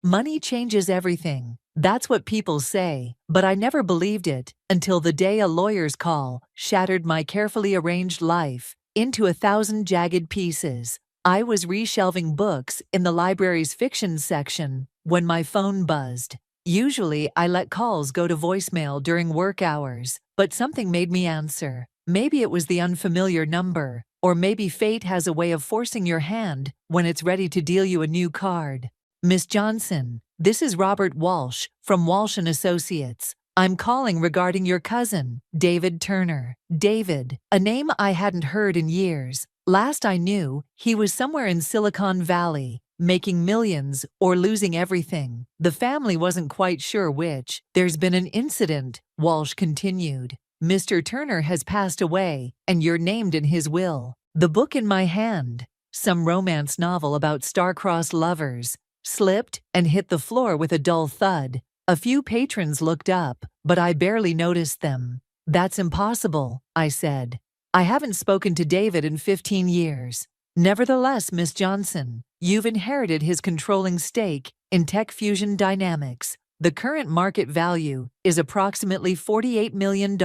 Money changes everything. That's what people say, but I never believed it until the day a lawyer's call shattered my carefully arranged life into 1,000 jagged pieces. I was reshelving books in the library's fiction section when my phone buzzed. Usually, I let calls go to voicemail during work hours, but something made me answer. Maybe it was the unfamiliar number, or maybe fate has a way of forcing your hand when it's ready to deal you a new card. Miss Johnson, this is Robert Walsh from Walsh & Associates. I'm calling regarding your cousin, David Turner. David, a name I hadn't heard in years. Last I knew, he was somewhere in Silicon Valley, making millions or losing everything. The family wasn't quite sure which. There's been an incident, Walsh continued. Mr. Turner has passed away, and you're named in his will. The book in my hand, some romance novel about star-crossed lovers, slipped and hit the floor with a dull thud. A few patrons looked up, but I barely noticed them. That's impossible, I said. I haven't spoken to David in 15 years. Nevertheless, Miss Johnson, you've inherited his controlling stake in Tech Fusion Dynamics. The current market value is approximately $48 million.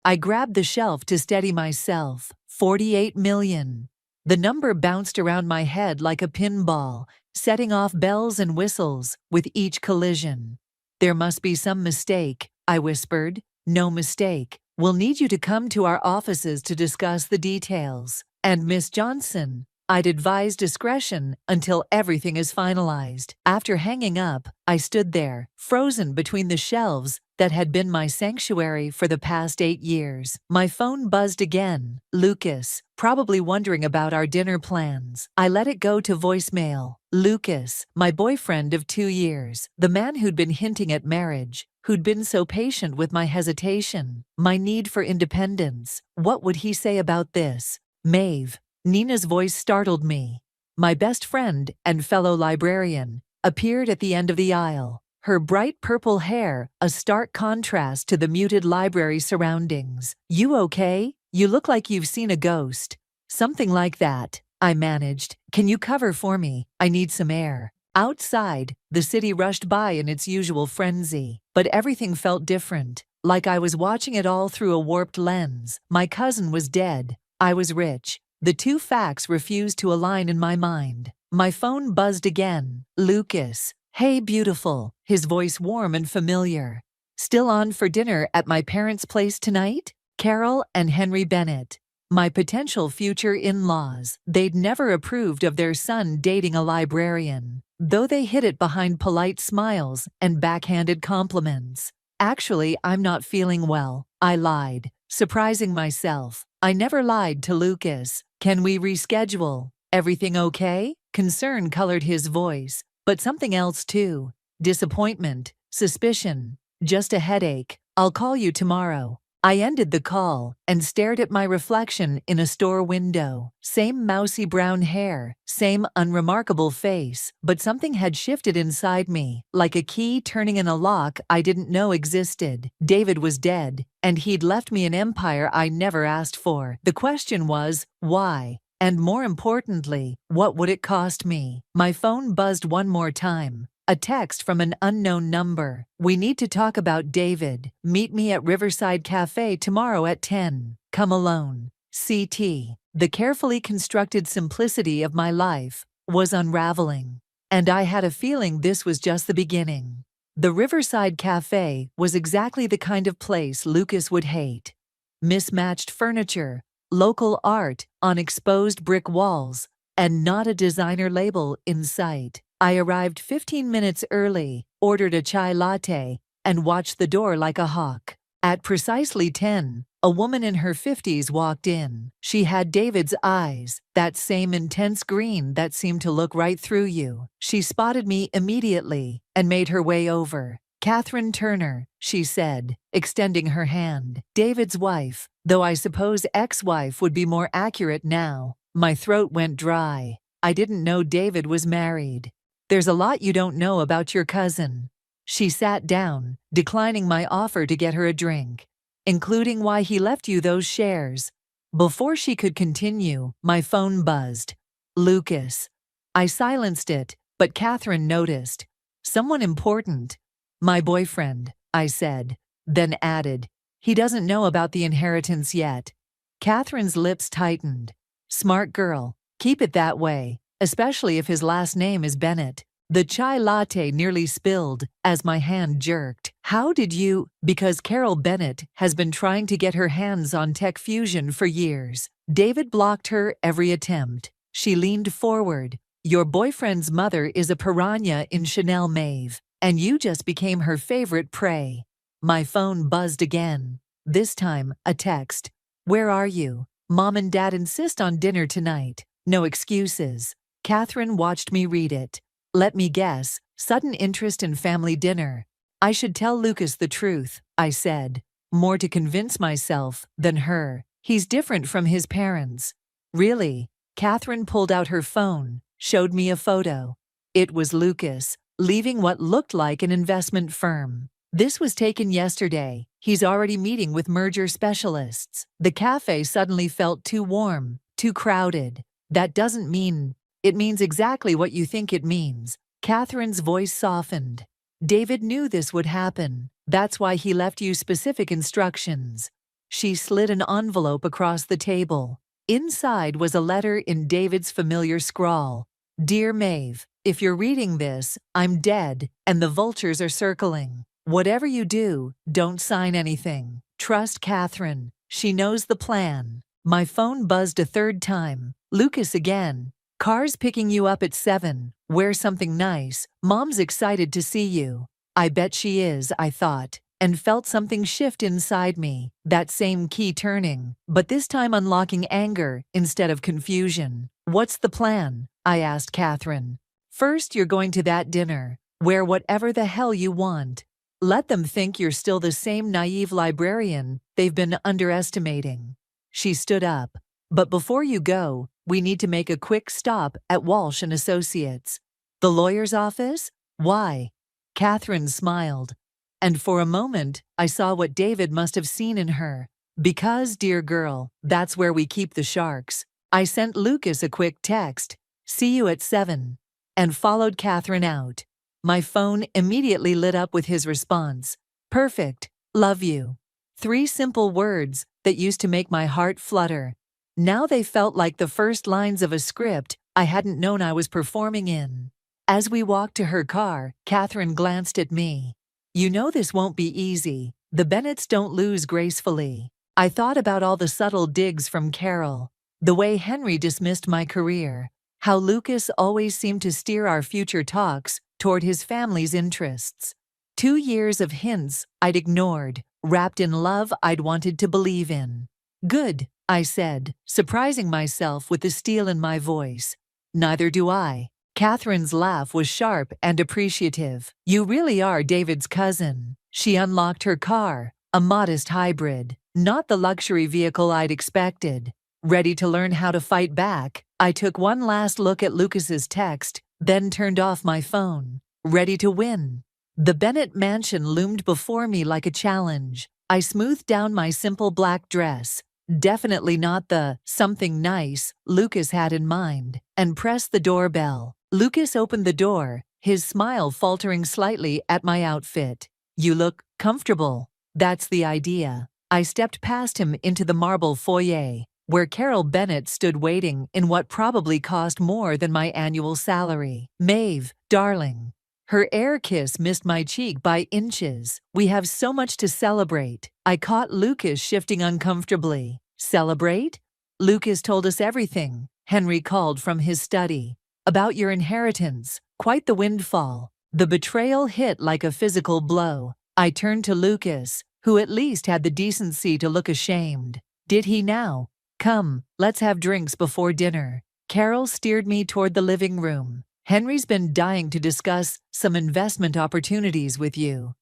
I grabbed the shelf to steady myself. $48 million. The number bounced around my head like a pinball, setting off bells and whistles with each collision. There must be some mistake, I whispered. No mistake. We'll need you to come to our offices to discuss the details. And Miss Johnson, I'd advise discretion until everything is finalized. After hanging up, I stood there, frozen between the shelves that had been my sanctuary for the past 8 years. My phone buzzed again. Lucas, probably wondering about our dinner plans. I let it go to voicemail. Lucas, my boyfriend of 2 years, the man who'd been hinting at marriage, who'd been so patient with my hesitation, my need for independence. What would he say about this? Maeve. Nina's voice startled me. My best friend and fellow librarian appeared at the end of the aisle, her bright purple hair a stark contrast to the muted library surroundings. You okay? You look like you've seen a ghost. Something like that, I managed. Can you cover for me? I need some air. Outside, the city rushed by in its usual frenzy, but everything felt different, like I was watching it all through a warped lens. My cousin was dead. I was rich. The two facts refused to align in my mind. My phone buzzed again. Lucas. Hey, beautiful. His voice warm and familiar. Still on for dinner at my parents' place tonight? Carol and Henry Bennett. My potential future in-laws. They'd never approved of their son dating a librarian, though they hid it behind polite smiles and backhanded compliments. Actually, I'm not feeling well, I lied, surprising myself. I never lied to Lucas. Can we reschedule? Everything okay? Concern colored his voice, but something else too. Disappointment, suspicion, just a headache. I'll call you tomorrow. I ended the call and stared at my reflection in a store window. Same mousy brown hair, same unremarkable face, but something had shifted inside me, like a key turning in a lock I didn't know existed. David was dead, and he'd left me an empire I never asked for. The question was, why? And more importantly, what would it cost me? My phone buzzed one more time. A text from an unknown number. We need to talk about David. Meet me at Riverside Cafe tomorrow at 10. Come alone. CT. The carefully constructed simplicity of my life was unraveling. And I had a feeling this was just the beginning. The Riverside Cafe was exactly the kind of place Lucas would hate. Mismatched furniture, local art on exposed brick walls, and not a designer label in sight. I arrived 15 minutes early, ordered a chai latte, and watched the door like a hawk. At precisely 10, a woman in her 50s walked in. She had David's eyes, that same intense green that seemed to look right through you. She spotted me immediately and made her way over. Catherine Turner, she said, extending her hand. David's wife, though I suppose ex-wife would be more accurate now. My throat went dry. I didn't know David was married. There's a lot you don't know about your cousin. She sat down, declining my offer to get her a drink, including why he left you those shares. Before she could continue, my phone buzzed. Lucas. I silenced it, but Catherine noticed. Someone important. My boyfriend, I said, then added, he doesn't know about the inheritance yet. Catherine's lips tightened. Smart girl, keep it that way, especially if his last name is Bennett. The chai latte nearly spilled as my hand jerked. How did you? Because Carol Bennett has been trying to get her hands on Tech Fusion for years. David blocked her every attempt. She leaned forward. Your boyfriend's mother is a piranha in Chanel Mauve, and you just became her favorite prey. My phone buzzed again. This time, a text. Where are you? Mom and Dad insist on dinner tonight. No excuses. Catherine watched me read it. Let me guess, sudden interest in family dinner. I should tell Lucas the truth, I said, more to convince myself than her. He's different from his parents. Really? Catherine pulled out her phone, showed me a photo. It was Lucas, leaving what looked like an investment firm. This was taken yesterday. He's already meeting with merger specialists. The cafe suddenly felt too warm, too crowded. That doesn't mean. It means exactly what you think it means. Catherine's voice softened. David knew this would happen. That's why he left you specific instructions. She slid an envelope across the table. Inside was a letter in David's familiar scrawl. Dear Maeve, if you're reading this, I'm dead, and the vultures are circling. Whatever you do, don't sign anything. Trust Catherine. She knows the plan. My phone buzzed a third time. Lucas again. Car's picking you up at 7. Wear something nice. Mom's excited to see you. I bet she is, I thought, and felt something shift inside me, that same key turning, but this time unlocking anger instead of confusion. What's the plan? I asked Catherine. First, you're going to that dinner. Wear whatever the hell you want. Let them think you're still the same naive librarian they've been underestimating. She stood up. But before you go, we need to make a quick stop at Walsh & Associates. The lawyer's office? Why? Catherine smiled. And for a moment, I saw what David must have seen in her. Because, dear girl, that's where we keep the sharks. I sent Lucas a quick text, see you at 7, and followed Catherine out. My phone immediately lit up with his response. Perfect. Love you. 3 simple words that used to make my heart flutter. Now they felt like the first lines of a script I hadn't known I was performing in. As we walked to her car, Catherine glanced at me. You know this won't be easy. The Bennetts don't lose gracefully. I thought about all the subtle digs from Carol, the way Henry dismissed my career, how Lucas always seemed to steer our future talks toward his family's interests. 2 years of hints I'd ignored, wrapped in love I'd wanted to believe in. Good, I said, surprising myself with the steel in my voice. Neither do I. Catherine's laugh was sharp and appreciative. You really are David's cousin. She unlocked her car, a modest hybrid, not the luxury vehicle I'd expected. Ready to learn how to fight back, I took one last look at Lucas's text, then turned off my phone. Ready to win. The Bennett mansion loomed before me like a challenge. I smoothed down my simple black dress, definitely not the something nice Lucas had in mind, and pressed the doorbell. Lucas opened the door, his smile faltering slightly at my outfit. You look comfortable. That's the idea. I stepped past him into the marble foyer, where Carol Bennett stood waiting in what probably cost more than my annual salary. Maeve, darling. Her air kiss missed my cheek by inches. We have so much to celebrate. I caught Lucas shifting uncomfortably. Celebrate? Lucas told us everything, Henry called from his study. About your inheritance. Quite the windfall. The betrayal hit like a physical blow. I turned to Lucas, who at least had the decency to look ashamed. Did he now? Come, let's have drinks before dinner. Carol steered me toward the living room. Henry's been dying to discuss some investment opportunities with you.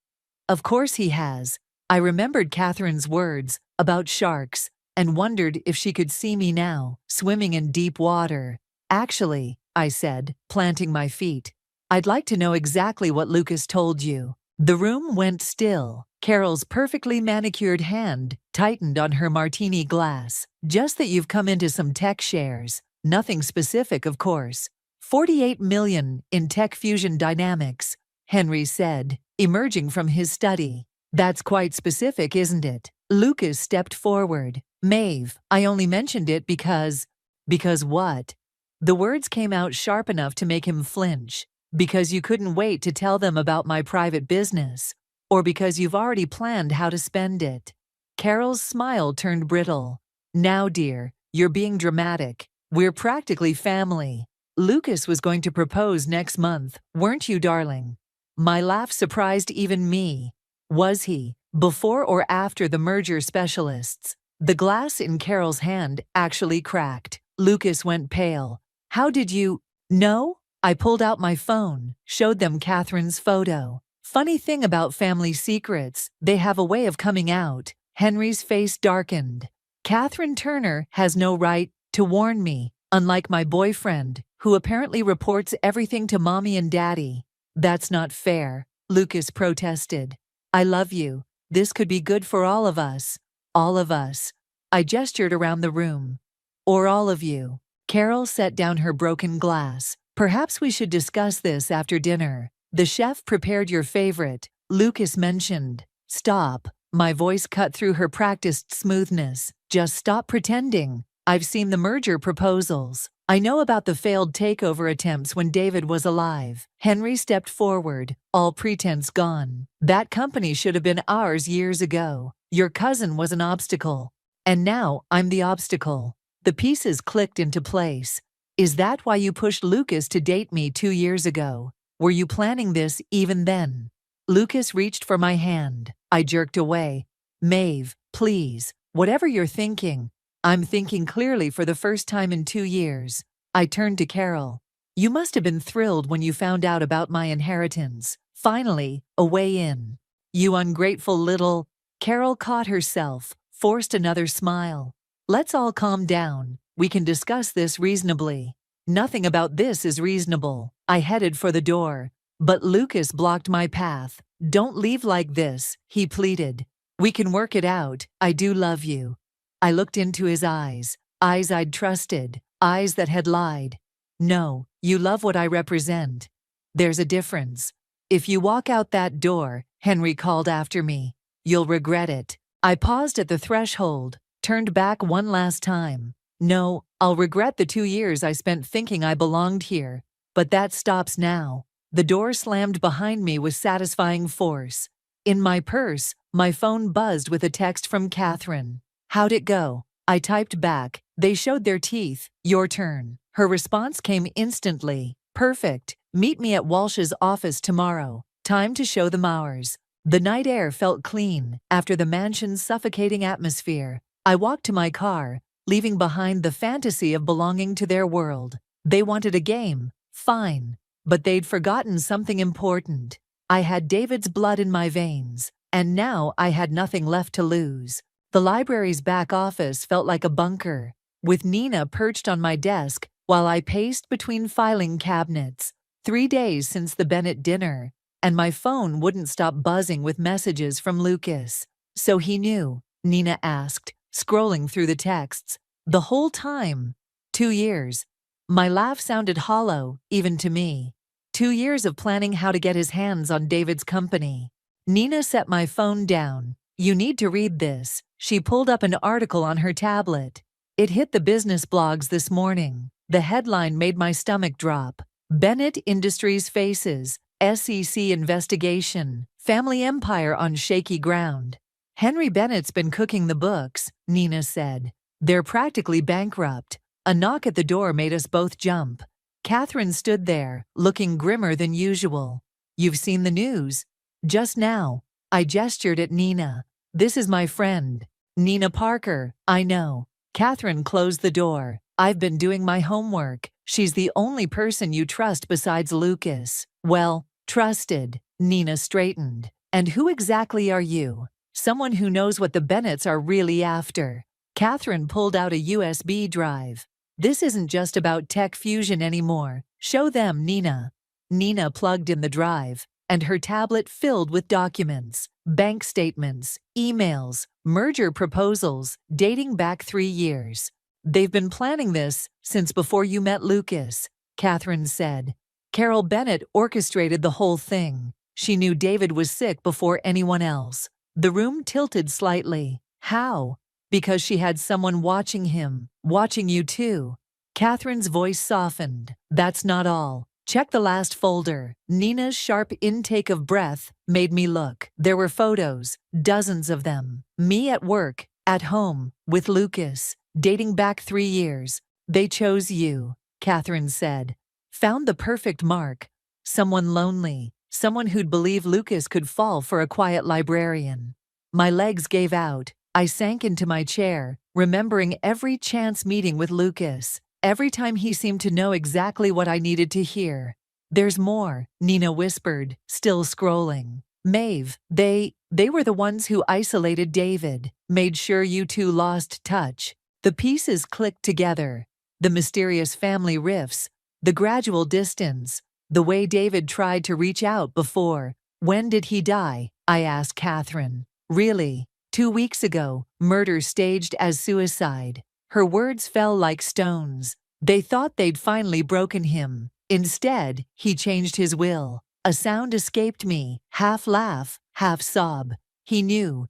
Of course he has. I remembered Catherine's words about sharks and wondered if she could see me now, swimming in deep water. Actually, I said, planting my feet, I'd like to know exactly what Lucas told you. The room went still. Carol's perfectly manicured hand tightened on her martini glass. Just that you've come into some tech shares. Nothing specific, of course. 48 million in Tech Fusion Dynamics. Henry said, emerging from his study. That's quite specific, isn't it? Lucas stepped forward. Maeve, I only mentioned it because… Because what? The words came out sharp enough to make him flinch. Because you couldn't wait to tell them about my private business. Or because you've already planned how to spend it. Carol's smile turned brittle. Now, dear, you're being dramatic. We're practically family. Lucas was going to propose next month, weren't you, darling? My laugh surprised even me. Was he? Before or after the merger specialists? The glass in Carol's hand actually cracked. Lucas went pale. How did you… know? I pulled out my phone, showed them Catherine's photo. Funny thing about family secrets, they have a way of coming out. Henry's face darkened. Catherine Turner has no right to warn me, unlike my boyfriend, who apparently reports everything to mommy and daddy. That's not fair, Lucas protested. I love you. This could be good for all of us. All of us. I gestured around the room. Or all of you. Carol set down her broken glass. Perhaps we should discuss this after dinner. The chef prepared your favorite, Lucas mentioned. Stop. My voice cut through her practiced smoothness. Just stop pretending. I've seen the merger proposals. I know about the failed takeover attempts when David was alive. Henry stepped forward, all pretense gone. That company should have been ours years ago. Your cousin was an obstacle. And now I'm the obstacle. The pieces clicked into place. Is that why you pushed Lucas to date me 2 years ago? Were you planning this even then? Lucas reached for my hand. I jerked away. Maeve, please, whatever you're thinking. I'm thinking clearly for the first time in 2 years. I turned to Carol. You must have been thrilled when you found out about my inheritance. Finally, a way in. You ungrateful little… Carol caught herself, forced another smile. Let's all calm down. We can discuss this reasonably. Nothing about this is reasonable. I headed for the door. But Lucas blocked my path. Don't leave like this, he pleaded. We can work it out. I do love you. I looked into his eyes. Eyes I'd trusted. Eyes that had lied. No, you love what I represent. There's a difference. If you walk out that door, Henry called after me, you'll regret it. I paused at the threshold, turned back one last time. No, I'll regret the 2 years I spent thinking I belonged here. But that stops now. The door slammed behind me with satisfying force. In my purse, my phone buzzed with a text from Catherine. How'd it go? I typed back. They showed their teeth. Your turn. Her response came instantly. Perfect. Meet me at Walsh's office tomorrow. Time to show them ours. The night air felt clean after the mansion's suffocating atmosphere. I walked to my car, leaving behind the fantasy of belonging to their world. They wanted a game. Fine. But they'd forgotten something important. I had David's blood in my veins, and now I had nothing left to lose. The library's back office felt like a bunker, with Nina perched on my desk while I paced between filing cabinets. 3 days since the Bennett dinner, and my phone wouldn't stop buzzing with messages from Lucas. So he knew, Nina asked, scrolling through the texts. The whole time. 2 years. My laugh sounded hollow, even to me. 2 years of planning how to get his hands on David's company. Nina set my phone down. You need to read this. She pulled up an article on her tablet. It hit the business blogs this morning. The headline made my stomach drop. Bennett Industries faces SEC investigation. Family empire on shaky ground. Henry Bennett's been cooking the books, Nina said. They're practically bankrupt. A knock at the door made us both jump. Catherine stood there, looking grimmer than usual. You've seen the news? Just now. I gestured at Nina. This is my friend. Nina Parker, I know. Catherine closed the door. I've been doing my homework. She's the only person you trust besides Lucas. Well, trusted. Nina straightened. And who exactly are you? Someone who knows what the Bennetts are really after. Catherine pulled out a USB drive. This isn't just about tech fusion anymore. Show them, Nina. Nina plugged in the drive, and her tablet filled with documents, bank statements, emails, merger proposals dating back 3 years. They've been planning this since before you met Lucas, Catherine said. Carol Bennett orchestrated the whole thing. She knew David was sick before anyone else. The room tilted slightly. How? Because she had someone watching him, watching you too. Catherine's voice softened. That's not all. Check the last folder. Nina's sharp intake of breath made me look. There were photos, dozens of them. Me at work, at home, with Lucas, dating back 3 years. They chose you, Catherine said. Found the perfect mark. Someone lonely, someone who'd believe Lucas could fall for a quiet librarian. My legs gave out. I sank into my chair, remembering every chance meeting with Lucas. Every time he seemed to know exactly what I needed to hear. There's more, Nina whispered, still scrolling. Maeve, they were the ones who isolated David, made sure you two lost touch. The pieces clicked together. The mysterious family rifts, the gradual distance, the way David tried to reach out before. When did he die? I asked Catherine. Really? 2 weeks ago, murder staged as suicide. Her words fell like stones. They thought they'd finally broken him. Instead, he changed his will. A sound escaped me, half laugh, half sob. He knew,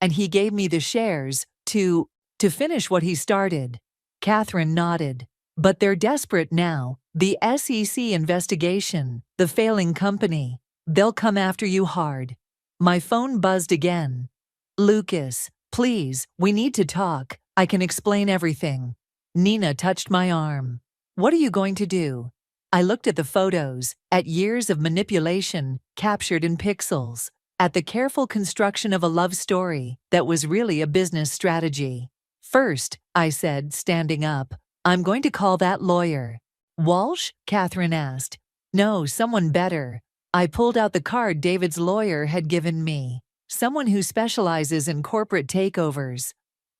and he gave me the shares to finish what he started. Catherine nodded. But they're desperate now. The SEC investigation, the failing company. They'll come after you hard. My phone buzzed again. Lucas, please, we need to talk. I can explain everything. Nina touched my arm. What are you going to do? I looked at the photos, at years of manipulation captured in pixels, at the careful construction of a love story that was really a business strategy. First, I said, standing up, I'm going to call that lawyer. Walsh? Catherine asked. No, someone better. I pulled out the card David's lawyer had given me. Someone who specializes in corporate takeovers.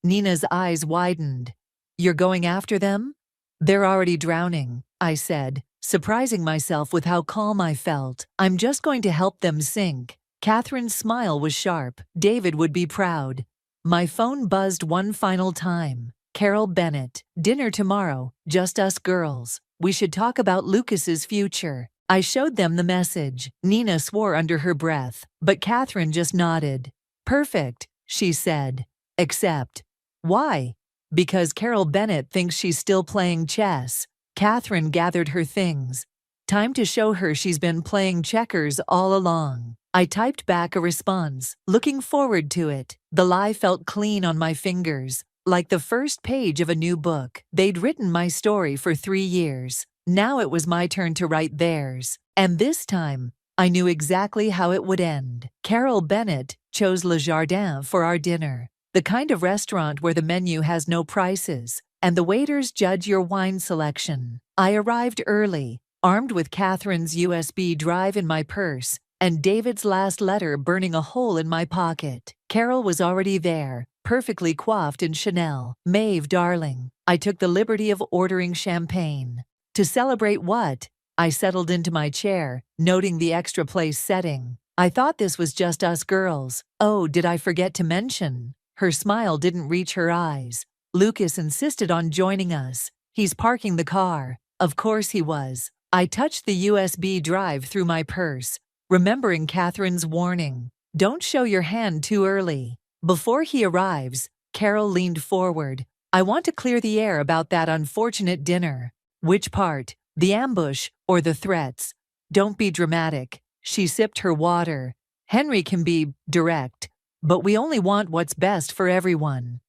Nina's eyes widened. You're going after them? They're already drowning, I said, surprising myself with how calm I felt. I'm just going to help them sink. Catherine's smile was sharp. David would be proud. My phone buzzed one final time. Carol Bennett, dinner tomorrow, just us girls. We should talk about Lucas's future. I showed them the message. Nina swore under her breath, but Catherine just nodded. Perfect, she said. Except. Why? Because Carol Bennett thinks she's still playing chess. Catherine gathered her things. Time to show her she's been playing checkers all along. I typed back a response, looking forward to it. The lie felt clean on my fingers, like the first page of a new book. They'd written my story for 3 years. Now it was my turn to write theirs. And this time, I knew exactly how it would end. Carol Bennett chose Le Jardin for our dinner. The kind of restaurant where the menu has no prices, and the waiters judge your wine selection. I arrived early, armed with Catherine's USB drive in my purse, and David's last letter burning a hole in my pocket. Carol was already there, perfectly coiffed in Chanel. Maeve, darling, I took the liberty of ordering champagne. To celebrate what? I settled into my chair, noting the extra place setting. I thought this was just us girls. Oh, did I forget to mention? Her smile didn't reach her eyes. Lucas insisted on joining us. He's parking the car. Of course he was. I touched the USB drive through my purse, remembering Catherine's warning. Don't show your hand too early. Before he arrives, Carol leaned forward. I want to clear the air about that unfortunate dinner. Which part? The ambush or the threats? Don't be dramatic. She sipped her water. Henry can be direct, but we only want what's best for everyone.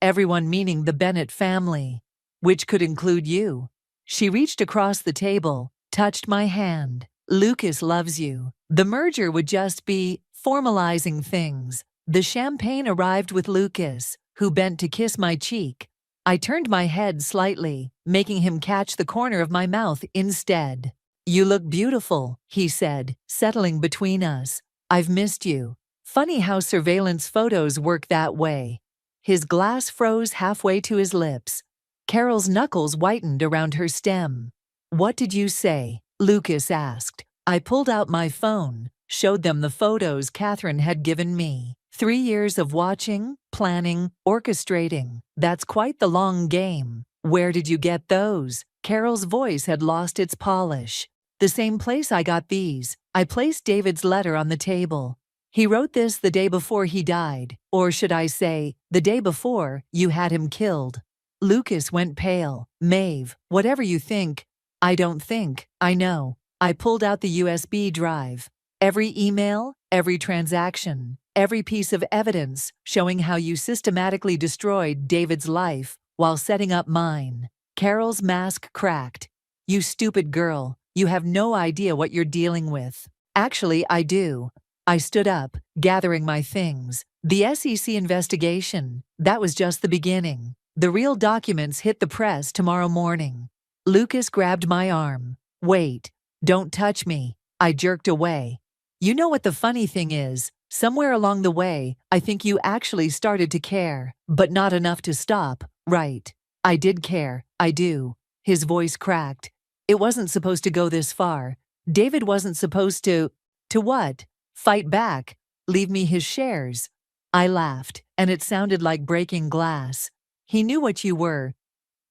Everyone meaning the Bennett family, which could include you. She reached across the table, touched my hand. Lucas loves you. The merger would just be formalizing things. The champagne arrived with Lucas, who bent to kiss my cheek. I turned my head slightly, making him catch the corner of my mouth instead. You look beautiful, he said, settling between us. I've missed you. Funny how surveillance photos work that way. His glass froze halfway to his lips. Carol's knuckles whitened around her stem. What did you say? Lucas asked. I pulled out my phone, showed them the photos Catherine had given me. 3 years of watching, planning, orchestrating. That's quite the long game. Where did you get those? Carol's voice had lost its polish. The same place I got these. I placed David's letter on the table. He wrote this the day before he died, or should I say, the day before you had him killed. Lucas went pale. Maeve, whatever you think, I don't think, I know. I pulled out the USB drive. Every email, every transaction, every piece of evidence showing how you systematically destroyed David's life while setting up mine. Carol's mask cracked. You stupid girl, you have no idea what you're dealing with. Actually, I do. I stood up, gathering my things. The SEC investigation, that was just the beginning. The real documents hit the press tomorrow morning. Lucas grabbed my arm. Wait, don't touch me. I jerked away. You know what the funny thing is? Somewhere along the way, I think you actually started to care, but not enough to stop, right? I did care, I do. His voice cracked. It wasn't supposed to go this far. David wasn't supposed to… To what? Fight back? Leave me his shares? I laughed, and it sounded like breaking glass. He knew what you were.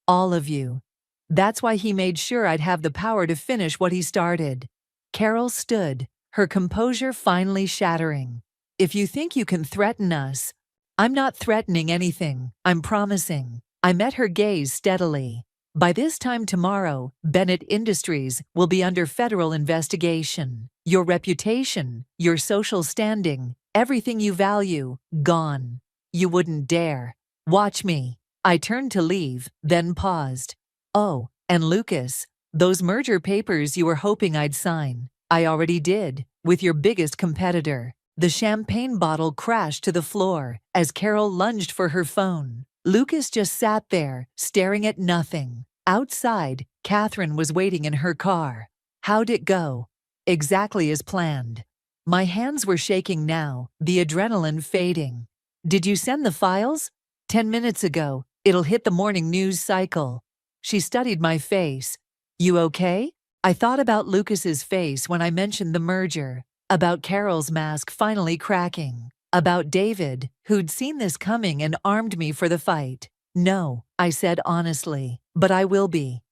All of you. That's why he made sure I'd have the power to finish what he started. Carol stood, her composure finally shattering. If you think you can threaten us… I'm not threatening anything, I'm promising. I met her gaze steadily. By this time tomorrow, Bennett Industries will be under federal investigation. Your reputation, your social standing, everything you value, gone. You wouldn't dare. Watch me. I turned to leave, then paused. Oh, and Lucas, those merger papers you were hoping I'd sign, I already did, with your biggest competitor. The champagne bottle crashed to the floor as Carol lunged for her phone. Lucas just sat there, staring at nothing. Outside, Catherine was waiting in her car. How'd it go? Exactly as planned. My hands were shaking now, the adrenaline fading. Did you send the files? 10 minutes ago. It'll hit the morning news cycle. She studied my face. You okay? I thought about Lucas's face when I mentioned the merger, about Carol's mask finally cracking, about David, who'd seen this coming and armed me for the fight. No, I said honestly, but I will be.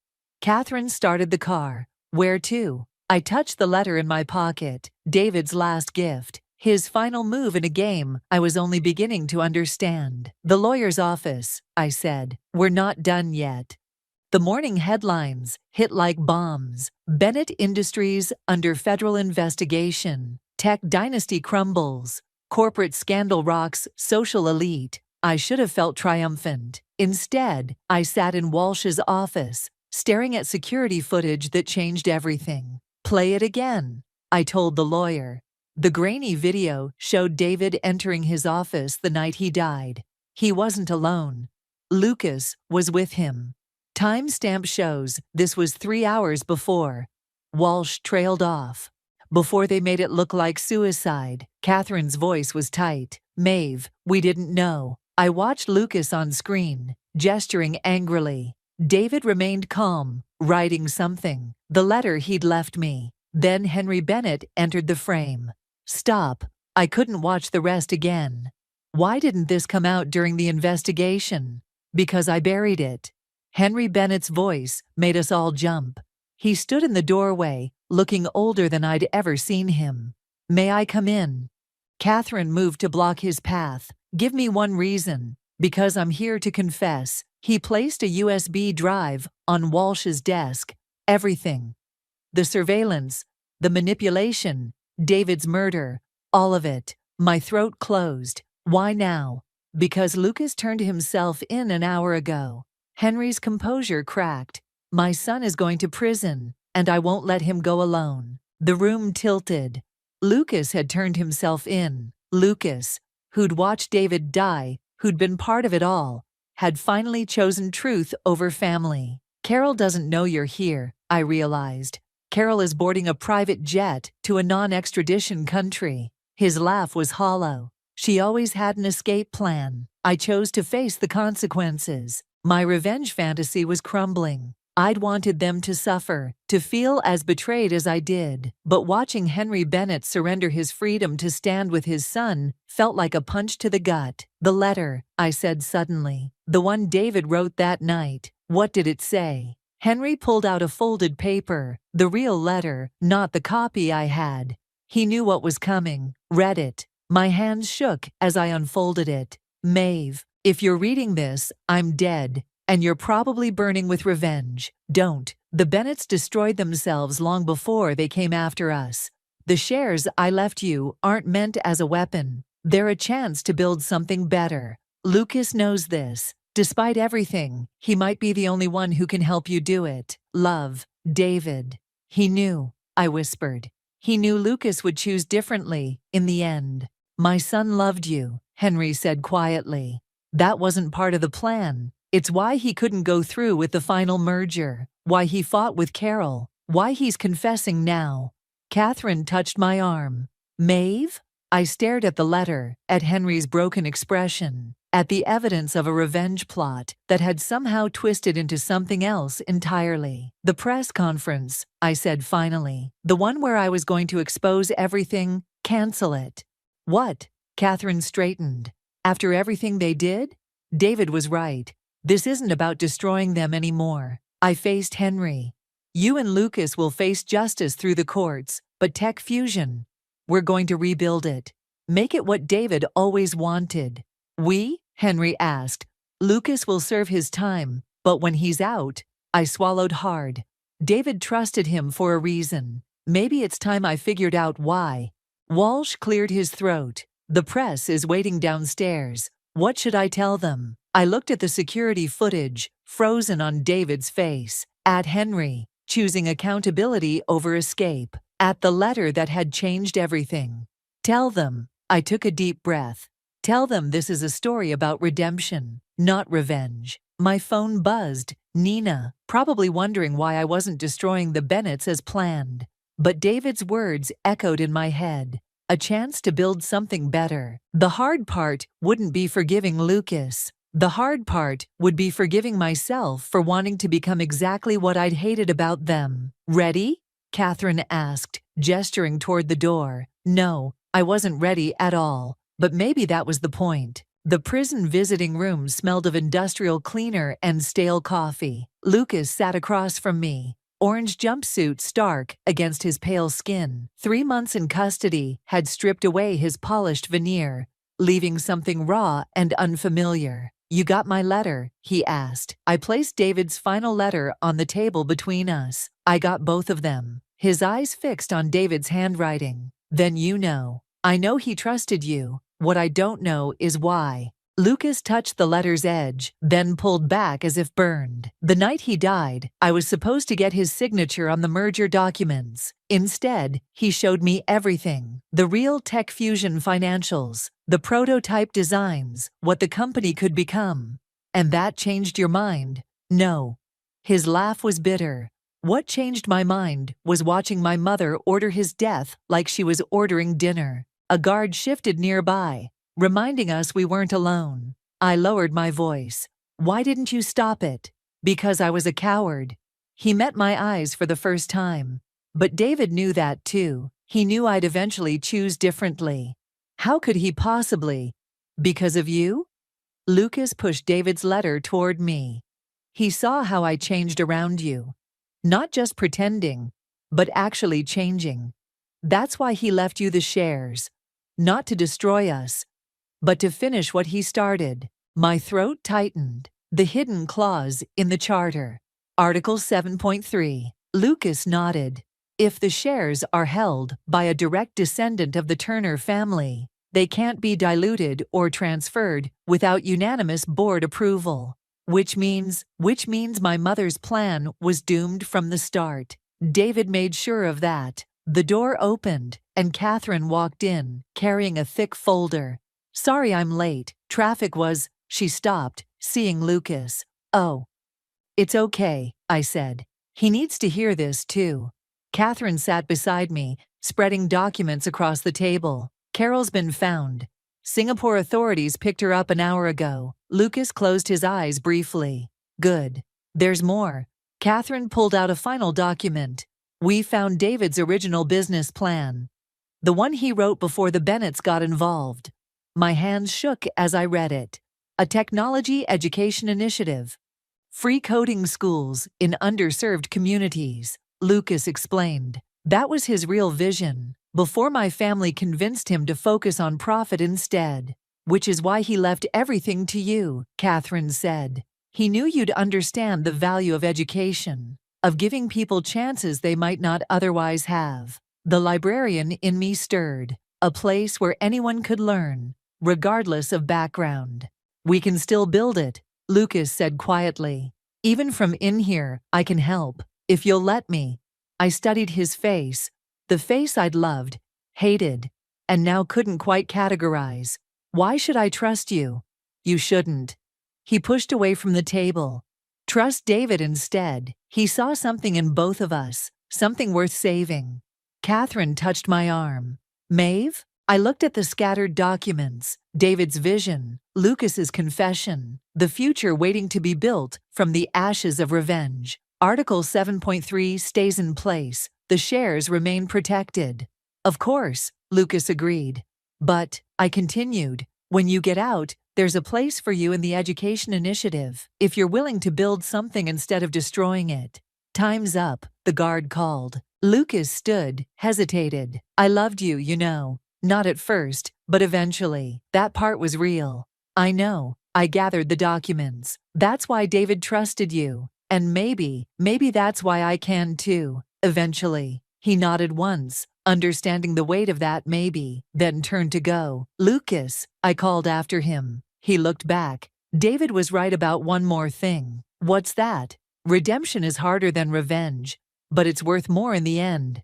Catherine started the car. Where to? I touched the letter in my pocket, David's last gift. His final move in a game I was only beginning to understand. The lawyer's office, I said. We're not done yet. The morning headlines hit like bombs. Bennett Industries under federal investigation. Tech dynasty crumbles. Corporate scandal rocks social elite. I should have felt triumphant. Instead, I sat in Walsh's office, staring at security footage that changed everything. Play it again, I told the lawyer. The grainy video showed David entering his office the night he died. He wasn't alone. Lucas was with him. Timestamp shows this was 3 hours before. Walsh trailed off. Before they made it look like suicide, Catherine's voice was tight. Maeve, we didn't know. I watched Lucas on screen, gesturing angrily. David remained calm, writing something, the letter he'd left me. Then Henry Bennett entered the frame. Stop. I couldn't watch the rest again. Why didn't this come out during the investigation? Because I buried it. Henry Bennett's voice made us all jump. He stood in the doorway, looking older than I'd ever seen him. May I come in? Catherine moved to block his path. Give me one reason. Because I'm here to confess. He placed a USB drive on Walsh's desk. Everything. The surveillance, the manipulation, David's murder, all of it. My throat closed. Why now? Because Lucas turned himself in an hour ago. Henry's composure cracked. My son is going to prison, and I won't let him go alone. The room tilted. Lucas had turned himself in. Lucas, who'd watched David die, who'd been part of it all, had finally chosen truth over family. Carol doesn't know you're here, I realized. Carol is boarding a private jet to a non-extradition country. His laugh was hollow. She always had an escape plan. I chose to face the consequences. My revenge fantasy was crumbling. I'd wanted them to suffer, to feel as betrayed as I did. But watching Henry Bennett surrender his freedom to stand with his son felt like a punch to the gut. The letter, I said suddenly. The one David wrote that night. What did it say? Henry pulled out a folded paper, the real letter, not the copy I had. He knew what was coming. Read it. My hands shook as I unfolded it. Maeve, if you're reading this, I'm dead, and you're probably burning with revenge. Don't. The Bennetts destroyed themselves long before they came after us. The shares I left you aren't meant as a weapon. They're a chance to build something better. Lucas knows this. Despite everything, he might be the only one who can help you do it. Love, David. He knew, I whispered. He knew Lucas would choose differently, in the end. My son loved you, Henry said quietly. That wasn't part of the plan. It's why he couldn't go through with the final merger, why he fought with Carol, why he's confessing now. Catherine touched my arm. Maeve? I stared at the letter, at Henry's broken expression, at the evidence of a revenge plot that had somehow twisted into something else entirely. The press conference, I said finally. The one where I was going to expose everything, cancel it. What? Catherine straightened. After everything they did? David was right. This isn't about destroying them anymore. I faced Henry. You and Lucas will face justice through the courts, but Tech Fusion, we're going to rebuild it. Make it what David always wanted. We? Henry asked. Lucas will serve his time, but when he's out, I swallowed hard. David trusted him for a reason. Maybe it's time I figured out why. Walsh cleared his throat. The press is waiting downstairs. What should I tell them? I looked at the security footage, frozen on David's face, at Henry, choosing accountability over escape, at the letter that had changed everything. Tell them. I took a deep breath. Tell them this is a story about redemption, not revenge. My phone buzzed. Nina, probably wondering why I wasn't destroying the Bennetts as planned. But David's words echoed in my head. A chance to build something better. The hard part wouldn't be forgiving Lucas. The hard part would be forgiving myself for wanting to become exactly what I'd hated about them. Ready? Catherine asked, gesturing toward the door. No, I wasn't ready at all, but maybe that was the point. The prison visiting room smelled of industrial cleaner and stale coffee. Lucas sat across from me, orange jumpsuit stark against his pale skin. 3 months in custody had stripped away his polished veneer, leaving something raw and unfamiliar. You got my letter? He asked. I placed David's final letter on the table between us. I got both of them. His eyes fixed on David's handwriting. Then you know. I know he trusted you. What I don't know is why. Lucas touched the letter's edge, then pulled back as if burned. The night he died, I was supposed to get his signature on the merger documents. Instead, he showed me everything. The real Tech Fusion financials, the prototype designs, what the company could become. And that changed your mind? No. His laugh was bitter. What changed my mind was watching my mother order his death like she was ordering dinner. A guard shifted nearby, reminding us we weren't alone. I lowered my voice. Why didn't you stop it? Because I was a coward. He met my eyes for the first time. But David knew that too. He knew I'd eventually choose differently. How could he possibly? Because of you? Lucas pushed David's letter toward me. He saw how I changed around you. Not just pretending, but actually changing. That's why he left you the shares. Not to destroy us, but to finish what he started. My throat tightened. The hidden clause in the charter. Article 7.3. Lucas nodded. If the shares are held by a direct descendant of the Turner family, they can't be diluted or transferred without unanimous board approval. Which means my mother's plan was doomed from the start. David made sure of that. The door opened, and Catherine walked in, carrying a thick folder. Sorry I'm late. Traffic was... She stopped, seeing Lucas. Oh. It's okay, I said. He needs to hear this too. Catherine sat beside me, spreading documents across the table. Carol's been found. Singapore authorities picked her up an hour ago. Lucas closed his eyes briefly. Good. There's more. Catherine pulled out a final document. We found David's original business plan. The one he wrote before the Bennetts got involved. My hands shook as I read it. A technology education initiative. Free coding schools in underserved communities, Lucas explained. That was his real vision, before my family convinced him to focus on profit instead. Which is why he left everything to you, Catherine said. He knew you'd understand the value of education, of giving people chances they might not otherwise have. The librarian in me stirred, a place where anyone could learn, regardless of background. We can still build it, Lucas said quietly. Even from in here, I can help, if you'll let me. I studied his face, the face I'd loved, hated, and now couldn't quite categorize. Why should I trust you? You shouldn't. He pushed away from the table. Trust David instead. He saw something in both of us, something worth saving. Catherine touched my arm. Maeve? I looked at the scattered documents, David's vision, Lucas's confession, the future waiting to be built from the ashes of revenge. Article 7.3 stays in place. The shares remain protected. Of course, Lucas agreed. But, I continued, when you get out, there's a place for you in the education initiative, if you're willing to build something instead of destroying it. Time's up, the guard called. Lucas stood, hesitated. I loved you, you know. Not at first, but eventually. That part was real. I know. I gathered the documents. That's why David trusted you. And maybe that's why I can too. Eventually. He nodded once, understanding the weight of that maybe, then turned to go. Lucas, I called after him. He looked back. David was right about one more thing. What's that? Redemption is harder than revenge, but it's worth more in the end.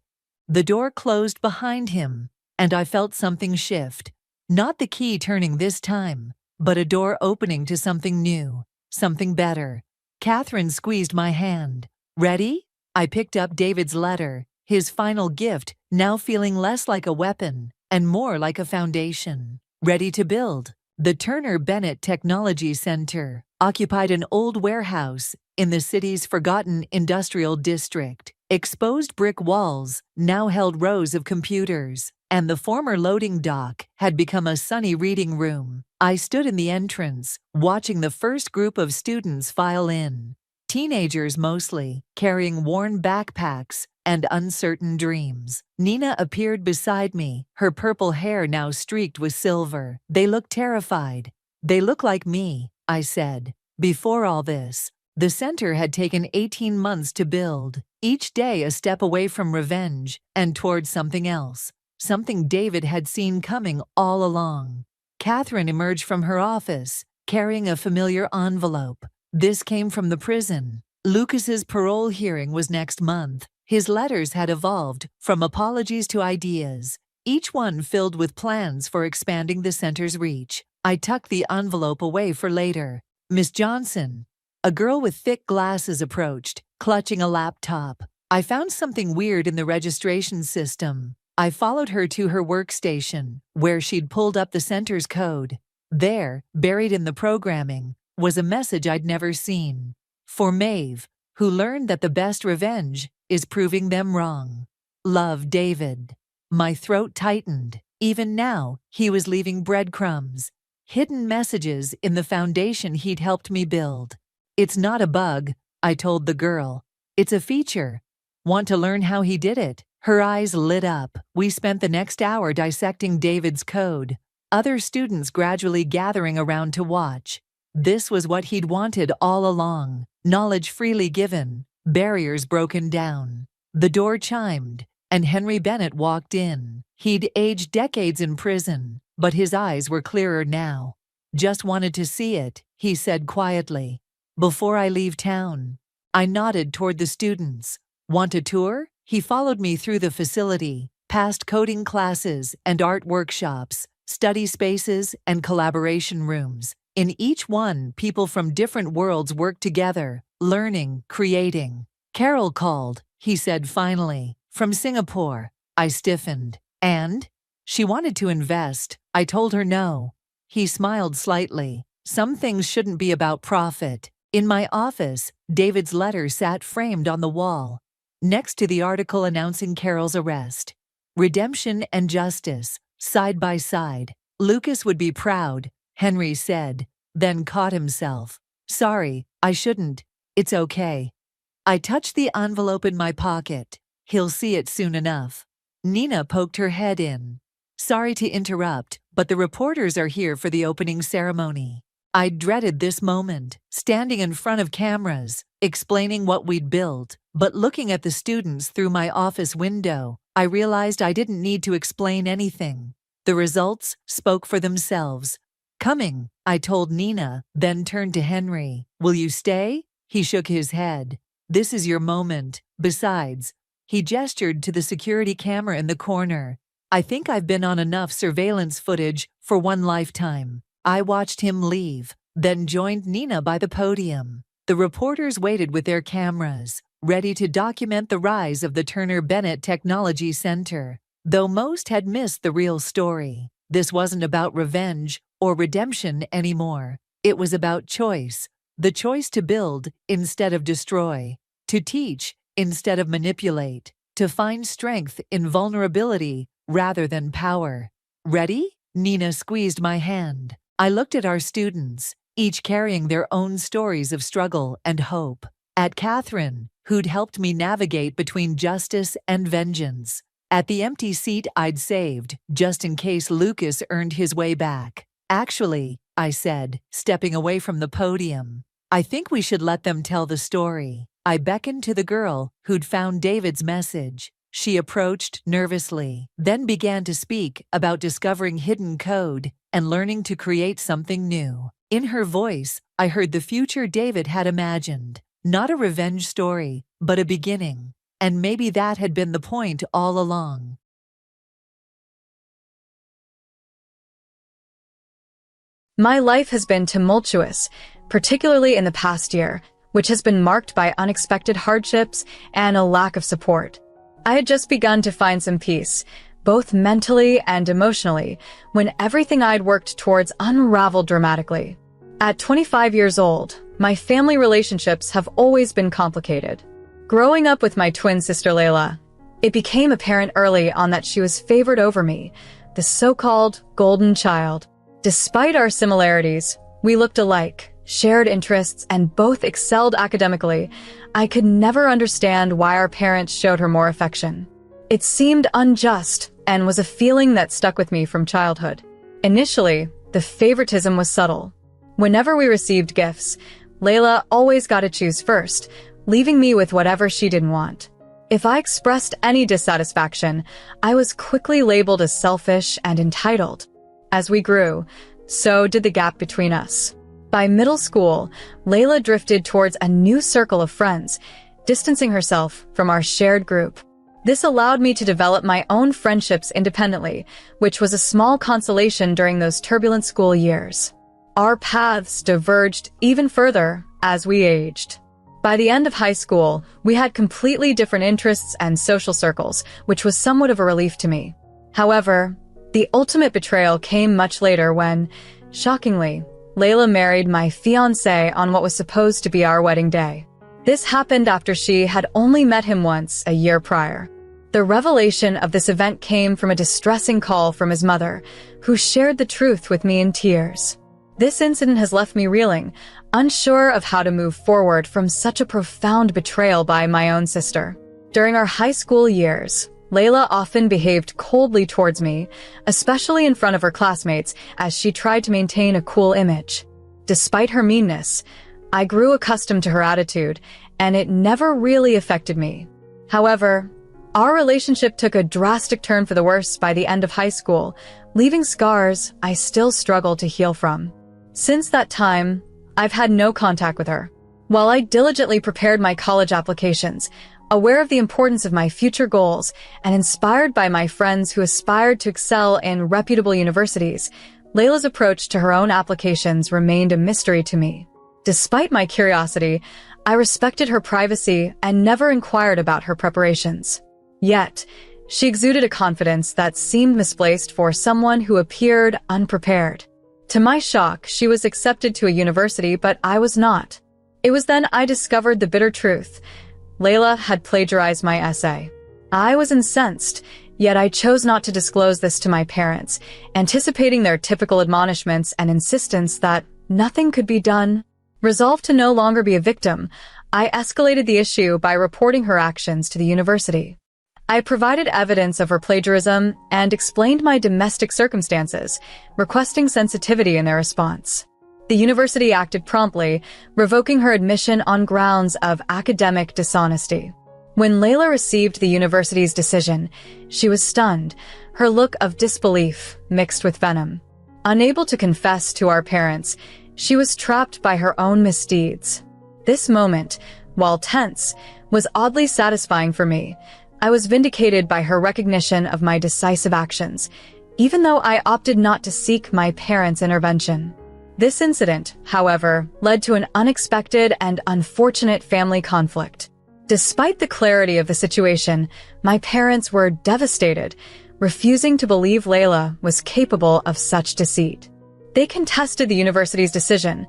The door closed behind him, and I felt something shift. Not the key turning this time, but a door opening to something new, something better. Catherine squeezed my hand. Ready? I picked up David's letter, his final gift, now feeling less like a weapon and more like a foundation. Ready to build. The Turner Bennett Technology Center occupied an old warehouse in the city's forgotten industrial district. Exposed brick walls now held rows of computers, and the former loading dock had become a sunny reading room. I stood in the entrance, watching the first group of students file in. Teenagers mostly, carrying worn backpacks and uncertain dreams. Nina appeared beside me, her purple hair now streaked with silver. They looked terrified. They look like me, I said. Before all this, the center had taken 18 months to build, each day a step away from revenge and towards something else, something David had seen coming all along. Catherine emerged from her office, carrying a familiar envelope. This came from the prison. Lucas's parole hearing was next month. His letters had evolved from apologies to ideas, each one filled with plans for expanding the center's reach. I tucked the envelope away for later. Miss Johnson, a girl with thick glasses, approached, clutching a laptop. I found something weird in the registration system. I followed her to her workstation, where she'd pulled up the center's code. There, buried in the programming, was a message I'd never seen. For Maeve, who learned that the best revenge is proving them wrong. Love, David. My throat tightened. Even now, he was leaving breadcrumbs, hidden messages in the foundation he'd helped me build. It's not a bug, I told the girl. It's a feature. Want to learn how he did it? Her eyes lit up. We spent the next hour dissecting David's code, other students gradually gathering around to watch. This was what he'd wanted all along. Knowledge freely given, barriers broken down. The door chimed, and Henry Bennett walked in. He'd aged decades in prison, but his eyes were clearer now. Just wanted to see it, he said quietly. Before I leave town. I nodded toward the students. Want a tour? He followed me through the facility, past coding classes and art workshops, study spaces and collaboration rooms. In each one, people from different worlds worked together, learning, creating. Carol called, he said finally, from Singapore. I stiffened. And? She wanted to invest. I told her no. He smiled slightly. Some things shouldn't be about profit. In my office, David's letter sat framed on the wall, next to the article announcing Carol's arrest. Redemption and justice, side by side. Lucas would be proud, Henry said, then caught himself. Sorry, I shouldn't. It's okay. I touched the envelope in my pocket. He'll see it soon enough. Nina poked her head in. Sorry to interrupt, but the reporters are here for the opening ceremony. I dreaded this moment, standing in front of cameras, explaining what we'd built, but looking at the students through my office window, I realized I didn't need to explain anything. The results spoke for themselves. Coming, I told Nina, then turned to Henry. Will you stay? He shook his head. This is your moment. Besides, he gestured to the security camera in the corner. I think I've been on enough surveillance footage for one lifetime. I watched him leave, then joined Nina by the podium. The reporters waited with their cameras, ready to document the rise of the Turner Bennett Technology Center. Though most had missed the real story, this wasn't about revenge or redemption anymore. It was about choice. The choice to build instead of destroy, to teach instead of manipulate, to find strength in vulnerability rather than power. Ready? Nina squeezed my hand. I looked at our students, each carrying their own stories of struggle and hope. At Catherine, who'd helped me navigate between justice and vengeance. At the empty seat I'd saved, just in case Lucas earned his way back. Actually, I said, stepping away from the podium, I think we should let them tell the story. I beckoned to the girl who'd found David's message. She approached nervously, then began to speak about discovering hidden code and learning to create something new. In her voice, I heard the future David had imagined. Not a revenge story, but a beginning. And maybe that had been the point all along. My life has been tumultuous, particularly in the past year, which has been marked by unexpected hardships and a lack of support. I had just begun to find some peace, both mentally and emotionally, when everything I'd worked towards unraveled dramatically. At 25 years old, my family relationships have always been complicated. Growing up with my twin sister Layla, it became apparent early on that she was favored over me, the so-called golden child. Despite our similarities, we looked alike, shared interests, and both excelled academically. I could never understand why our parents showed her more affection. It seemed unjust and was a feeling that stuck with me from childhood. Initially, the favoritism was subtle. Whenever we received gifts, Layla always got to choose first, leaving me with whatever she didn't want. If I expressed any dissatisfaction, I was quickly labeled as selfish and entitled. As we grew, so did the gap between us. By middle school, Layla drifted towards a new circle of friends, distancing herself from our shared group. This allowed me to develop my own friendships independently, which was a small consolation during those turbulent school years. Our paths diverged even further as we aged. By the end of high school, we had completely different interests and social circles, which was somewhat of a relief to me. However, the ultimate betrayal came much later when, shockingly, Layla married my fiancé on what was supposed to be our wedding day. This happened after she had only met him once a year prior. The revelation of this event came from a distressing call from his mother, who shared the truth with me in tears. This incident has left me reeling, unsure of how to move forward from such a profound betrayal by my own sister. During our high school years, Layla often behaved coldly towards me, especially in front of her classmates, as she tried to maintain a cool image. Despite her meanness, I grew accustomed to her attitude, and it never really affected me. However, our relationship took a drastic turn for the worse by the end of high school, leaving scars I still struggle to heal from. Since that time, I've had no contact with her. While I diligently prepared my college applications, aware of the importance of my future goals, and inspired by my friends who aspired to excel in reputable universities, Layla's approach to her own applications remained a mystery to me. Despite my curiosity, I respected her privacy and never inquired about her preparations. Yet, she exuded a confidence that seemed misplaced for someone who appeared unprepared. To my shock, she was accepted to a university, but I was not. It was then I discovered the bitter truth. Layla had plagiarized my essay. I was incensed, yet I chose not to disclose this to my parents, anticipating their typical admonishments and insistence that nothing could be done. Resolved to no longer be a victim, I escalated the issue by reporting her actions to the university. I provided evidence of her plagiarism and explained my domestic circumstances, requesting sensitivity in their response. The university acted promptly, revoking her admission on grounds of academic dishonesty. When Layla received the university's decision, she was stunned, her look of disbelief mixed with venom. Unable to confess to our parents, she was trapped by her own misdeeds. This moment, while tense, was oddly satisfying for me. I was vindicated by her recognition of my decisive actions, even though I opted not to seek my parents' intervention. This incident, however, led to an unexpected and unfortunate family conflict. Despite the clarity of the situation, my parents were devastated, refusing to believe Layla was capable of such deceit. They contested the university's decision,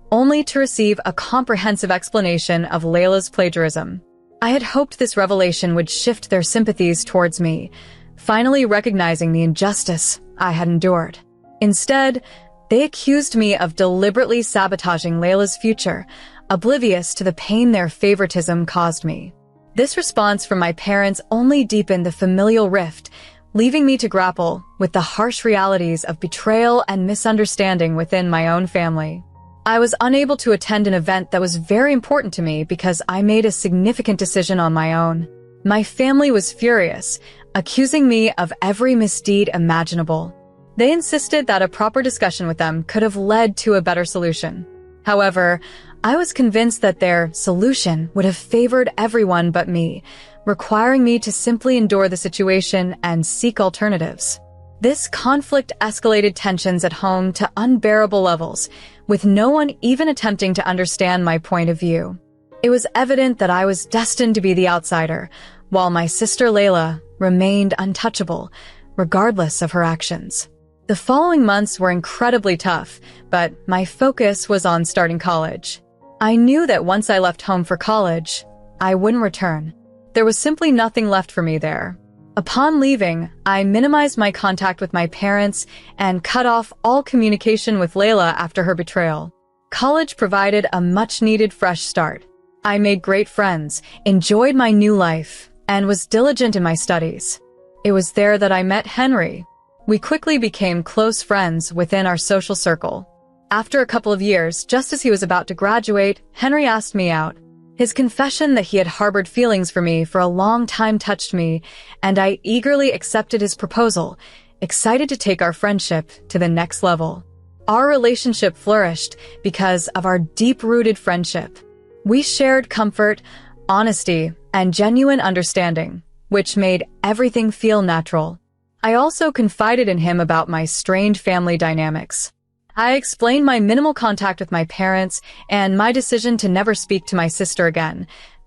only to receive a comprehensive explanation of Layla's plagiarism. I had hoped this revelation would shift their sympathies towards me, finally recognizing the injustice I had endured. Instead, they accused me of deliberately sabotaging Layla's future, oblivious to the pain their favoritism caused me. This response from my parents only deepened the familial rift, leaving me to grapple with the harsh realities of betrayal and misunderstanding within my own family. I was unable to attend an event that was very important to me because I made a significant decision on my own. My family was furious, accusing me of every misdeed imaginable. They insisted that a proper discussion with them could have led to a better solution. However, I was convinced that their solution would have favored everyone but me, requiring me to simply endure the situation and seek alternatives. This conflict escalated tensions at home to unbearable levels, with no one even attempting to understand my point of view. It was evident that I was destined to be the outsider, while my sister Layla remained untouchable, regardless of her actions. The following months were incredibly tough, but my focus was on starting college. I knew that once I left home for college, I wouldn't return. There was simply nothing left for me there. Upon leaving, I minimized my contact with my parents and cut off all communication with Layla after her betrayal. College provided a much-needed fresh start. I made great friends, enjoyed my new life, and was diligent in my studies. It was there that I met Henry. We quickly became close friends within our social circle. After a couple of years, just as he was about to graduate, Henry asked me out. His confession that he had harbored feelings for me for a long time touched me, and I eagerly accepted his proposal, excited to take our friendship to the next level. Our relationship flourished because of our deep-rooted friendship. We shared comfort, honesty, and genuine understanding, which made everything feel natural. I also confided in him about my strained family dynamics. I explained my minimal contact with my parents and my decision to never speak to my sister again,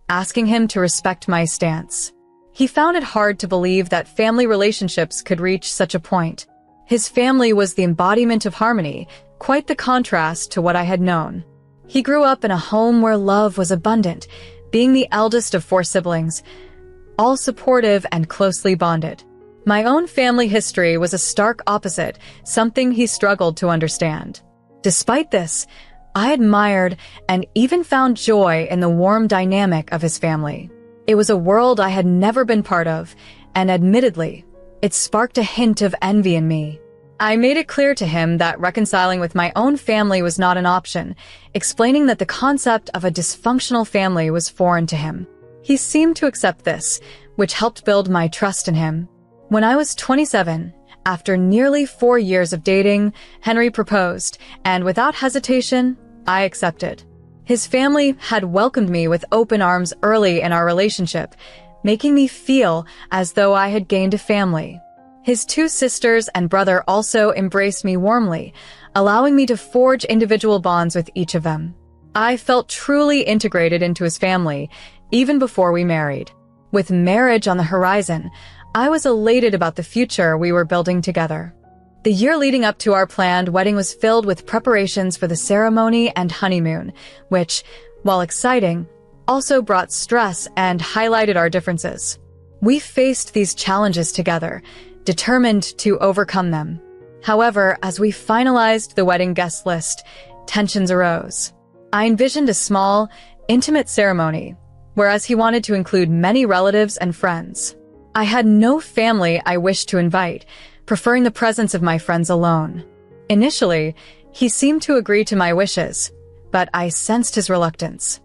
asking him to respect my stance. He found it hard to believe that family relationships could reach such a point. His family was the embodiment of harmony, quite the contrast to what I had known. He grew up in a home where love was abundant, being the eldest of 4 siblings, all supportive and closely bonded. My own family history was a stark opposite, something he struggled to understand. Despite this, I admired and even found joy in the warm dynamic of his family. It was a world I had never been part of, and admittedly, it sparked a hint of envy in me. I made it clear to him that reconciling with my own family was not an option, explaining that the concept of a dysfunctional family was foreign to him. He seemed to accept this, which helped build my trust in him. When I was 27, after nearly 4 years of dating, Henry proposed, and without hesitation, I accepted. His family had welcomed me with open arms early in our relationship, making me feel as though I had gained a family. His 2 sisters and brother also embraced me warmly, allowing me to forge individual bonds with each of them. I felt truly integrated into his family, even before we married. With marriage on the horizon, I was elated about the future we were building together. The year leading up to our planned wedding was filled with preparations for the ceremony and honeymoon, which, while exciting, also brought stress and highlighted our differences. We faced these challenges together, determined to overcome them. However, as we finalized the wedding guest list, tensions arose. I envisioned a small, intimate ceremony, whereas he wanted to include many relatives and friends. I had no family I wished to invite, preferring the presence of my friends alone. Initially, he seemed to agree to my wishes, but I sensed his reluctance.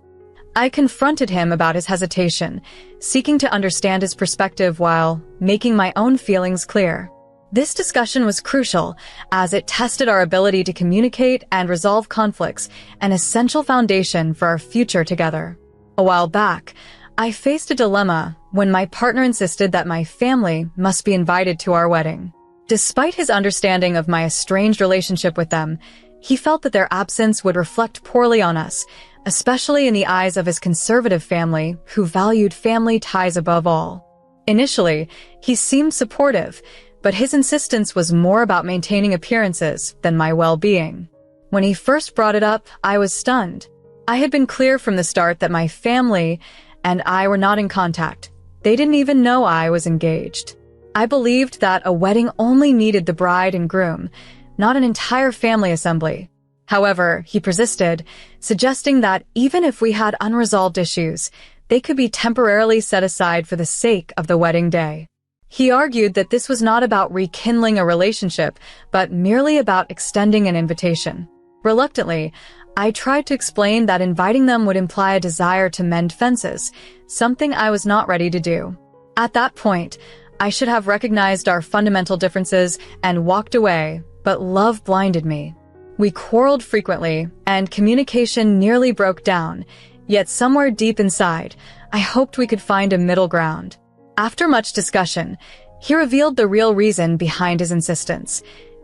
I confronted him about his hesitation, seeking to understand his perspective while making my own feelings clear. This discussion was crucial as it tested our ability to communicate and resolve conflicts, an essential foundation for our future together. A while back, I faced a dilemma when my partner insisted that my family must be invited to our wedding. Despite his understanding of my estranged relationship with them, he felt that their absence would reflect poorly on us, especially in the eyes of his conservative family, who valued family ties above all. Initially, he seemed supportive, but his insistence was more about maintaining appearances than my well-being. When he first brought it up, I was stunned. I had been clear from the start that my family and I were not in contact. They didn't even know I was engaged. I believed that a wedding only needed the bride and groom, not an entire family assembly. However, he persisted, suggesting that even if we had unresolved issues, they could be temporarily set aside for the sake of the wedding day. He argued that this was not about rekindling a relationship, but merely about extending an invitation. Reluctantly, I tried to explain that inviting them would imply a desire to mend fences, something I was not ready to do. At that point, I should have recognized our fundamental differences and walked away, but love blinded me. We quarreled frequently, and communication nearly broke down, yet somewhere deep inside, I hoped we could find a middle ground. After much discussion, he revealed the real reason behind his insistence.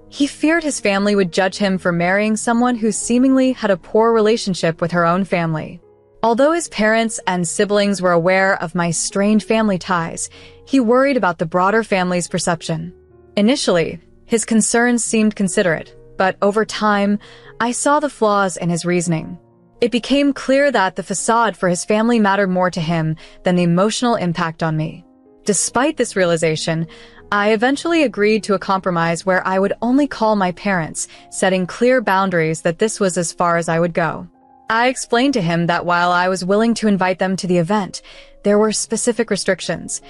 He feared his family would judge him for marrying someone who seemingly had a poor relationship with her own family. Although his parents and siblings were aware of my strained family ties, he worried about the broader family's perception. Initially, his concerns seemed considerate, but over time, I saw the flaws in his reasoning. It became clear that the facade for his family mattered more to him than the emotional impact on me. Despite this realization, I eventually agreed to a compromise where I would only call my parents, setting clear boundaries that this was as far as I would go. I explained to him that while I was willing to invite them to the event, there were specific restrictions.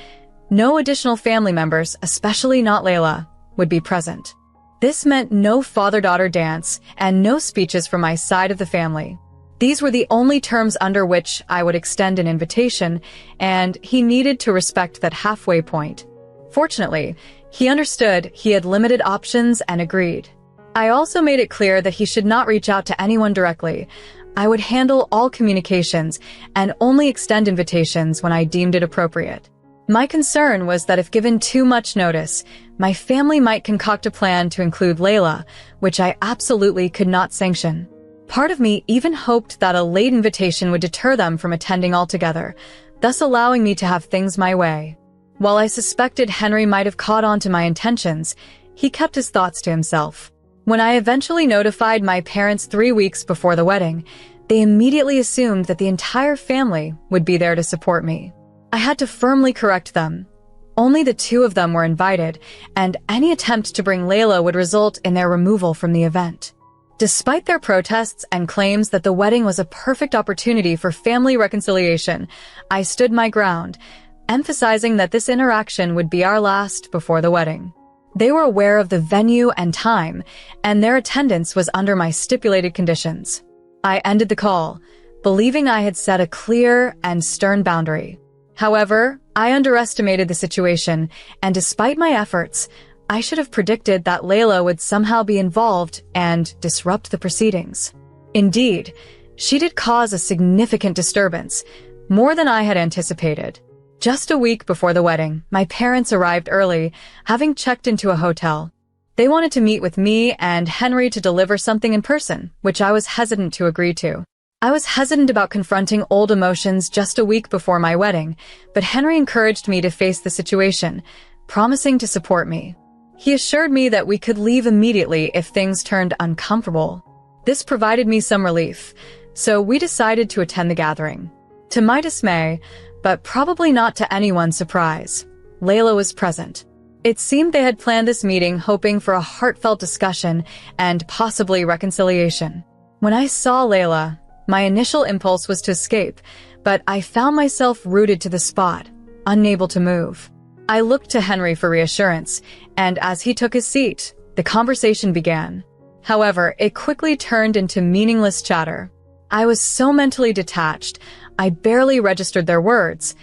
No additional family members, especially not Layla, would be present. This meant no father-daughter dance and no speeches from my side of the family. These were the only terms under which I would extend an invitation, and he needed to respect that halfway point. Fortunately, he understood he had limited options and agreed. I also made it clear that he should not reach out to anyone directly. I would handle all communications and only extend invitations when I deemed it appropriate. My concern was that if given too much notice, my family might concoct a plan to include Layla, which I absolutely could not sanction. Part of me even hoped that a late invitation would deter them from attending altogether, thus allowing me to have things my way. While I suspected Henry might have caught on to my intentions, he kept his thoughts to himself. When I eventually notified my parents 3 weeks before the wedding, they immediately assumed that the entire family would be there to support me. I had to firmly correct them. Only the 2 of them were invited, and any attempt to bring Layla would result in their removal from the event. Despite their protests and claims that the wedding was a perfect opportunity for family reconciliation, I stood my ground, emphasizing that this interaction would be our last before the wedding. They were aware of the venue and time, and their attendance was under my stipulated conditions. I ended the call, believing I had set a clear and stern boundary. However, I underestimated the situation, and despite my efforts, I should have predicted that Layla would somehow be involved and disrupt the proceedings. Indeed, she did cause a significant disturbance, more than I had anticipated. Just a week before the wedding, my parents arrived early, having checked into a hotel. They wanted to meet with me and Henry to deliver something in person, which I was hesitant to agree to. I was hesitant about confronting old emotions just a week before my wedding, but Henry encouraged me to face the situation, promising to support me. He assured me that we could leave immediately if things turned uncomfortable. This provided me some relief, so we decided to attend the gathering. To my dismay, but probably not to anyone's surprise, Layla was present. It seemed they had planned this meeting hoping for a heartfelt discussion and possibly reconciliation. When I saw Layla, My initial impulse was to escape, but I found myself rooted to the spot, unable to move. I looked to Henry for reassurance, and as he took his seat, the conversation began. However, it quickly turned into meaningless chatter. I was so mentally detached, I barely registered their words.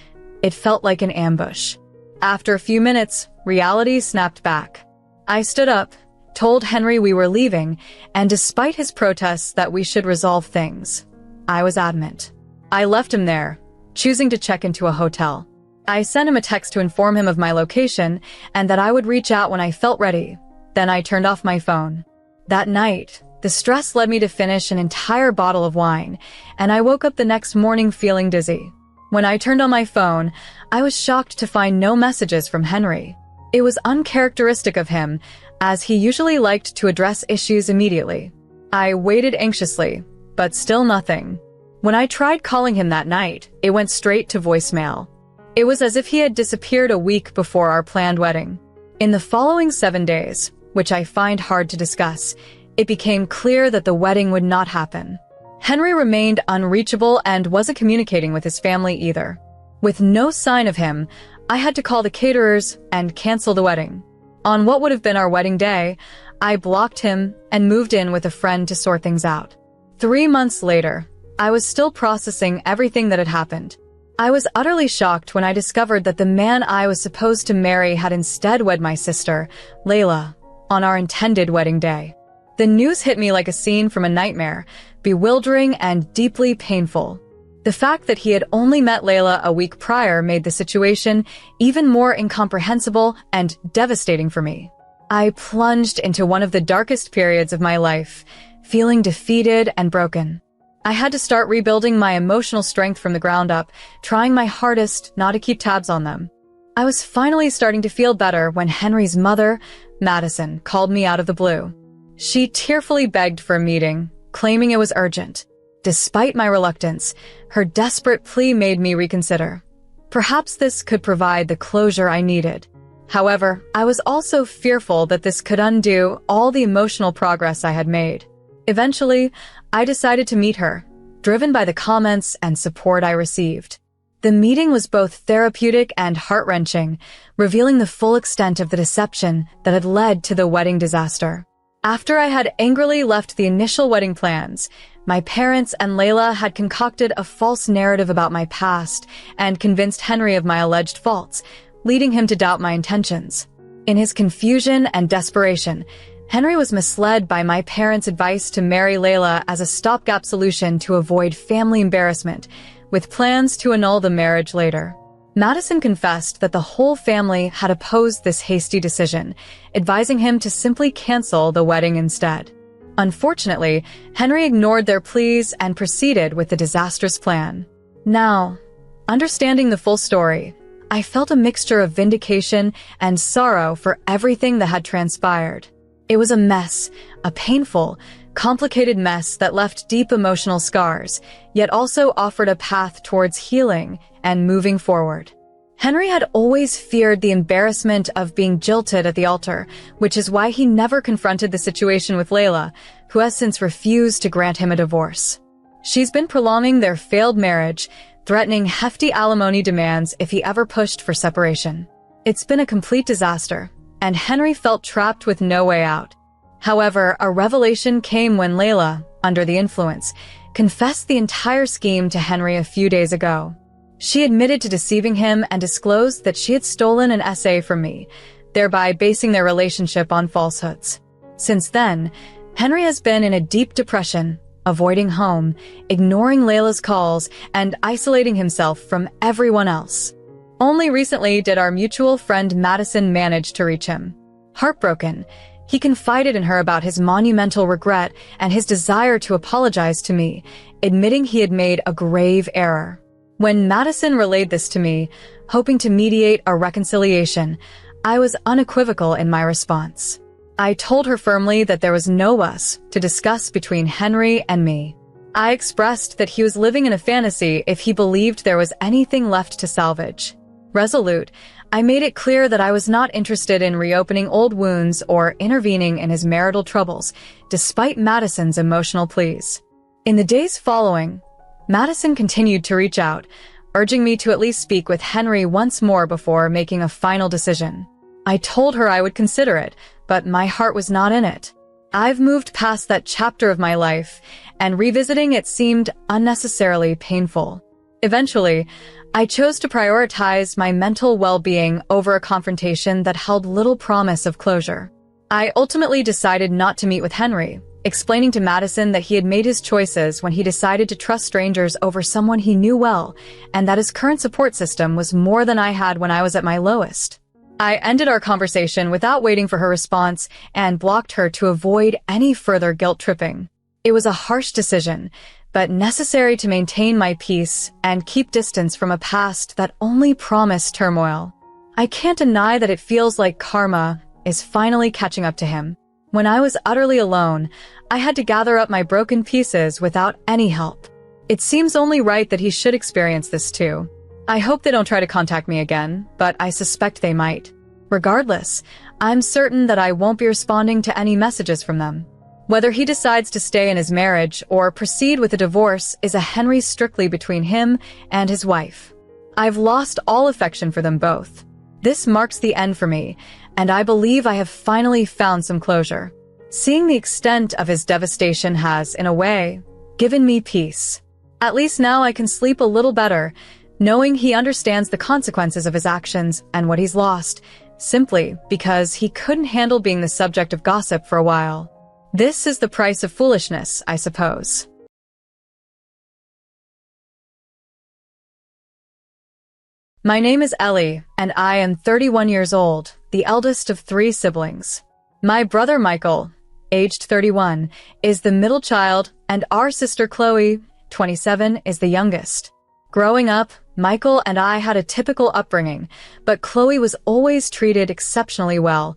It felt like an ambush. After a few minutes, reality snapped back. I stood up, told Henry we were leaving, and despite his protests that we should resolve things, I was adamant. I left him there, choosing to check into a hotel. I sent him a text to inform him of my location and that I would reach out when I felt ready. Then I turned off my phone. That night, the stress led me to finish an entire bottle of wine, and I woke up the next morning feeling dizzy. When I turned on my phone, I was shocked to find no messages from Henry. It was uncharacteristic of him, as he usually liked to address issues immediately. I waited anxiously, but still nothing. When I tried calling him that night, it went straight to voicemail. It was as if he had disappeared a week before our planned wedding. In the following 7 days, which I find hard to discuss, it became clear that the wedding would not happen. Henry remained unreachable and wasn't communicating with his family either. With no sign of him, I had to call the caterers and cancel the wedding. On what would have been our wedding day, I blocked him and moved in with a friend to sort things out. 3 months later, I was still processing everything that had happened. I was utterly shocked when I discovered that the man I was supposed to marry had instead wed my sister, Layla, on our intended wedding day. The news hit me like a scene from a nightmare, bewildering and deeply painful. The fact that he had only met Layla a week prior made the situation even more incomprehensible and devastating for me. I plunged into one of the darkest periods of my life, feeling defeated and broken. I had to start rebuilding my emotional strength from the ground up, trying my hardest not to keep tabs on them. I was finally starting to feel better when Henry's mother, Madison, called me out of the blue. She tearfully begged for a meeting, claiming it was urgent. Despite my reluctance, her desperate plea made me reconsider. Perhaps this could provide the closure I needed. However, I was also fearful that this could undo all the emotional progress I had made. Eventually, I decided to meet her, driven by the comments and support I received. The meeting was both therapeutic and heart-wrenching, revealing the full extent of the deception that had led to the wedding disaster. After I had angrily left the initial wedding plans, my parents and Layla had concocted a false narrative about my past and convinced Henry of my alleged faults, leading him to doubt my intentions. In his confusion and desperation, Henry was misled by my parents' advice to marry Layla as a stopgap solution to avoid family embarrassment, with plans to annul the marriage later. Madison confessed that the whole family had opposed this hasty decision, advising him to simply cancel the wedding instead. Unfortunately, Henry ignored their pleas and proceeded with the disastrous plan. Now, understanding the full story, I felt a mixture of vindication and sorrow for everything that had transpired. It was a mess, a painful, complicated mess that left deep emotional scars, yet also offered a path towards healing and moving forward. Henry had always feared the embarrassment of being jilted at the altar, which is why he never confronted the situation with Layla, who has since refused to grant him a divorce. She's been prolonging their failed marriage, threatening hefty alimony demands if he ever pushed for separation. It's been a complete disaster, and Henry felt trapped with no way out. However, a revelation came when Layla, under the influence, confessed the entire scheme to Henry a few days ago. She admitted to deceiving him and disclosed that she had stolen an essay from me, thereby basing their relationship on falsehoods. Since then, Henry has been in a deep depression, avoiding home, ignoring Layla's calls, and isolating himself from everyone else. Only recently did our mutual friend Madison manage to reach him. Heartbroken, he confided in her about his monumental regret and his desire to apologize to me, admitting he had made a grave error. When Madison relayed this to me, hoping to mediate a reconciliation, I was unequivocal in my response. I told her firmly that there was no us to discuss between Henry and me. I expressed that he was living in a fantasy if he believed there was anything left to salvage. Resolute, I made it clear that I was not interested in reopening old wounds or intervening in his marital troubles, despite Madison's emotional pleas. In the days following, Madison continued to reach out, urging me to at least speak with Henry once more before making a final decision. I told her I would consider it, but my heart was not in it. I've moved past that chapter of my life, and revisiting it seemed unnecessarily painful. Eventually, I chose to prioritize my mental well-being over a confrontation that held little promise of closure. I ultimately decided not to meet with Henry, explaining to Madison that he had made his choices when he decided to trust strangers over someone he knew well, and that his current support system was more than I had when I was at my lowest. I ended our conversation without waiting for her response and blocked her to avoid any further guilt-tripping. It was a harsh decision, but necessary to maintain my peace and keep distance from a past that only promised turmoil. I can't deny that it feels like karma is finally catching up to him. When I was utterly alone, I had to gather up my broken pieces without any help. It seems only right that he should experience this too. I hope they don't try to contact me again, but I suspect they might. Regardless, I'm certain that I won't be responding to any messages from them. Whether he decides to stay in his marriage or proceed with a divorce is a Henry strictly between him and his wife. I've lost all affection for them both. This marks the end for me, and I believe I have finally found some closure. Seeing the extent of his devastation has, in a way, given me peace. At least now I can sleep a little better, knowing he understands the consequences of his actions and what he's lost, simply because he couldn't handle being the subject of gossip for a while. This is the price of foolishness, I suppose. My name is Ellie, and I am 31 years old, the eldest of 3 siblings. My brother Michael, aged 31, is the middle child, and our sister Chloe, 27, is the youngest. Growing up, Michael and I had a typical upbringing, but Chloe was always treated exceptionally well,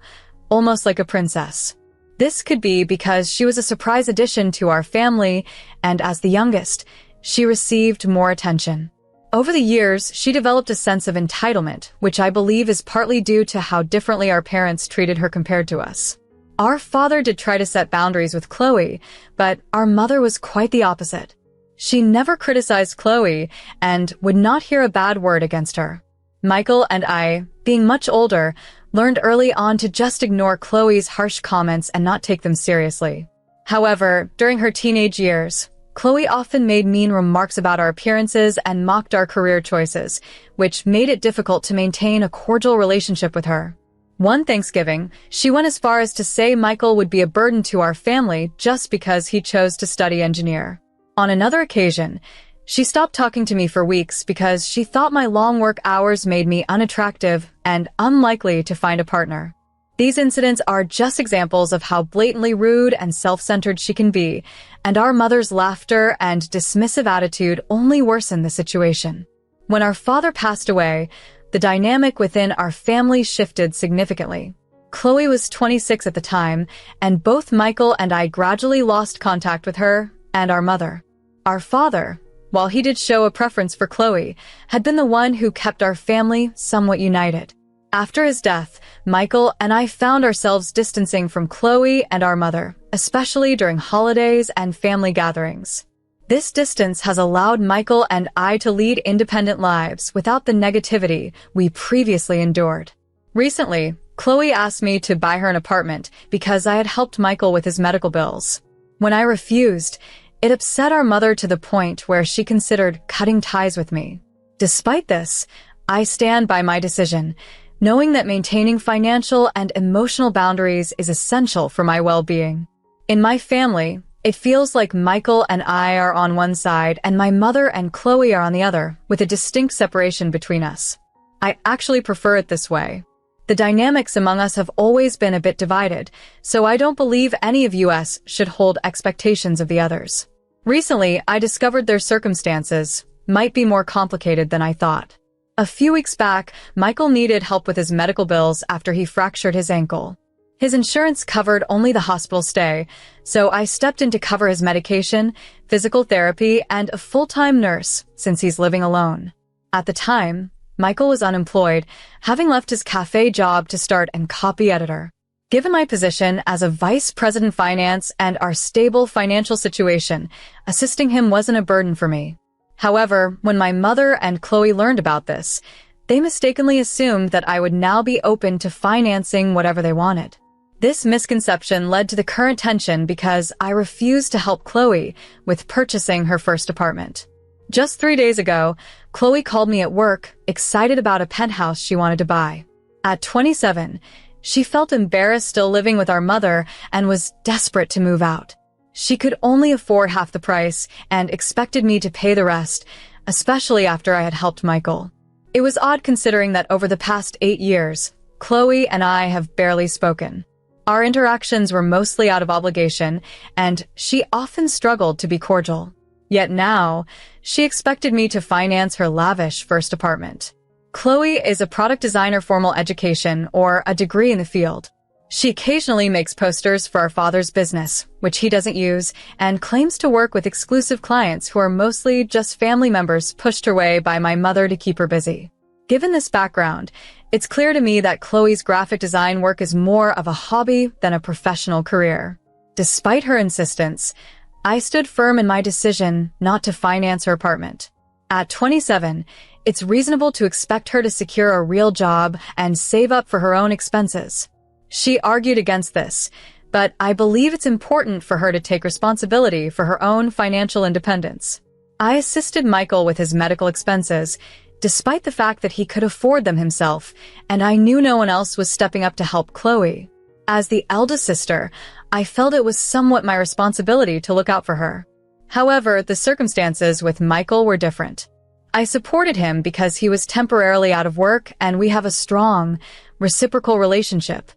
almost like a princess. This could be because she was a surprise addition to our family, and as the youngest, she received more attention. Over the years, she developed a sense of entitlement, which I believe is partly due to how differently our parents treated her compared to us. Our father did try to set boundaries with Chloe, but our mother was quite the opposite. She never criticized Chloe and would not hear a bad word against her. Michael and I, being much older, learned early on to just ignore Chloe's harsh comments and not take them seriously. However, during her teenage years, Chloe often made mean remarks about our appearances and mocked our career choices, which made it difficult to maintain a cordial relationship with her. One Thanksgiving, she went as far as to say Michael would be a burden to our family just because he chose to study engineer. On another occasion, she stopped talking to me for weeks because she thought my long work hours made me unattractive and unlikely to find a partner. These incidents are just examples of how blatantly rude and self-centered she can be, and our mother's laughter and dismissive attitude only worsened the situation. When our father passed away, the dynamic within our family shifted significantly. Chloe was 26 at the time, and both Michael and I gradually lost contact with her and our mother. Our father, while he did show a preference for Chloe, had been the one who kept our family somewhat united. After his death, Michael and I found ourselves distancing from Chloe and our mother, especially during holidays and family gatherings. This distance has allowed Michael and I to lead independent lives without the negativity we previously endured. Recently, Chloe asked me to buy her an apartment because I had helped Michael with his medical bills. When I refused, it upset our mother to the point where she considered cutting ties with me. Despite this, I stand by my decision, knowing that maintaining financial and emotional boundaries is essential for my well-being. In my family, it feels like Michael and I are on one side and my mother and Chloe are on the other, with a distinct separation between us. I actually prefer it this way. The dynamics among us have always been a bit divided, so I don't believe any of us should hold expectations of the others. Recently, I discovered their circumstances might be more complicated than I thought. A few weeks back, Michael needed help with his medical bills after he fractured his ankle. His insurance covered only the hospital stay, so I stepped in to cover his medication, physical therapy, and a full-time nurse since he's living alone. At the time, Michael was unemployed, having left his cafe job to start as copy editor. Given my position as a vice president finance and our stable financial situation, assisting him wasn't a burden for me. However, when my mother and Chloe learned about this, they mistakenly assumed that I would now be open to financing whatever they wanted. This misconception led to the current tension because I refused to help Chloe with purchasing her first apartment. Just 3 days ago, Chloe called me at work, excited about a penthouse she wanted to buy. At 27, she felt embarrassed still living with our mother and was desperate to move out. She could only afford half the price and expected me to pay the rest, especially after I had helped Michael. It was odd considering that over the past 8 years, Chloe and I have barely spoken. Our interactions were mostly out of obligation, and she often struggled to be cordial. Yet now, she expected me to finance her lavish first apartment. Chloe is a product designer, formal education, or a degree in the field. She occasionally makes posters for our father's business, which he doesn't use, and claims to work with exclusive clients who are mostly just family members pushed her way by my mother to keep her busy. Given this background, it's clear to me that Chloe's graphic design work is more of a hobby than a professional career. Despite her insistence, I stood firm in my decision not to finance her apartment. At 27, it's reasonable to expect her to secure a real job and save up for her own expenses. She argued against this, but I believe it's important for her to take responsibility for her own financial independence. I assisted Michael with his medical expenses, despite the fact that he could afford them himself, and I knew no one else was stepping up to help Chloe. As the eldest sister, I felt it was somewhat my responsibility to look out for her. However, the circumstances with Michael were different. I supported him because he was temporarily out of work and we have a strong, reciprocal relationship.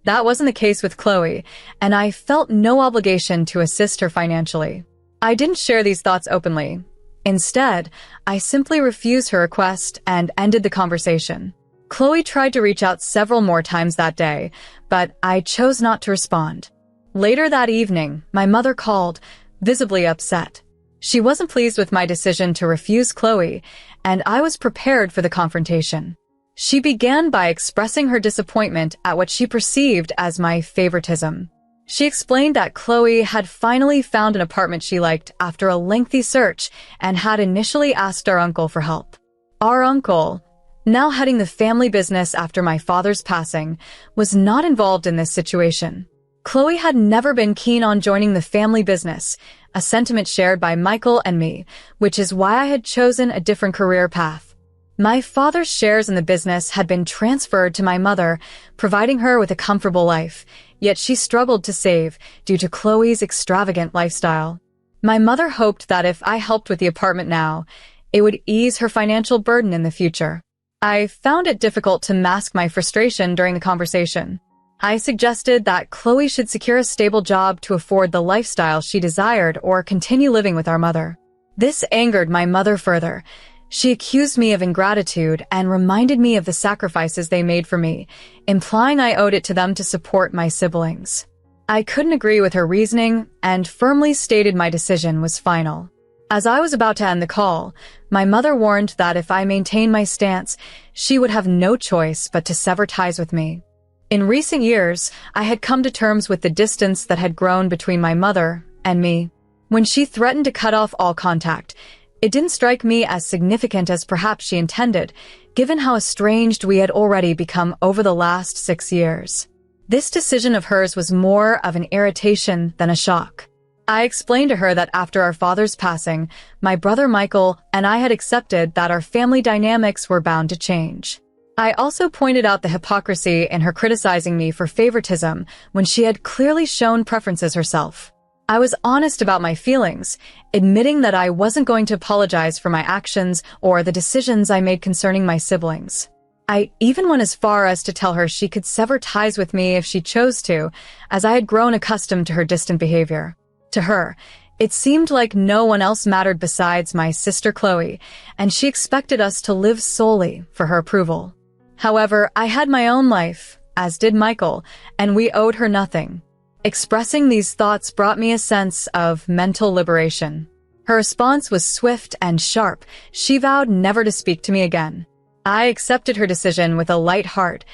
That wasn't the case with Chloe, and I felt no obligation to assist her financially. I didn't share these thoughts openly. Instead, I simply refused her request and ended the conversation. Chloe tried to reach out several more times that day, but I chose not to respond. Later that evening, my mother called, visibly upset. She wasn't pleased with my decision to refuse Chloe, and I was prepared for the confrontation. She began by expressing her disappointment at what she perceived as my favoritism. She explained that Chloe had finally found an apartment she liked after a lengthy search and had initially asked our uncle for help. Our uncle, now heading the family business after my father's passing, was not involved in this situation. Chloe had never been keen on joining the family business, a sentiment shared by Michael and me, which is why I had chosen a different career path. My father's shares in the business had been transferred to my mother, providing her with a comfortable life, yet she struggled to save due to Chloe's extravagant lifestyle. My mother hoped that if I helped with the apartment now, it would ease her financial burden in the future. I found it difficult to mask my frustration during the conversation. I suggested that Chloe should secure a stable job to afford the lifestyle she desired or continue living with our mother. This angered my mother further. She accused me of ingratitude and reminded me of the sacrifices they made for me, implying I owed it to them to support my siblings. I couldn't agree with her reasoning and firmly stated my decision was final. As I was about to end the call, my mother warned that if I maintained my stance, she would have no choice but to sever ties with me. In recent years, I had come to terms with the distance that had grown between my mother and me. When she threatened to cut off all contact, it didn't strike me as significant as perhaps she intended, given how estranged we had already become over the last 6 years. This decision of hers was more of an irritation than a shock. I explained to her that after our father's passing, my brother Michael and I had accepted that our family dynamics were bound to change. I also pointed out the hypocrisy in her criticizing me for favoritism when she had clearly shown preferences herself. I was honest about my feelings, admitting that I wasn't going to apologize for my actions or the decisions I made concerning my siblings. I even went as far as to tell her she could sever ties with me if she chose to, as I had grown accustomed to her distant behavior. To her, it seemed like no one else mattered besides my sister Chloe, and she expected us to live solely for her approval. However, I had my own life, as did Michael, and we owed her nothing. Expressing these thoughts brought me a sense of mental liberation. Her response was swift and sharp. She vowed never to speak to me again. I accepted her decision with a light heart,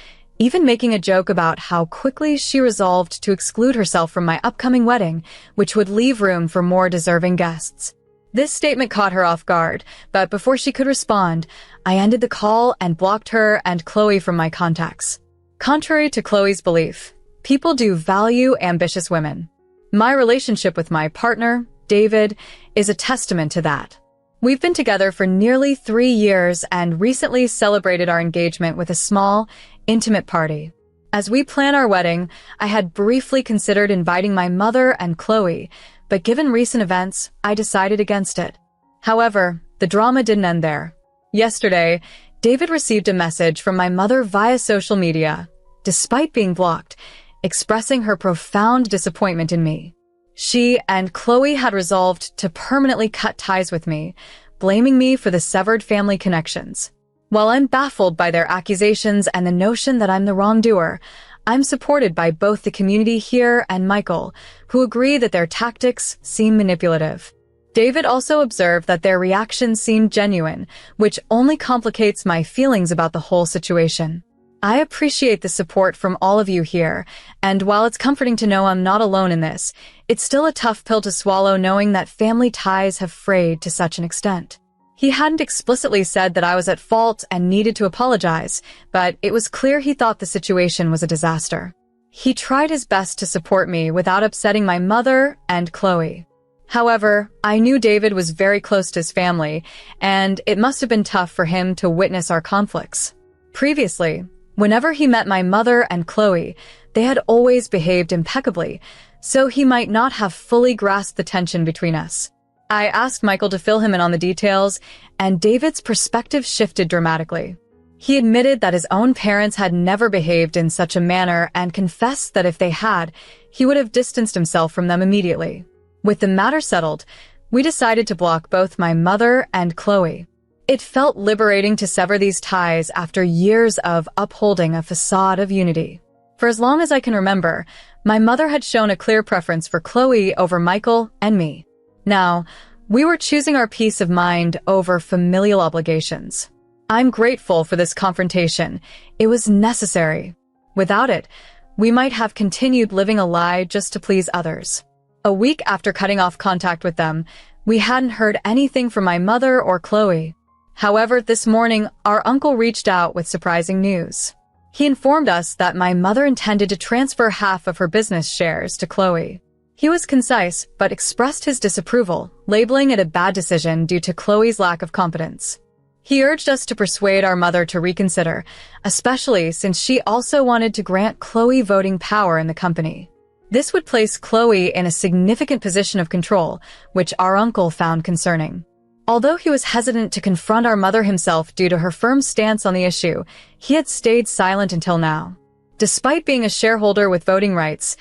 even making a joke about how quickly she resolved to exclude herself from my upcoming wedding, which would leave room for more deserving guests. This statement caught her off guard, but before she could respond, I ended the call and blocked her and Chloe from my contacts. Contrary to Chloe's belief, people do value ambitious women. My relationship with my partner, David, is a testament to that. We've been together for nearly 3 years and recently celebrated our engagement with a small, intimate party. As we plan our wedding, I had briefly considered inviting my mother and Chloe, but given recent events, I decided against it. However, the drama didn't end there. Yesterday, David received a message from my mother via social media, despite being blocked, expressing her profound disappointment in me. She and Chloe had resolved to permanently cut ties with me, blaming me for the severed family connections. While I'm baffled by their accusations and the notion that I'm the wrongdoer, I'm supported by both the community here and Michael, who agree that their tactics seem manipulative. David also observed that their reactions seemed genuine, which only complicates my feelings about the whole situation. I appreciate the support from all of you here, and while it's comforting to know I'm not alone in this, it's still a tough pill to swallow knowing that family ties have frayed to such an extent. He hadn't explicitly said that I was at fault and needed to apologize, but it was clear he thought the situation was a disaster. He tried his best to support me without upsetting my mother and Chloe. However, I knew David was very close to his family, and it must have been tough for him to witness our conflicts. Previously, whenever he met my mother and Chloe, they had always behaved impeccably, so he might not have fully grasped the tension between us. I asked Michael to fill him in on the details, and David's perspective shifted dramatically. He admitted that his own parents had never behaved in such a manner and confessed that if they had, he would have distanced himself from them immediately. With the matter settled, we decided to block both my mother and Chloe. It felt liberating to sever these ties after years of upholding a facade of unity. For as long as I can remember, my mother had shown a clear preference for Chloe over Michael and me. Now, we were choosing our peace of mind over familial obligations. I'm grateful for this confrontation. It was necessary. Without it, we might have continued living a lie just to please others. A week after cutting off contact with them, we hadn't heard anything from my mother or Chloe. However, this morning, our uncle reached out with surprising news. He informed us that my mother intended to transfer half of her business shares to Chloe. He was concise, but expressed his disapproval, labeling it a bad decision due to Chloe's lack of competence. He urged us to persuade our mother to reconsider, especially since she also wanted to grant Chloe voting power in the company. This would place Chloe in a significant position of control, which our uncle found concerning. Although he was hesitant to confront our mother himself due to her firm stance on the issue, he had stayed silent until now. Despite being a shareholder with voting rights,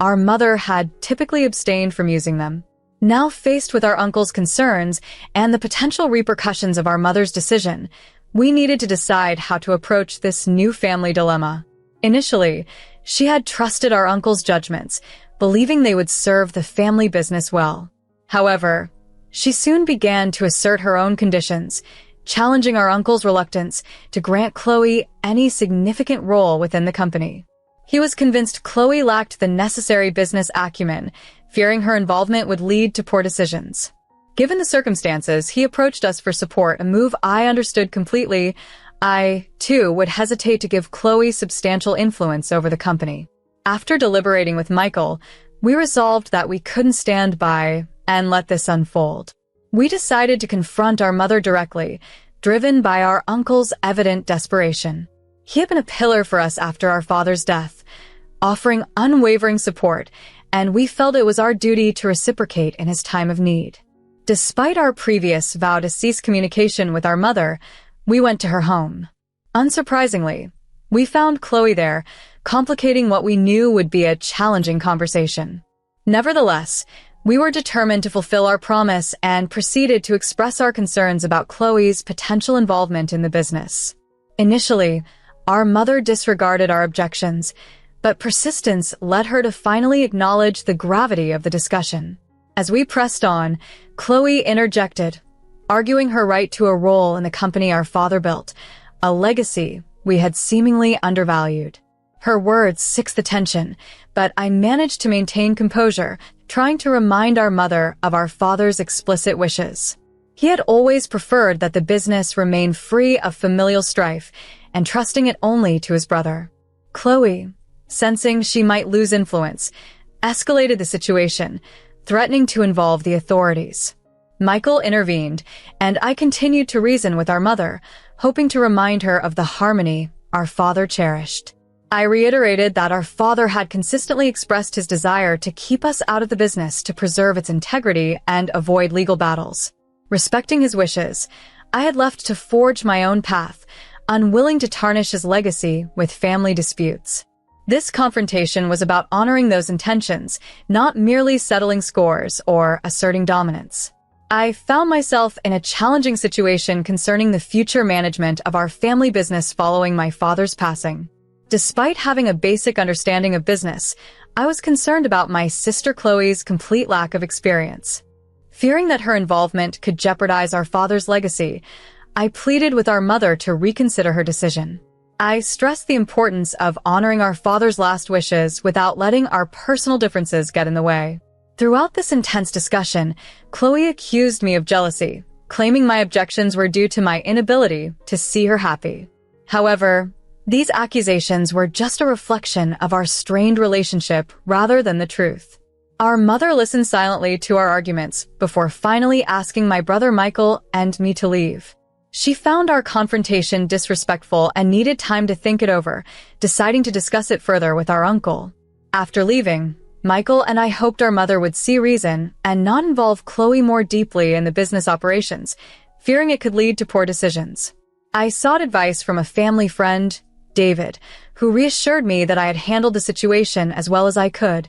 our mother had typically abstained from using them. Now faced with our uncle's concerns and the potential repercussions of our mother's decision, we needed to decide how to approach this new family dilemma. Initially, she had trusted our uncle's judgments, believing they would serve the family business well. However, she soon began to assert her own conditions, challenging our uncle's reluctance to grant Chloe any significant role within the company. He was convinced Chloe lacked the necessary business acumen, fearing her involvement would lead to poor decisions. Given the circumstances, he approached us for support, a move I understood completely. I, too, would hesitate to give Chloe substantial influence over the company. After deliberating with Michael, we resolved that we couldn't stand by and let this unfold. We decided to confront our mother directly, driven by our uncle's evident desperation. He had been a pillar for us after our father's death, offering unwavering support, and we felt it was our duty to reciprocate in his time of need. Despite our previous vow to cease communication with our mother, we went to her home. Unsurprisingly, we found Chloe there, complicating what we knew would be a challenging conversation. Nevertheless, we were determined to fulfill our promise and proceeded to express our concerns about Chloe's potential involvement in the business. Initially, our mother disregarded our objections, but persistence led her to finally acknowledge the gravity of the discussion. As we pressed on, Chloe interjected, arguing her right to a role in the company our father built, a legacy we had seemingly undervalued. Her words sixth the tension, but I managed to maintain composure, trying to remind our mother of our father's explicit wishes. He had always preferred that the business remain free of familial strife and trusting it only to his brother. Chloe, sensing she might lose influence, escalated the situation, threatening to involve the authorities. Michael intervened, and I continued to reason with our mother, hoping to remind her of the harmony our father cherished. I reiterated that our father had consistently expressed his desire to keep us out of the business to preserve its integrity and avoid legal battles. Respecting his wishes, I had left to forge my own path, unwilling to tarnish his legacy with family disputes. This confrontation was about honoring those intentions, not merely settling scores or asserting dominance. I found myself in a challenging situation concerning the future management of our family business following my father's passing. Despite having a basic understanding of business, I was concerned about my sister Chloe's complete lack of experience. Fearing that her involvement could jeopardize our father's legacy, I pleaded with our mother to reconsider her decision. I stressed the importance of honoring our father's last wishes without letting our personal differences get in the way. Throughout this intense discussion, Chloe accused me of jealousy, claiming my objections were due to my inability to see her happy. However, these accusations were just a reflection of our strained relationship rather than the truth. Our mother listened silently to our arguments before finally asking my brother Michael and me to leave. She found our confrontation disrespectful and needed time to think it over, deciding to discuss it further with our uncle. After leaving, Michael and I hoped our mother would see reason and not involve Chloe more deeply in the business operations, fearing it could lead to poor decisions. I sought advice from a family friend, David, who reassured me that I had handled the situation as well as I could,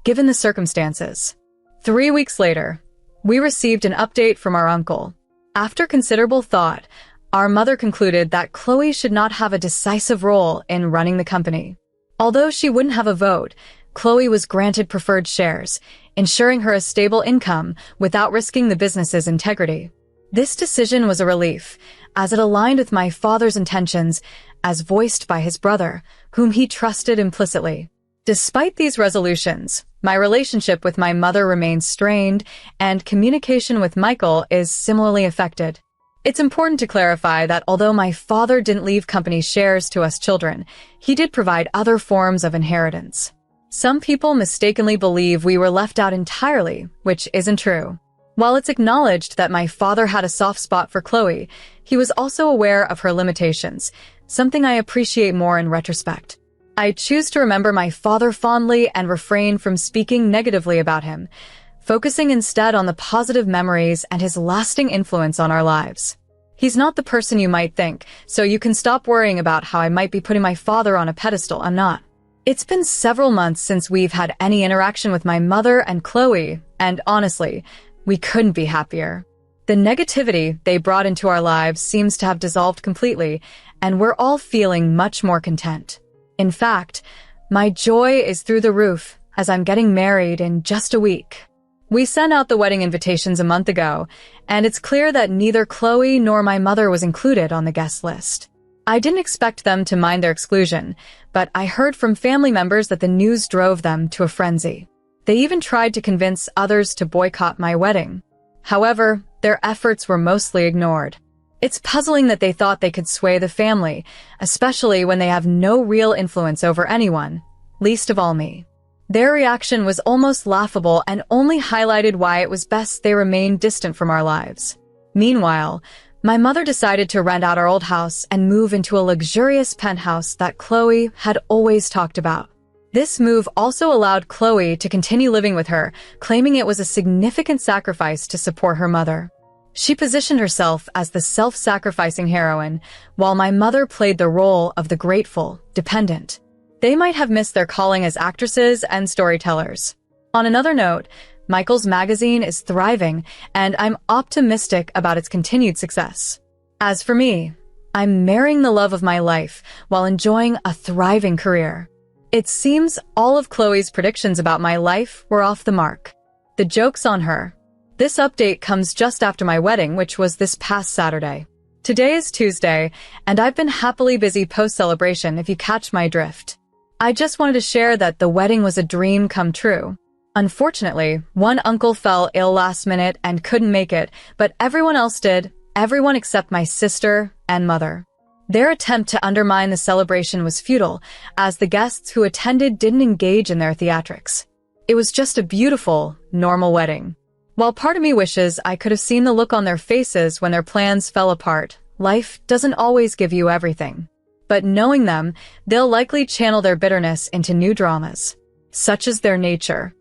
given the circumstances. 3 weeks later, we received an update from our uncle. After considerable thought, our mother concluded that Chloe should not have a decisive role in running the company. Although she wouldn't have a vote, Chloe was granted preferred shares, ensuring her a stable income without risking the business's integrity. This decision was a relief, as it aligned with my father's intentions as voiced by his brother, whom he trusted implicitly. Despite these resolutions, my relationship with my mother remains strained, and communication with Michael is similarly affected. It's important to clarify that although my father didn't leave company shares to us children, he did provide other forms of inheritance. Some people mistakenly believe we were left out entirely, which isn't true. While it's acknowledged that my father had a soft spot for Chloe, he was also aware of her limitations, something I appreciate more in retrospect. I choose to remember my father fondly and refrain from speaking negatively about him, focusing instead on the positive memories and his lasting influence on our lives. He's not the person you might think, so you can stop worrying about how I might be putting my father on a pedestal. I'm not. It's been several months since we've had any interaction with my mother and Chloe, and honestly, we couldn't be happier. The negativity they brought into our lives seems to have dissolved completely, and we're all feeling much more content. In fact, my joy is through the roof as I'm getting married in just a week. We sent out the wedding invitations a month ago, and it's clear that neither Chloe nor my mother was included on the guest list. I didn't expect them to mind their exclusion, but I heard from family members that the news drove them to a frenzy. They even tried to convince others to boycott my wedding. However, their efforts were mostly ignored. It's puzzling that they thought they could sway the family, especially when they have no real influence over anyone, least of all me. Their reaction was almost laughable and only highlighted why it was best they remained distant from our lives. Meanwhile, my mother decided to rent out our old house and move into a luxurious penthouse that Chloe had always talked about. This move also allowed Chloe to continue living with her, claiming it was a significant sacrifice to support her mother. She positioned herself as the self-sacrificing heroine, while my mother played the role of the grateful, dependent. They might have missed their calling as actresses and storytellers. On another note, Michael's magazine is thriving, and I'm optimistic about its continued success. As for me, I'm marrying the love of my life while enjoying a thriving career. It seems all of Chloe's predictions about my life were off the mark. The joke's on her. This update comes just after my wedding, which was this past Saturday. Today is Tuesday, and I've been happily busy post-celebration if you catch my drift. I just wanted to share that the wedding was a dream come true. Unfortunately, one uncle fell ill last minute and couldn't make it, but everyone else did, everyone except my sister and mother. Their attempt to undermine the celebration was futile, as the guests who attended didn't engage in their theatrics. It was just a beautiful, normal wedding. While part of me wishes I could have seen the look on their faces when their plans fell apart, life doesn't always give you everything. But knowing them, they'll likely channel their bitterness into new dramas. Such is their nature.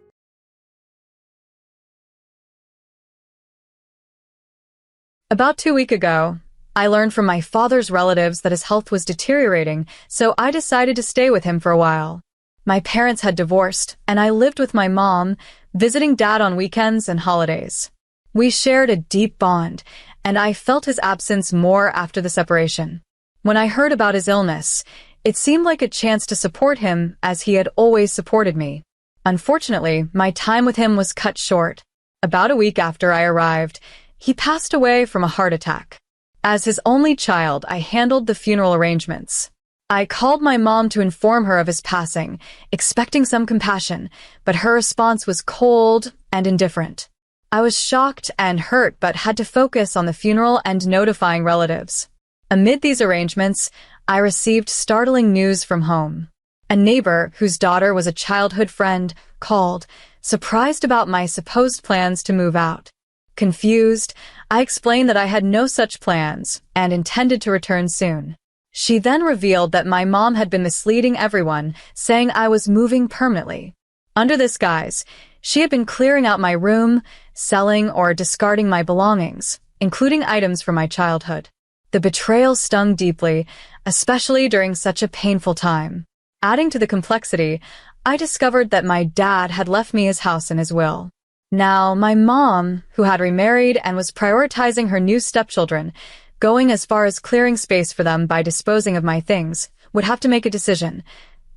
About 2 weeks ago, I learned from my father's relatives that his health was deteriorating, so I decided to stay with him for a while. My parents had divorced, and I lived with my mom, visiting dad on weekends and holidays. We shared a deep bond, and I felt his absence more after the separation. When I heard about his illness, it seemed like a chance to support him as he had always supported me. Unfortunately, my time with him was cut short. About a week after I arrived, he passed away from a heart attack. As his only child, I handled the funeral arrangements. I called my mom to inform her of his passing, expecting some compassion, but her response was cold and indifferent. I was shocked and hurt but had to focus on the funeral and notifying relatives. Amid these arrangements, I received startling news from home. A neighbor, whose daughter was a childhood friend, called, surprised about my supposed plans to move out. Confused, I explained that I had no such plans and intended to return soon. She then revealed that my mom had been misleading everyone, saying I was moving permanently. Under this guise, she had been clearing out my room, selling or discarding my belongings, including items from my childhood. The betrayal stung deeply, especially during such a painful time. Adding to the complexity, I discovered that my dad had left me his house in his will. Now, my mom, who had remarried and was prioritizing her new stepchildren, going as far as clearing space for them by disposing of my things, would have to make a decision: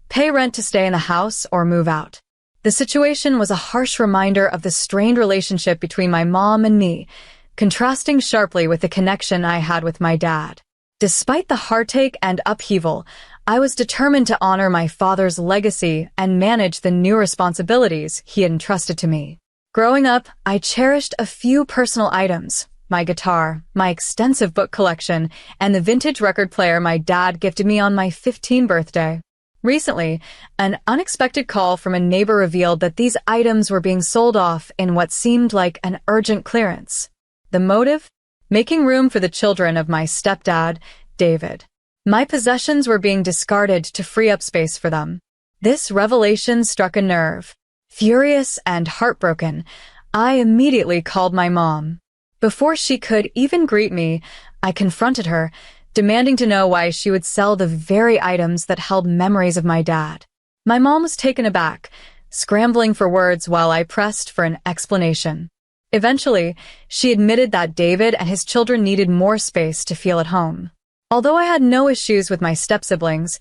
pay rent to stay in the house or move out. The situation was a harsh reminder of the strained relationship between my mom and me, contrasting sharply with the connection I had with my dad. Despite the heartache and upheaval, I was determined to honor my father's legacy and manage the new responsibilities he had entrusted to me. Growing up, I cherished a few personal items: my guitar, my extensive book collection, and the vintage record player my dad gifted me on my 15th birthday. Recently, an unexpected call from a neighbor revealed that these items were being sold off in what seemed like an urgent clearance. The motive? Making room for the children of my stepdad, David. My possessions were being discarded to free up space for them. This revelation struck a nerve. Furious and heartbroken, I immediately called my mom. Before she could even greet me, I confronted her, demanding to know why she would sell the very items that held memories of my dad. My mom was taken aback, scrambling for words while I pressed for an explanation. Eventually, she admitted that David and his children needed more space to feel at home. Although I had no issues with my step-siblings,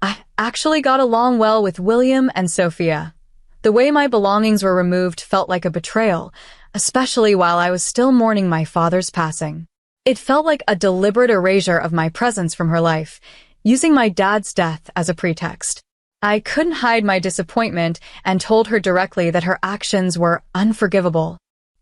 I actually got along well with William and Sophia. The way my belongings were removed felt like a betrayal, especially while I was still mourning my father's passing. It felt like a deliberate erasure of my presence from her life, using my dad's death as a pretext. I couldn't hide my disappointment and told her directly that her actions were unforgivable.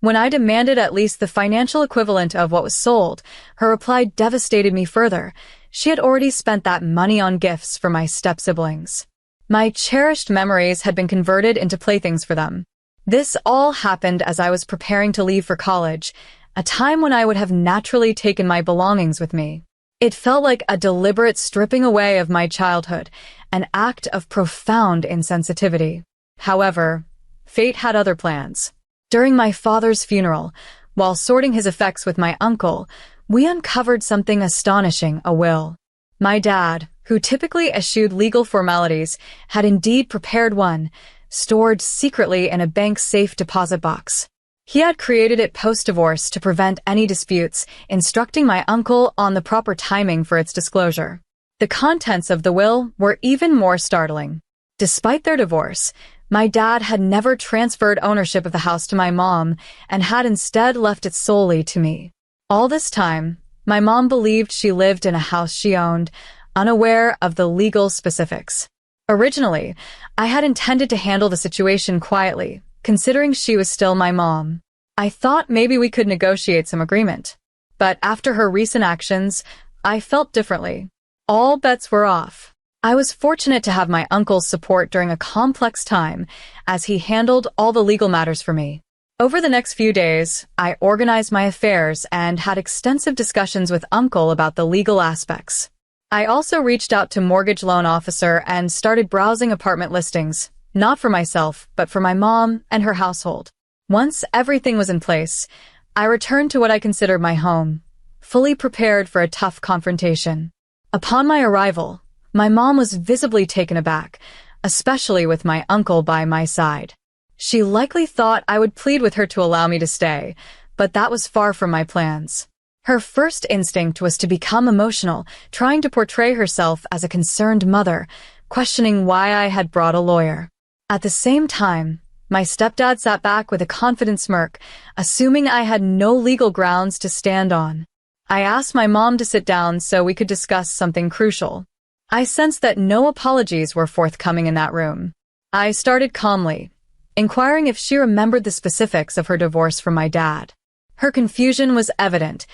When I demanded at least the financial equivalent of what was sold, her reply devastated me further. She had already spent that money on gifts for my step-siblings. My cherished memories had been converted into playthings for them. This all happened as I was preparing to leave for college, a time when I would have naturally taken my belongings with me. It felt like a deliberate stripping away of my childhood, an act of profound insensitivity. However, fate had other plans. During my father's funeral, while sorting his effects with my uncle, we uncovered something astonishing: a will. My dad, who typically eschewed legal formalities, had indeed prepared one, stored secretly in a bank's safe deposit box. He had created it post-divorce to prevent any disputes, instructing my uncle on the proper timing for its disclosure. The contents of the will were even more startling. Despite their divorce, my dad had never transferred ownership of the house to my mom and had instead left it solely to me. All this time, my mom believed she lived in a house she owned, unaware of the legal specifics. Originally, I had intended to handle the situation quietly, considering she was still my mom. I thought maybe we could negotiate some agreement. But after her recent actions, I felt differently. All bets were off. I was fortunate to have my uncle's support during a complex time, as he handled all the legal matters for me. Over the next few days, I organized my affairs and had extensive discussions with Uncle about the legal aspects. I also reached out to mortgage loan officer and started browsing apartment listings, not for myself, but for my mom and her household. Once everything was in place, I returned to what I considered my home, fully prepared for a tough confrontation. Upon my arrival, my mom was visibly taken aback, especially with my uncle by my side. She likely thought I would plead with her to allow me to stay, but that was far from my plans. Her first instinct was to become emotional, trying to portray herself as a concerned mother, questioning why I had brought a lawyer. At the same time, my stepdad sat back with a confident smirk, assuming I had no legal grounds to stand on. I asked my mom to sit down so we could discuss something crucial. I sensed that no apologies were forthcoming in that room. I started calmly, inquiring if she remembered the specifics of her divorce from my dad. Her confusion was evident,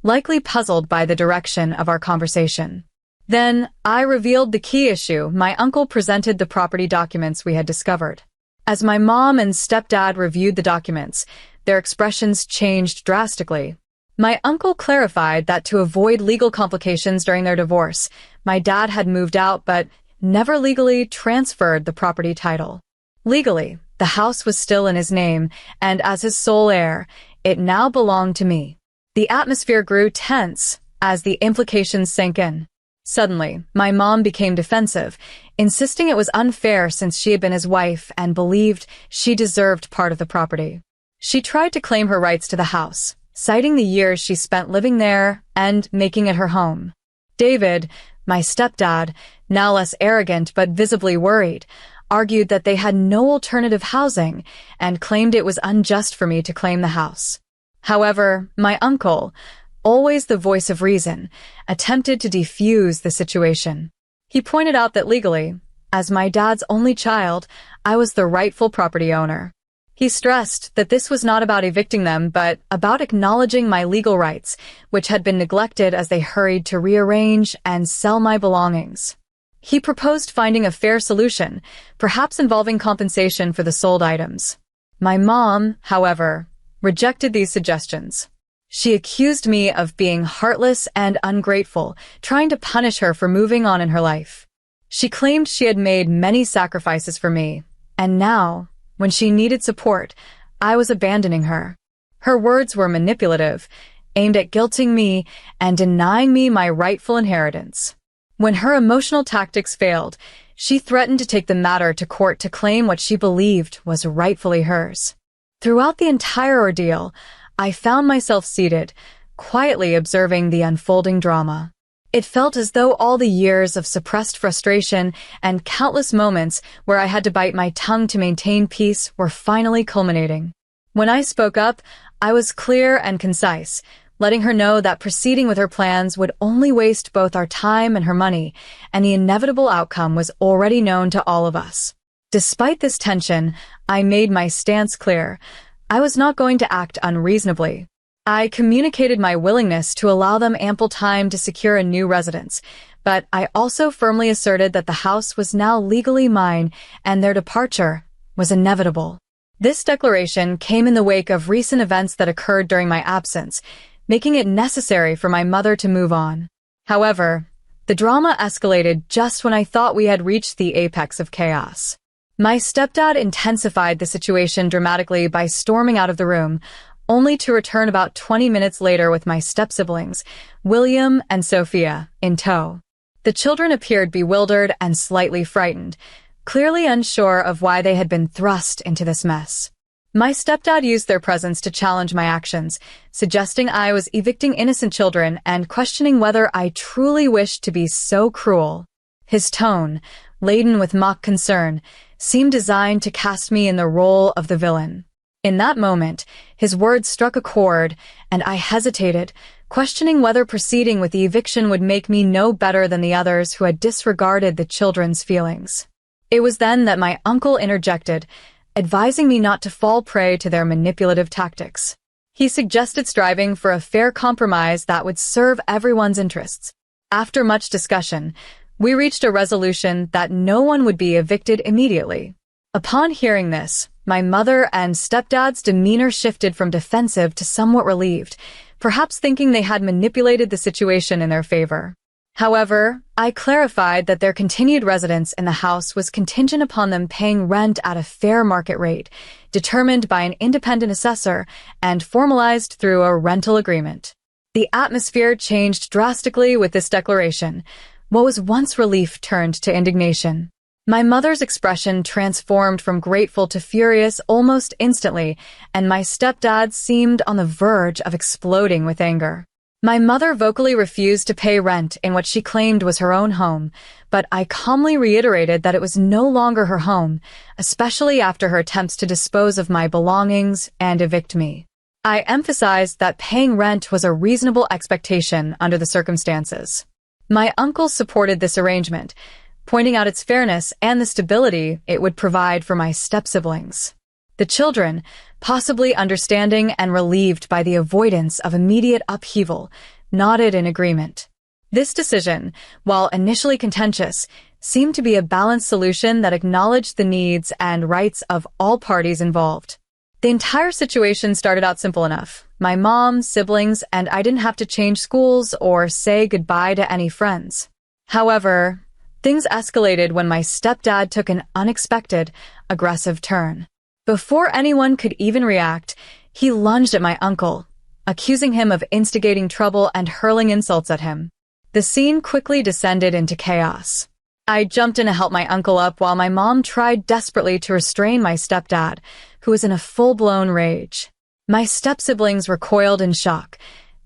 likely puzzled by the direction of our conversation. Then, I revealed the key issue. My uncle presented the property documents we had discovered. As my mom and stepdad reviewed the documents, their expressions changed drastically. My uncle clarified that to avoid legal complications during their divorce, my dad had moved out but never legally transferred the property title. Legally, the house was still in his name, and as his sole heir, it now belonged to me. The atmosphere grew tense as the implications sank in. Suddenly, my mom became defensive, insisting it was unfair since she had been his wife and believed she deserved part of the property. She tried to claim her rights to the house, citing the years she spent living there and making it her home. David, my stepdad, now less arrogant but visibly worried, argued that they had no alternative housing and claimed it was unjust for me to claim the house. However, my uncle, always the voice of reason, attempted to defuse the situation. He pointed out that legally, as my dad's only child, I was the rightful property owner. He stressed that this was not about evicting them, but about acknowledging my legal rights, which had been neglected as they hurried to rearrange and sell my belongings. He proposed finding a fair solution, perhaps involving compensation for the sold items. My mom, however, rejected these suggestions. She accused me of being heartless and ungrateful, trying to punish her for moving on in her life. She claimed she had made many sacrifices for me, and now, when she needed support, I was abandoning her. Her words were manipulative, aimed at guilting me and denying me my rightful inheritance. When her emotional tactics failed, she threatened to take the matter to court to claim what she believed was rightfully hers. Throughout the entire ordeal, I found myself seated, quietly observing the unfolding drama. It felt as though all the years of suppressed frustration and countless moments where I had to bite my tongue to maintain peace were finally culminating. When I spoke up, I was clear and concise, letting her know that proceeding with her plans would only waste both our time and her money, and the inevitable outcome was already known to all of us. Despite this tension, I made my stance clear. I was not going to act unreasonably. I communicated my willingness to allow them ample time to secure a new residence, but I also firmly asserted that the house was now legally mine and their departure was inevitable. This declaration came in the wake of recent events that occurred during my absence, making it necessary for my mother to move on. However, the drama escalated just when I thought we had reached the apex of chaos. My stepdad intensified the situation dramatically by storming out of the room, only to return about 20 minutes later with my step-siblings, William and Sophia, in tow. The children appeared bewildered and slightly frightened, clearly unsure of why they had been thrust into this mess. My stepdad used their presence to challenge my actions, suggesting I was evicting innocent children and questioning whether I truly wished to be so cruel. His tone, laden with mock concern, seemed designed to cast me in the role of the villain. In that moment, his words struck a chord, and I hesitated, questioning whether proceeding with the eviction would make me no better than the others who had disregarded the children's feelings. It was then that my uncle interjected, advising me not to fall prey to their manipulative tactics. He suggested striving for a fair compromise that would serve everyone's interests. After much discussion, we reached a resolution that no one would be evicted immediately. Upon hearing this, my mother and stepdad's demeanor shifted from defensive to somewhat relieved, perhaps thinking they had manipulated the situation in their favor. However, I clarified that their continued residence in the house was contingent upon them paying rent at a fair market rate, determined by an independent assessor and formalized through a rental agreement. The atmosphere changed drastically with this declaration. What was once relief turned to indignation. My mother's expression transformed from grateful to furious almost instantly, and my stepdad seemed on the verge of exploding with anger. My mother vocally refused to pay rent in what she claimed was her own home, but I calmly reiterated that it was no longer her home, especially after her attempts to dispose of my belongings and evict me. I emphasized that paying rent was a reasonable expectation under the circumstances. My uncle supported this arrangement, pointing out its fairness and the stability it would provide for my step-siblings. The children, possibly understanding and relieved by the avoidance of immediate upheaval, nodded in agreement. This decision, while initially contentious, seemed to be a balanced solution that acknowledged the needs and rights of all parties involved. The entire situation started out simple enough. My mom, siblings, and I didn't have to change schools or say goodbye to any friends. However, things escalated when my stepdad took an unexpected, aggressive turn. Before anyone could even react, he lunged at my uncle, accusing him of instigating trouble and hurling insults at him. The scene quickly descended into chaos. I jumped in to help my uncle up while my mom tried desperately to restrain my stepdad, who was in a full-blown rage. My step-siblings recoiled in shock,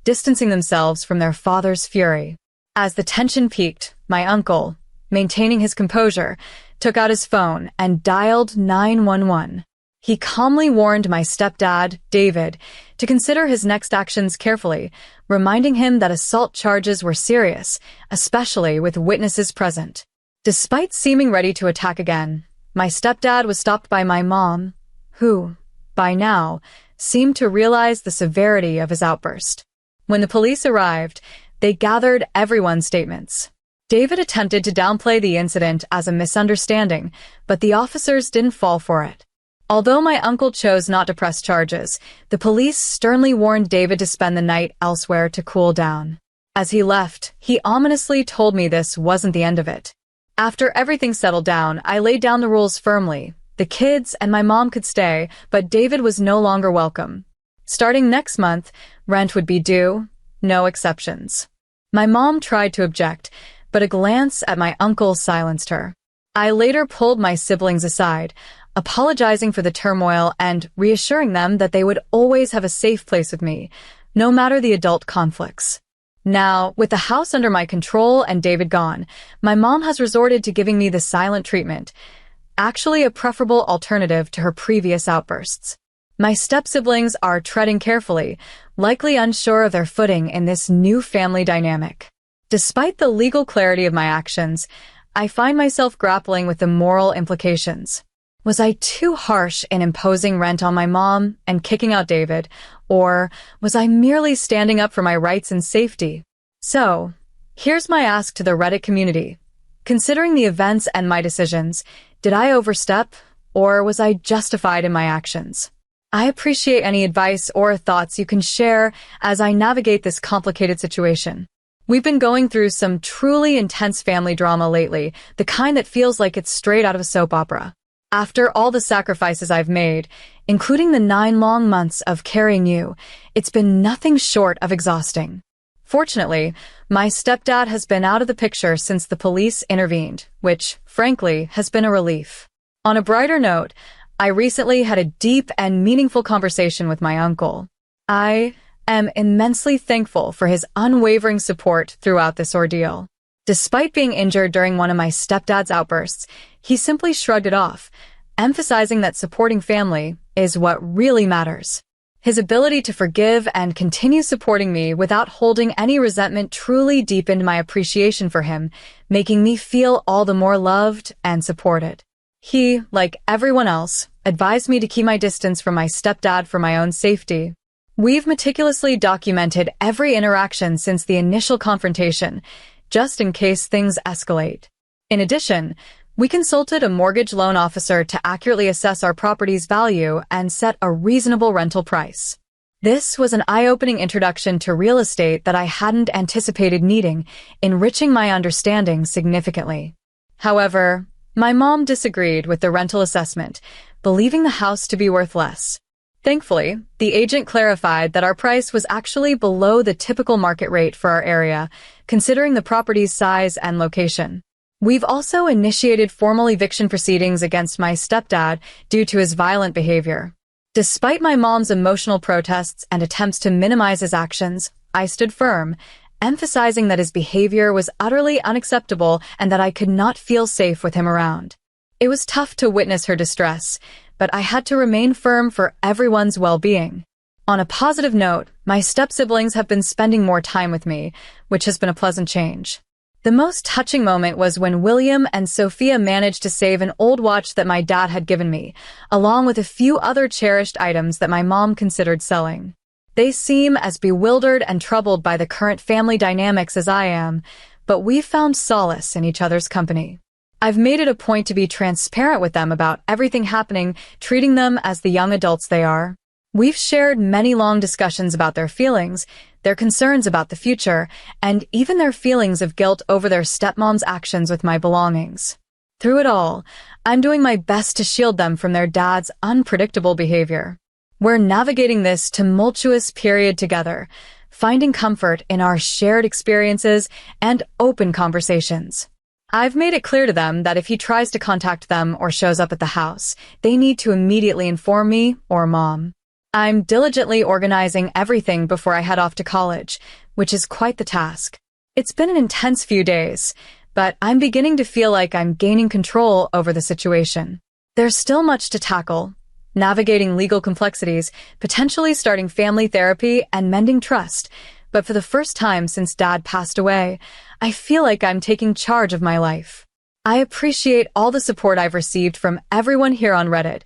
distancing themselves from their father's fury. As the tension peaked, my uncle, maintaining his composure, took out his phone and dialed 911. He calmly warned my stepdad, David, to consider his next actions carefully, reminding him that assault charges were serious, especially with witnesses present. Despite seeming ready to attack again, my stepdad was stopped by my mom, who, by now, seemed to realize the severity of his outburst. When the police arrived, they gathered everyone's statements. David attempted to downplay the incident as a misunderstanding, but the officers didn't fall for it. Although my uncle chose not to press charges, the police sternly warned David to spend the night elsewhere to cool down. As he left, he ominously told me this wasn't the end of it. After everything settled down, I laid down the rules firmly. The kids and my mom could stay, but David was no longer welcome. Starting next month, rent would be due, no exceptions. My mom tried to object, but a glance at my uncle silenced her. I later pulled my siblings aside, apologizing for the turmoil and reassuring them that they would always have a safe place with me, no matter the adult conflicts. Now, with the house under my control and David gone, my mom has resorted to giving me the silent treatment, actually a preferable alternative to her previous outbursts. My step-siblings are treading carefully, likely unsure of their footing in this new family dynamic. Despite the legal clarity of my actions, I find myself grappling with the moral implications. Was I too harsh in imposing rent on my mom and kicking out David, or was I merely standing up for my rights and safety? So, here's my ask to the Reddit community. Considering the events and my decisions, did I overstep, or was I justified in my actions? I appreciate any advice or thoughts you can share as I navigate this complicated situation. We've been going through some truly intense family drama lately, the kind that feels like it's straight out of a soap opera. After all the sacrifices I've made, including the 9 long months of carrying you, it's been nothing short of exhausting. Fortunately, my stepdad has been out of the picture since the police intervened, which, frankly, has been a relief. On a brighter note, I recently had a deep and meaningful conversation with my uncle. I am immensely thankful for his unwavering support throughout this ordeal. Despite being injured during one of my stepdad's outbursts, he simply shrugged it off, emphasizing that supporting family is what really matters. His ability to forgive and continue supporting me without holding any resentment truly deepened my appreciation for him, making me feel all the more loved and supported. He, like everyone else, advised me to keep my distance from my stepdad for my own safety. We've meticulously documented every interaction since the initial confrontation, just in case things escalate. In addition, we consulted a mortgage loan officer to accurately assess our property's value and set a reasonable rental price. This was an eye-opening introduction to real estate that I hadn't anticipated needing, enriching my understanding significantly. However, my mom disagreed with the rental assessment, believing the house to be worth less. Thankfully, the agent clarified that our price was actually below the typical market rate for our area, considering the property's size and location. We've also initiated formal eviction proceedings against my stepdad due to his violent behavior. Despite my mom's emotional protests and attempts to minimize his actions, I stood firm, emphasizing that his behavior was utterly unacceptable and that I could not feel safe with him around. It was tough to witness her distress, but I had to remain firm for everyone's well-being. On a positive note, my step-siblings have been spending more time with me, which has been a pleasant change. The most touching moment was when William and Sophia managed to save an old watch that my dad had given me, along with a few other cherished items that my mom considered selling. They seem as bewildered and troubled by the current family dynamics as I am, but we've found solace in each other's company. I've made it a point to be transparent with them about everything happening, treating them as the young adults they are. We've shared many long discussions about their feelings, their concerns about the future, and even their feelings of guilt over their stepmom's actions with my belongings. Through it all, I'm doing my best to shield them from their dad's unpredictable behavior. We're navigating this tumultuous period together, finding comfort in our shared experiences and open conversations. I've made it clear to them that if he tries to contact them or shows up at the house, they need to immediately inform me or Mom. I'm diligently organizing everything before I head off to college, which is quite the task. It's been an intense few days, but I'm beginning to feel like I'm gaining control over the situation. There's still much to tackle, navigating legal complexities, potentially starting family therapy, and mending trust. But for the first time since Dad passed away, I feel like I'm taking charge of my life. I appreciate all the support I've received from everyone here on Reddit.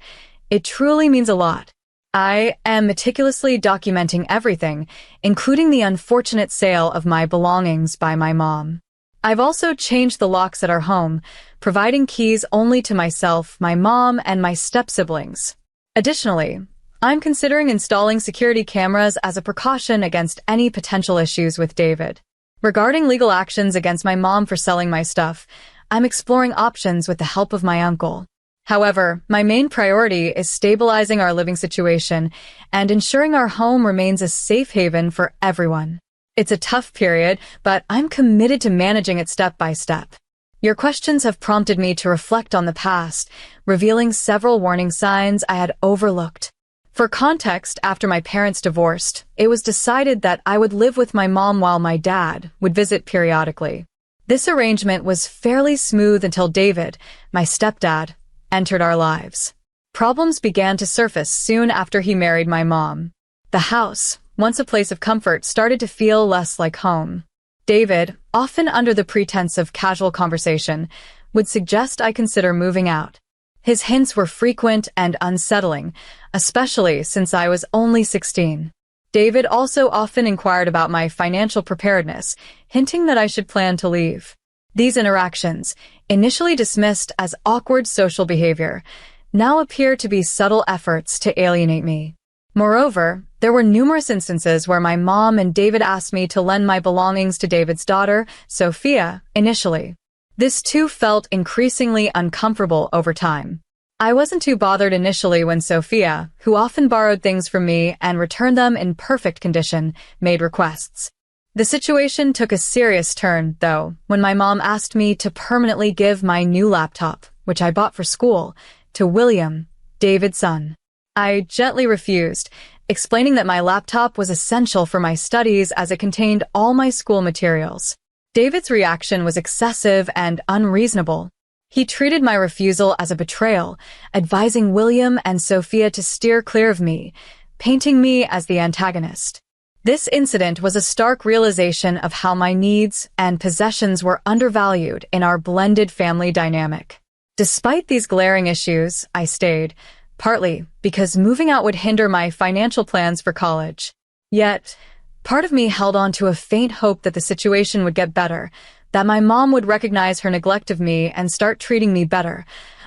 It truly means a lot. I am meticulously documenting everything, including the unfortunate sale of my belongings by my mom. I've also changed the locks at our home, providing keys only to myself, my mom, and my step-siblings. Additionally, I'm considering installing security cameras as a precaution against any potential issues with David. Regarding legal actions against my mom for selling my stuff, I'm exploring options with the help of my uncle. However, my main priority is stabilizing our living situation and ensuring our home remains a safe haven for everyone. It's a tough period, but I'm committed to managing it step by step. Your questions have prompted me to reflect on the past, revealing several warning signs I had overlooked. For context, after my parents divorced, it was decided that I would live with my mom while my dad would visit periodically. This arrangement was fairly smooth until David, my stepdad, entered our lives. Problems began to surface soon after he married my mom. The house, once a place of comfort, started to feel less like home. David, often under the pretense of casual conversation, would suggest I consider moving out. His hints were frequent and unsettling, especially since I was only 16. David also often inquired about my financial preparedness, hinting that I should plan to leave. These interactions, initially dismissed as awkward social behavior, now appear to be subtle efforts to alienate me. Moreover, there were numerous instances where my mom and David asked me to lend my belongings to David's daughter, Sophia, initially. This too felt increasingly uncomfortable over time. I wasn't too bothered initially when Sophia, who often borrowed things from me and returned them in perfect condition, made requests. The situation took a serious turn, though, when my mom asked me to permanently give my new laptop, which I bought for school, to William, David's son. I gently refused, explaining that my laptop was essential for my studies as it contained all my school materials. David's reaction was excessive and unreasonable. He treated my refusal as a betrayal, advising William and Sophia to steer clear of me, painting me as the antagonist. This incident was a stark realization of how my needs and possessions were undervalued in our blended family dynamic. Despite these glaring issues, I stayed, partly because moving out would hinder my financial plans for college. Yet, part of me held on to a faint hope that the situation would get better, that my mom would recognize her neglect of me and start treating me better.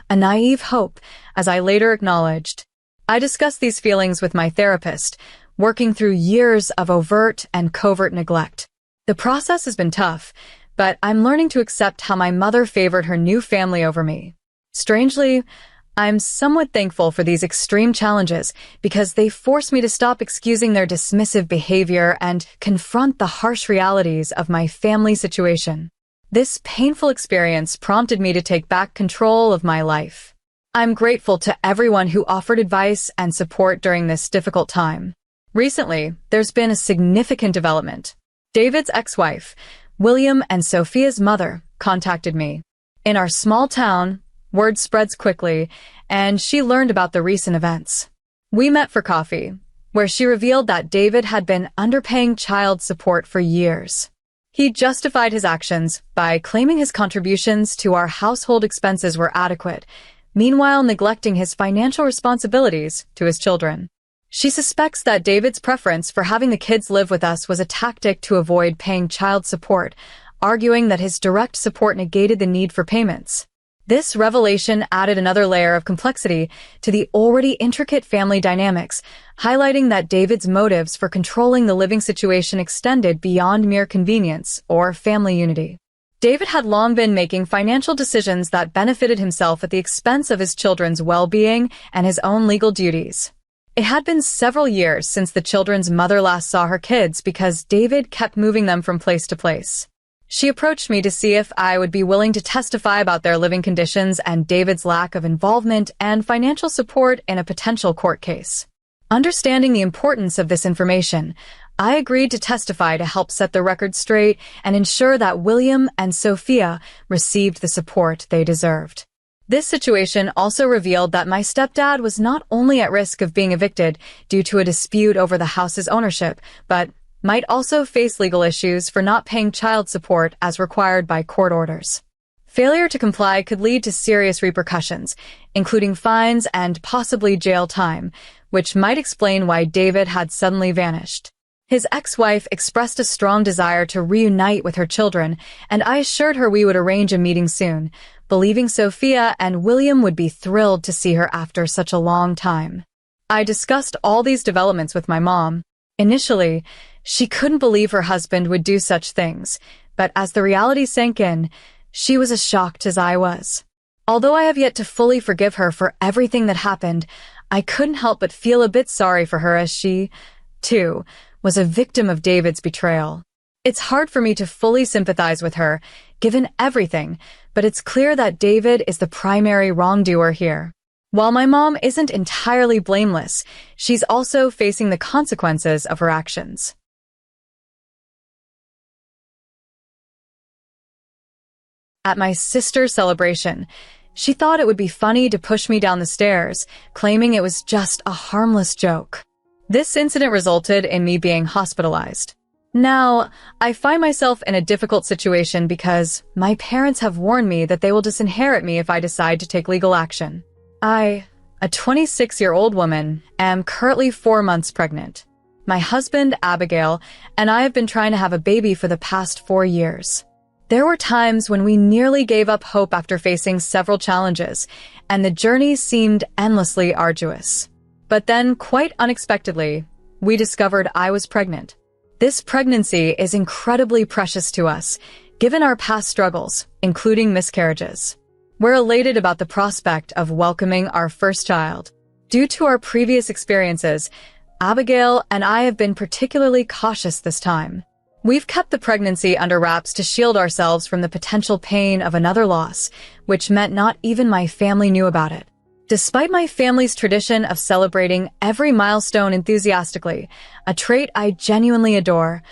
A naive hope, as I later acknowledged. I discussed these feelings with my therapist, working through years of overt and covert neglect. The process has been tough, but I'm learning to accept how my mother favored her new family over me. Strangely, I'm somewhat thankful for these extreme challenges because they force me to stop excusing their dismissive behavior and confront the harsh realities of my family situation. This painful experience prompted me to take back control of my life. I'm grateful to everyone who offered advice and support during this difficult time. Recently, there's been a significant development. David's ex-wife, William and Sophia's mother, contacted me. In our small town, word spreads quickly, and she learned about the recent events. We met for coffee, where she revealed that David had been underpaying child support for years. He justified his actions by claiming his contributions to our household expenses were adequate, meanwhile neglecting his financial responsibilities to his children. She suspects that David's preference for having the kids live with us was a tactic to avoid paying child support, arguing that his direct support negated the need for payments. This revelation added another layer of complexity to the already intricate family dynamics, highlighting that David's motives for controlling the living situation extended beyond mere convenience or family unity. David had long been making financial decisions that benefited himself at the expense of his children's well-being and his own legal duties. It had been several years since the children's mother last saw her kids because David kept moving them from place to place. She approached me to see if I would be willing to testify about their living conditions and David's lack of involvement and financial support in a potential court case. Understanding the importance of this information, I agreed to testify to help set the record straight and ensure that William and Sophia received the support they deserved. This situation also revealed that my stepdad was not only at risk of being evicted due to a dispute over the house's ownership, but might also face legal issues for not paying child support as required by court orders. Failure to comply could lead to serious repercussions, including fines and possibly jail time, which might explain why David had suddenly vanished. His ex-wife expressed a strong desire to reunite with her children, and I assured her we would arrange a meeting soon, believing Sophia and William would be thrilled to see her after such a long time. I discussed all these developments with my mom. Initially, she couldn't believe her husband would do such things, but as the reality sank in, she was as shocked as I was. Although I have yet to fully forgive her for everything that happened, I couldn't help but feel a bit sorry for her as she, too, was a victim of David's betrayal. It's hard for me to fully sympathize with her, given everything, but it's clear that David is the primary wrongdoer here. While my mom isn't entirely blameless, she's also facing the consequences of her actions. At my sister's celebration, she thought it would be funny to push me down the stairs, claiming it was just a harmless joke. This incident resulted in me being hospitalized. Now, I find myself in a difficult situation because my parents have warned me that they will disinherit me if I decide to take legal action. I, a 26-year-old woman, am currently 4 months pregnant. My husband, Abigail, and I have been trying to have a baby for the past 4 years. There were times when we nearly gave up hope after facing several challenges, and the journey seemed endlessly arduous. But then, quite unexpectedly, we discovered I was pregnant. This pregnancy is incredibly precious to us, given our past struggles, including miscarriages. We're elated about the prospect of welcoming our first child. Due to our previous experiences, Abigail and I have been particularly cautious this time. We've kept the pregnancy under wraps to shield ourselves from the potential pain of another loss, which meant not even my family knew about it. Despite my family's tradition of celebrating every milestone enthusiastically, a trait I genuinely adore,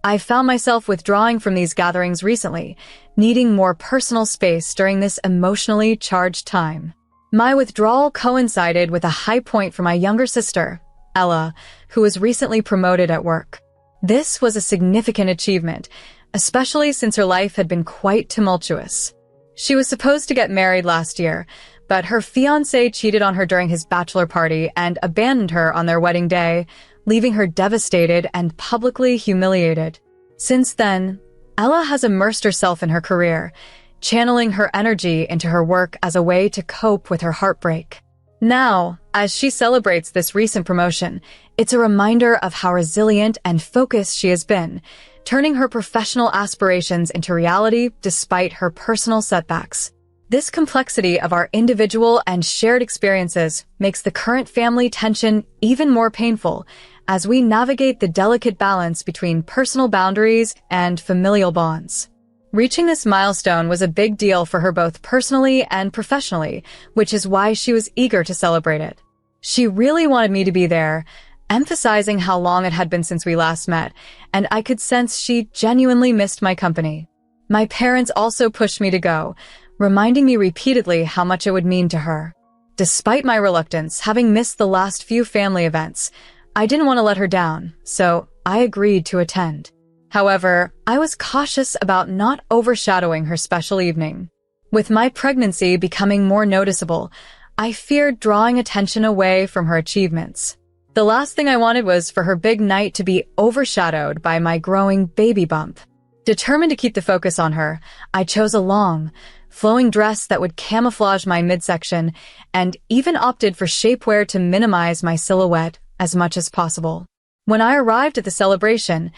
I found myself withdrawing from these gatherings recently, needing more personal space during this emotionally charged time. My withdrawal coincided with a high point for my younger sister, Ella, who was recently promoted at work. This was a significant achievement, especially since her life had been quite tumultuous. She was supposed to get married last year, but her fiancé cheated on her during his bachelor party and abandoned her on their wedding day, leaving her devastated and publicly humiliated. Since then, Ella has immersed herself in her career, channeling her energy into her work as a way to cope with her heartbreak. Now, as she celebrates this recent promotion, it's a reminder of how resilient and focused she has been, turning her professional aspirations into reality despite her personal setbacks. This complexity of our individual and shared experiences makes the current family tension even more painful as we navigate the delicate balance between personal boundaries and familial bonds. Reaching this milestone was a big deal for her both personally and professionally, which is why she was eager to celebrate it. She really wanted me to be there, emphasizing how long it had been since we last met, and I could sense she genuinely missed my company. My parents also pushed me to go, reminding me repeatedly how much it would mean to her. Despite my reluctance, having missed the last few family events, I didn't want to let her down, so I agreed to attend. However, I was cautious about not overshadowing her special evening. With my pregnancy becoming more noticeable, I feared drawing attention away from her achievements. The last thing I wanted was for her big night to be overshadowed by my growing baby bump. Determined to keep the focus on her, I chose a long, flowing dress that would camouflage my midsection and even opted for shapewear to minimize my silhouette as much as possible. When I arrived at the celebration,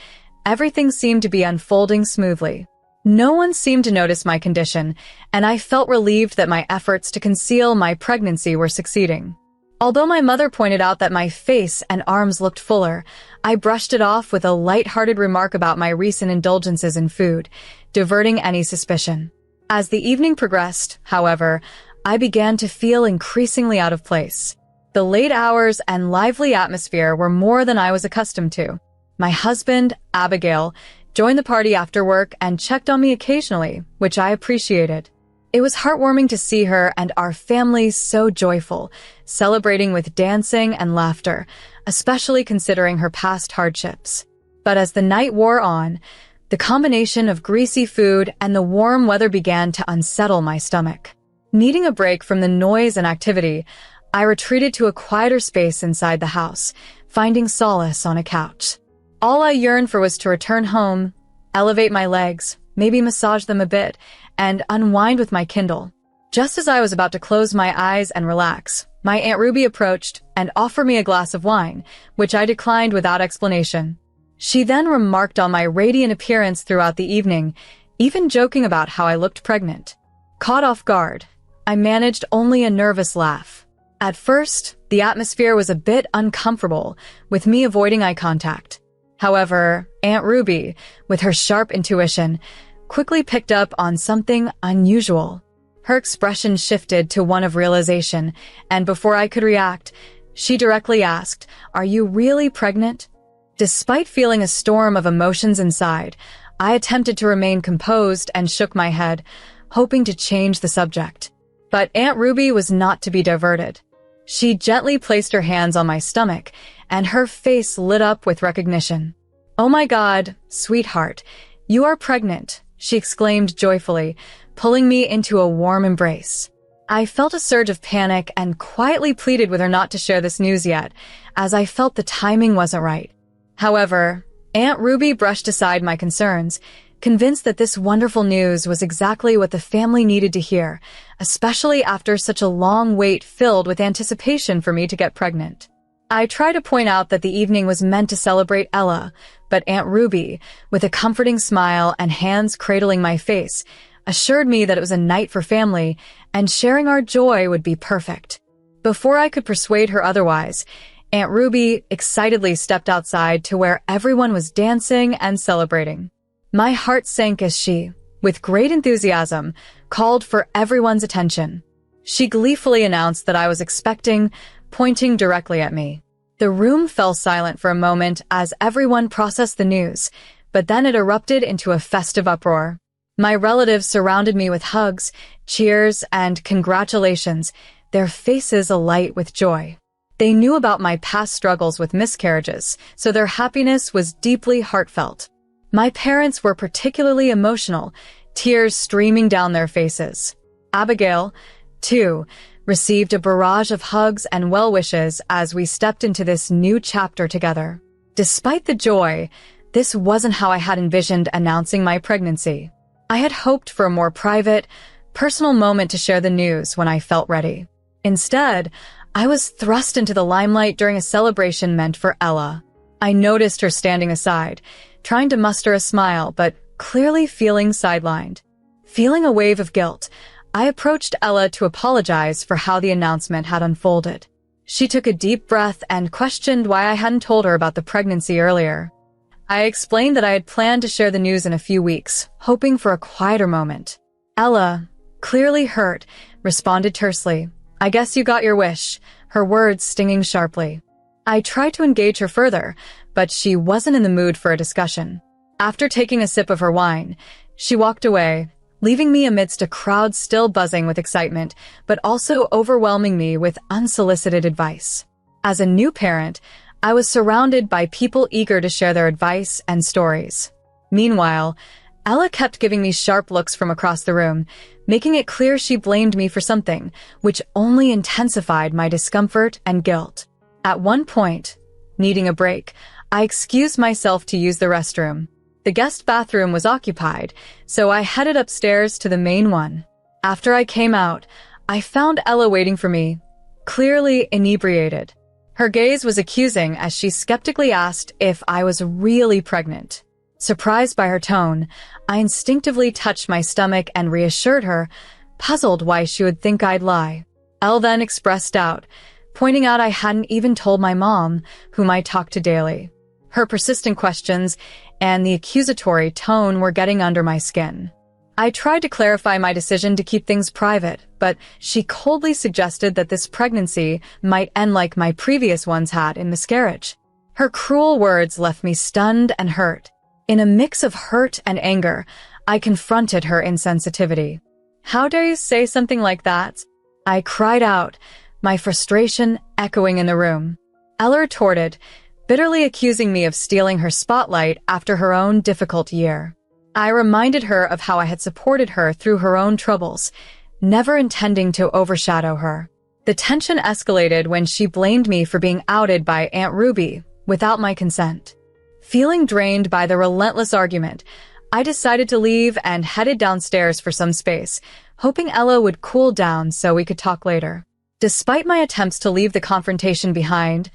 everything seemed to be unfolding smoothly. No one seemed to notice my condition, and I felt relieved that my efforts to conceal my pregnancy were succeeding. Although my mother pointed out that my face and arms looked fuller, I brushed it off with a light-hearted remark about my recent indulgences in food, diverting any suspicion. As the evening progressed, however, I began to feel increasingly out of place. The late hours and lively atmosphere were more than I was accustomed to. My husband, Abigail, joined the party after work and checked on me occasionally, which I appreciated. It was heartwarming to see her and our family so joyful, celebrating with dancing and laughter, especially considering her past hardships. But as the night wore on, the combination of greasy food and the warm weather began to unsettle my stomach. Needing a break from the noise and activity, I retreated to a quieter space inside the house, finding solace on a couch. All I yearned for was to return home, elevate my legs, maybe massage them a bit, and unwind with my Kindle. Just as I was about to close my eyes and relax, my Aunt Ruby approached and offered me a glass of wine, which I declined without explanation. She then remarked on my radiant appearance throughout the evening, even joking about how I looked pregnant. Caught off guard, I managed only a nervous laugh. At first, the atmosphere was a bit uncomfortable, with me avoiding eye contact. However, Aunt Ruby, with her sharp intuition, quickly picked up on something unusual. Her expression shifted to one of realization, and before I could react, she directly asked, "Are you really pregnant?" Despite feeling a storm of emotions inside, I attempted to remain composed and shook my head, hoping to change the subject. But Aunt Ruby was not to be diverted. She gently placed her hands on my stomach, and her face lit up with recognition. "Oh my God, sweetheart, you are pregnant," she exclaimed joyfully, pulling me into a warm embrace. I felt a surge of panic and quietly pleaded with her not to share this news yet, as I felt the timing wasn't right. However, Aunt Ruby brushed aside my concerns, convinced that this wonderful news was exactly what the family needed to hear, especially after such a long wait filled with anticipation for me to get pregnant. I tried to point out that the evening was meant to celebrate Ella, but Aunt Ruby, with a comforting smile and hands cradling my face, assured me that it was a night for family and sharing our joy would be perfect. Before I could persuade her otherwise, Aunt Ruby excitedly stepped outside to where everyone was dancing and celebrating. My heart sank as she, with great enthusiasm, called for everyone's attention. She gleefully announced that I was expecting, pointing directly at me. The room fell silent for a moment as everyone processed the news, but then it erupted into a festive uproar. My relatives surrounded me with hugs, cheers, and congratulations, their faces alight with joy. They knew about my past struggles with miscarriages, so their happiness was deeply heartfelt. My parents were particularly emotional, tears streaming down their faces. Abigail, too, received a barrage of hugs and well wishes as we stepped into this new chapter together. Despite the joy, this wasn't how I had envisioned announcing my pregnancy. I had hoped for a more private, personal moment to share the news when I felt ready. Instead, I was thrust into the limelight during a celebration meant for Ella. I noticed her standing aside, trying to muster a smile, but clearly feeling sidelined. Feeling a wave of guilt, I approached Ella to apologize for how the announcement had unfolded. She took a deep breath and questioned why I hadn't told her about the pregnancy earlier. I explained that I had planned to share the news in a few weeks, hoping for a quieter moment. Ella, clearly hurt, responded tersely, "I guess you got your wish," her words stinging sharply. I tried to engage her further, but she wasn't in the mood for a discussion. After taking a sip of her wine, she walked away, leaving me amidst a crowd still buzzing with excitement, but also overwhelming me with unsolicited advice. As a new parent, I was surrounded by people eager to share their advice and stories. Meanwhile, Ella kept giving me sharp looks from across the room, making it clear she blamed me for something, which only intensified my discomfort and guilt. At one point, needing a break, I excused myself to use the restroom. The guest bathroom was occupied, so I headed upstairs to the main one. After I came out, I found Ella waiting for me, clearly inebriated. Her gaze was accusing as she skeptically asked if I was really pregnant. Surprised by her tone, I instinctively touched my stomach and reassured her, puzzled why she would think I'd lie. Elle then expressed doubt, pointing out I hadn't even told my mom, whom I talked to daily. Her persistent questions and the accusatory tone were getting under my skin. I tried to clarify my decision to keep things private, but she coldly suggested that this pregnancy might end like my previous ones had in miscarriage. Her cruel words left me stunned and hurt. In a mix of hurt and anger, I confronted her insensitivity. "How dare you say something like that?" I cried out, my frustration echoing in the room. Ella retorted, bitterly accusing me of stealing her spotlight after her own difficult year. I reminded her of how I had supported her through her own troubles, never intending to overshadow her. The tension escalated when she blamed me for being outed by Aunt Ruby without my consent. Feeling drained by the relentless argument, I decided to leave and headed downstairs for some space, hoping Ella would cool down so we could talk later. Despite my attempts to leave the confrontation behind,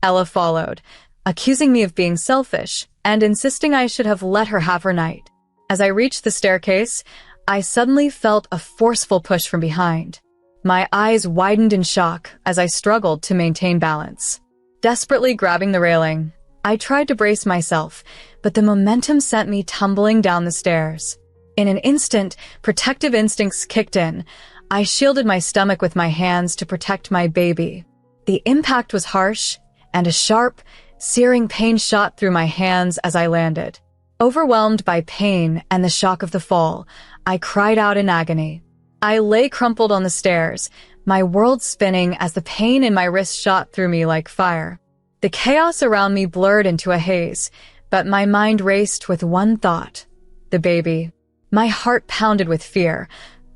Ella followed, accusing me of being selfish and insisting I should have let her have her night. As I reached the staircase, I suddenly felt a forceful push from behind. My eyes widened in shock as I struggled to maintain balance. Desperately grabbing the railing, I tried to brace myself, but the momentum sent me tumbling down the stairs. In an instant, protective instincts kicked in. I shielded my stomach with my hands to protect my baby. The impact was harsh, and a sharp, searing pain shot through my hands as I landed. Overwhelmed by pain and the shock of the fall, I cried out in agony. I lay crumpled on the stairs, my world spinning as the pain in my wrist shot through me like fire. The chaos around me blurred into a haze, but my mind raced with one thought: the baby. My heart pounded with fear,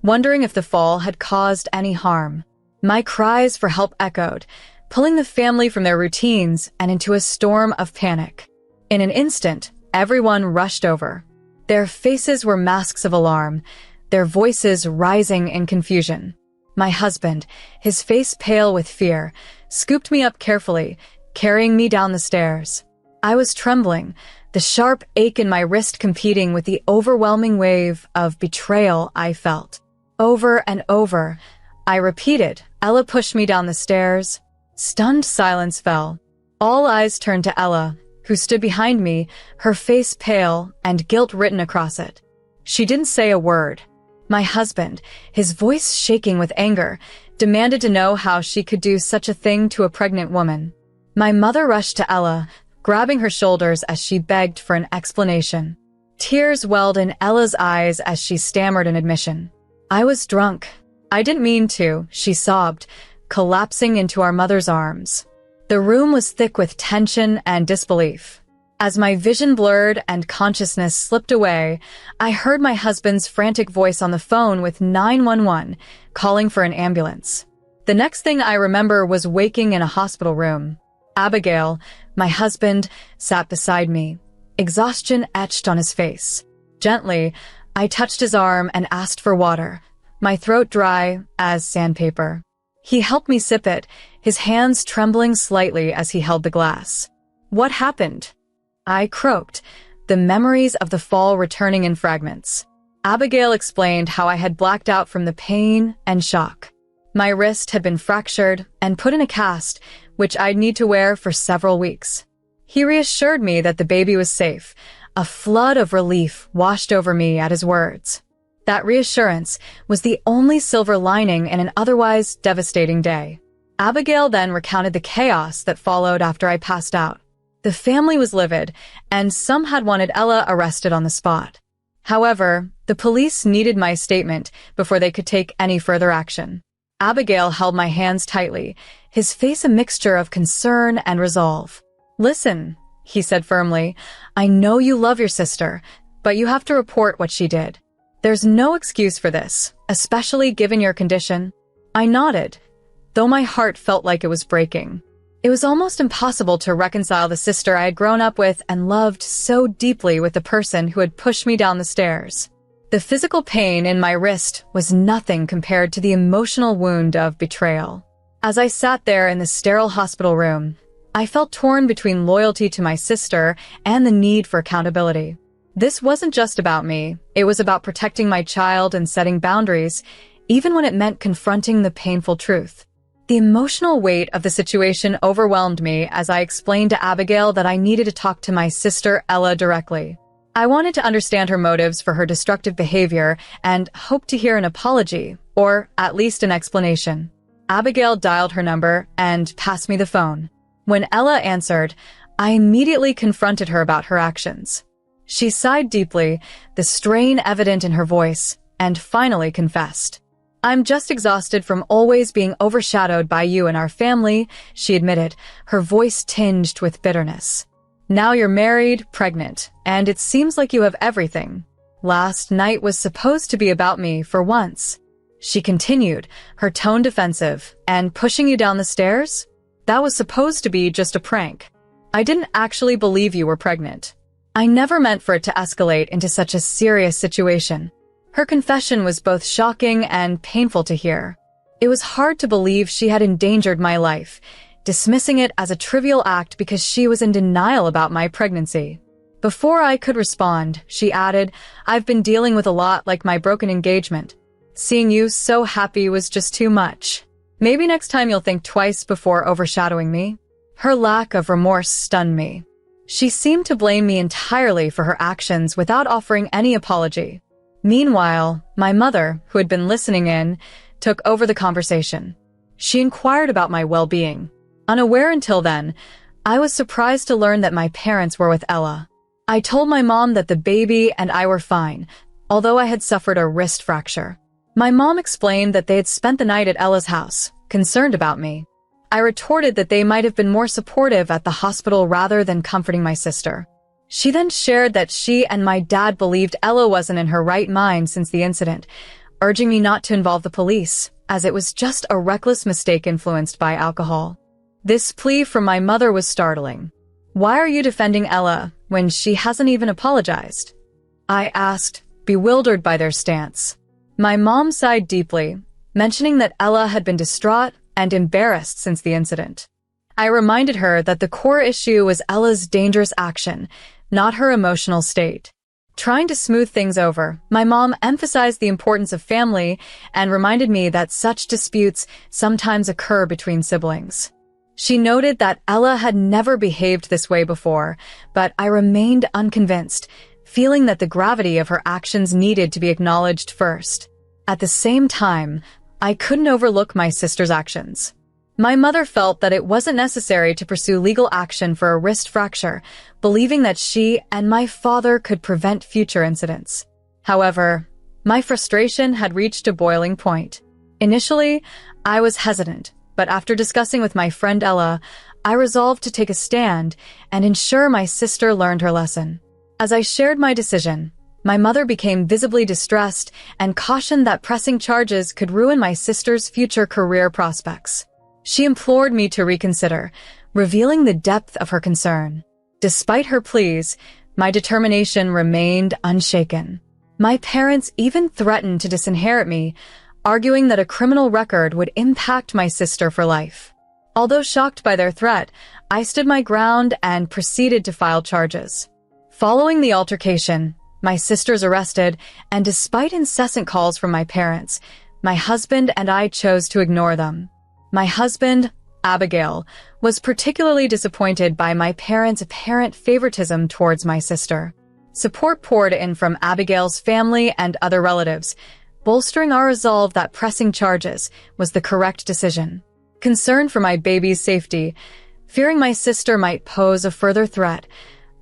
wondering if the fall had caused any harm. My cries for help echoed, pulling the family from their routines and into a storm of panic. In an instant, everyone rushed over. Their faces were masks of alarm, their voices rising in confusion. My husband, his face pale with fear, scooped me up carefully, carrying me down the stairs. I was trembling, the sharp ache in my wrist competing with the overwhelming wave of betrayal I felt. Over and over, I repeated. Ella pushed me down the stairs. Stunned silence fell. All eyes turned to Ella, who stood behind me, her face pale and guilt written across it. She didn't say a word. My husband, his voice shaking with anger, demanded to know how she could do such a thing to a pregnant woman. My mother rushed to Ella, grabbing her shoulders as she begged for an explanation. Tears welled in Ella's eyes as she stammered an admission. "I was drunk. I didn't mean to," she sobbed, collapsing into our mother's arms. The room was thick with tension and disbelief. As my vision blurred and consciousness slipped away, I heard my husband's frantic voice on the phone with 911, calling for an ambulance. The next thing I remember was waking in a hospital room. Abigail, my husband, sat beside me, exhaustion etched on his face. Gently, I touched his arm and asked for water, my throat dry as sandpaper. He helped me sip it, his hands trembling slightly as he held the glass. "What happened?" I croaked, the memories of the fall returning in fragments. Abigail explained how I had blacked out from the pain and shock. My wrist had been fractured and put in a cast, which I'd need to wear for several weeks. He reassured me that the baby was safe. A flood of relief washed over me at his words. That reassurance was the only silver lining in an otherwise devastating day. Abigail then recounted the chaos that followed after I passed out. The family was livid, and some had wanted Ella arrested on the spot. However, the police needed my statement before they could take any further action. Abigail held my hands tightly, his face a mixture of concern and resolve. "Listen," he said firmly, "I know you love your sister, but you have to report what she did. There's no excuse for this, especially given your condition." I nodded, though my heart felt like it was breaking. It was almost impossible to reconcile the sister I had grown up with and loved so deeply with the person who had pushed me down the stairs. The physical pain in my wrist was nothing compared to the emotional wound of betrayal. As I sat there in the sterile hospital room, I felt torn between loyalty to my sister and the need for accountability. This wasn't just about me, it was about protecting my child and setting boundaries, even when it meant confronting the painful truth. The emotional weight of the situation overwhelmed me as I explained to Abigail that I needed to talk to my sister Ella directly. I wanted to understand her motives for her destructive behavior and hoped to hear an apology, or at least an explanation. Abigail dialed her number and passed me the phone. When Ella answered, I immediately confronted her about her actions. She sighed deeply, the strain evident in her voice, and finally confessed. "I'm just exhausted from always being overshadowed by you and our family," she admitted, her voice tinged with bitterness. "Now you're married, pregnant, and it seems like you have everything. Last night was supposed to be about me for once." She continued, her tone defensive, "And pushing you down the stairs? That was supposed to be just a prank. I didn't actually believe you were pregnant. I never meant for it to escalate into such a serious situation." Her confession was both shocking and painful to hear. It was hard to believe she had endangered my life, dismissing it as a trivial act because she was in denial about my pregnancy. Before I could respond, she added, "I've been dealing with a lot, like my broken engagement. Seeing you so happy was just too much. Maybe next time you'll think twice before overshadowing me." Her lack of remorse stunned me. She seemed to blame me entirely for her actions without offering any apology. Meanwhile, my mother, who had been listening in, took over the conversation. She inquired about my well-being. Unaware until then, I was surprised to learn that my parents were with Ella. I told my mom that the baby and I were fine, although I had suffered a wrist fracture. My mom explained that they had spent the night at Ella's house, concerned about me. I retorted that they might have been more supportive at the hospital rather than comforting my sister. She then shared that she and my dad believed Ella wasn't in her right mind since the incident, urging me not to involve the police, as it was just a reckless mistake influenced by alcohol. This plea from my mother was startling. "Why are you defending Ella when she hasn't even apologized?" I asked, bewildered by their stance. My mom sighed deeply, mentioning that Ella had been distraught and embarrassed since the incident. I reminded her that the core issue was Ella's dangerous action, not her emotional state. Trying to smooth things over, my mom emphasized the importance of family and reminded me that such disputes sometimes occur between siblings. She noted that Ella had never behaved this way before, but I remained unconvinced, feeling that the gravity of her actions needed to be acknowledged first. At the same time, I couldn't overlook my sister's actions. My mother felt that it wasn't necessary to pursue legal action for a wrist fracture, believing that she and my father could prevent future incidents. However, my frustration had reached a boiling point. Initially, I was hesitant, but after discussing with my friend Ella, I resolved to take a stand and ensure my sister learned her lesson. As I shared my decision, my mother became visibly distressed and cautioned that pressing charges could ruin my sister's future career prospects. She implored me to reconsider, revealing the depth of her concern. Despite her pleas, my determination remained unshaken. My parents even threatened to disinherit me, arguing that a criminal record would impact my sister for life. Although shocked by their threat, I stood my ground and proceeded to file charges. Following the altercation, my sisters arrested, and despite incessant calls from my parents, my husband and I chose to ignore them. My husband, Abigail, was particularly disappointed by my parents' apparent favoritism towards my sister. Support poured in from Abigail's family and other relatives, bolstering our resolve that pressing charges was the correct decision. Concerned for my baby's safety, fearing my sister might pose a further threat,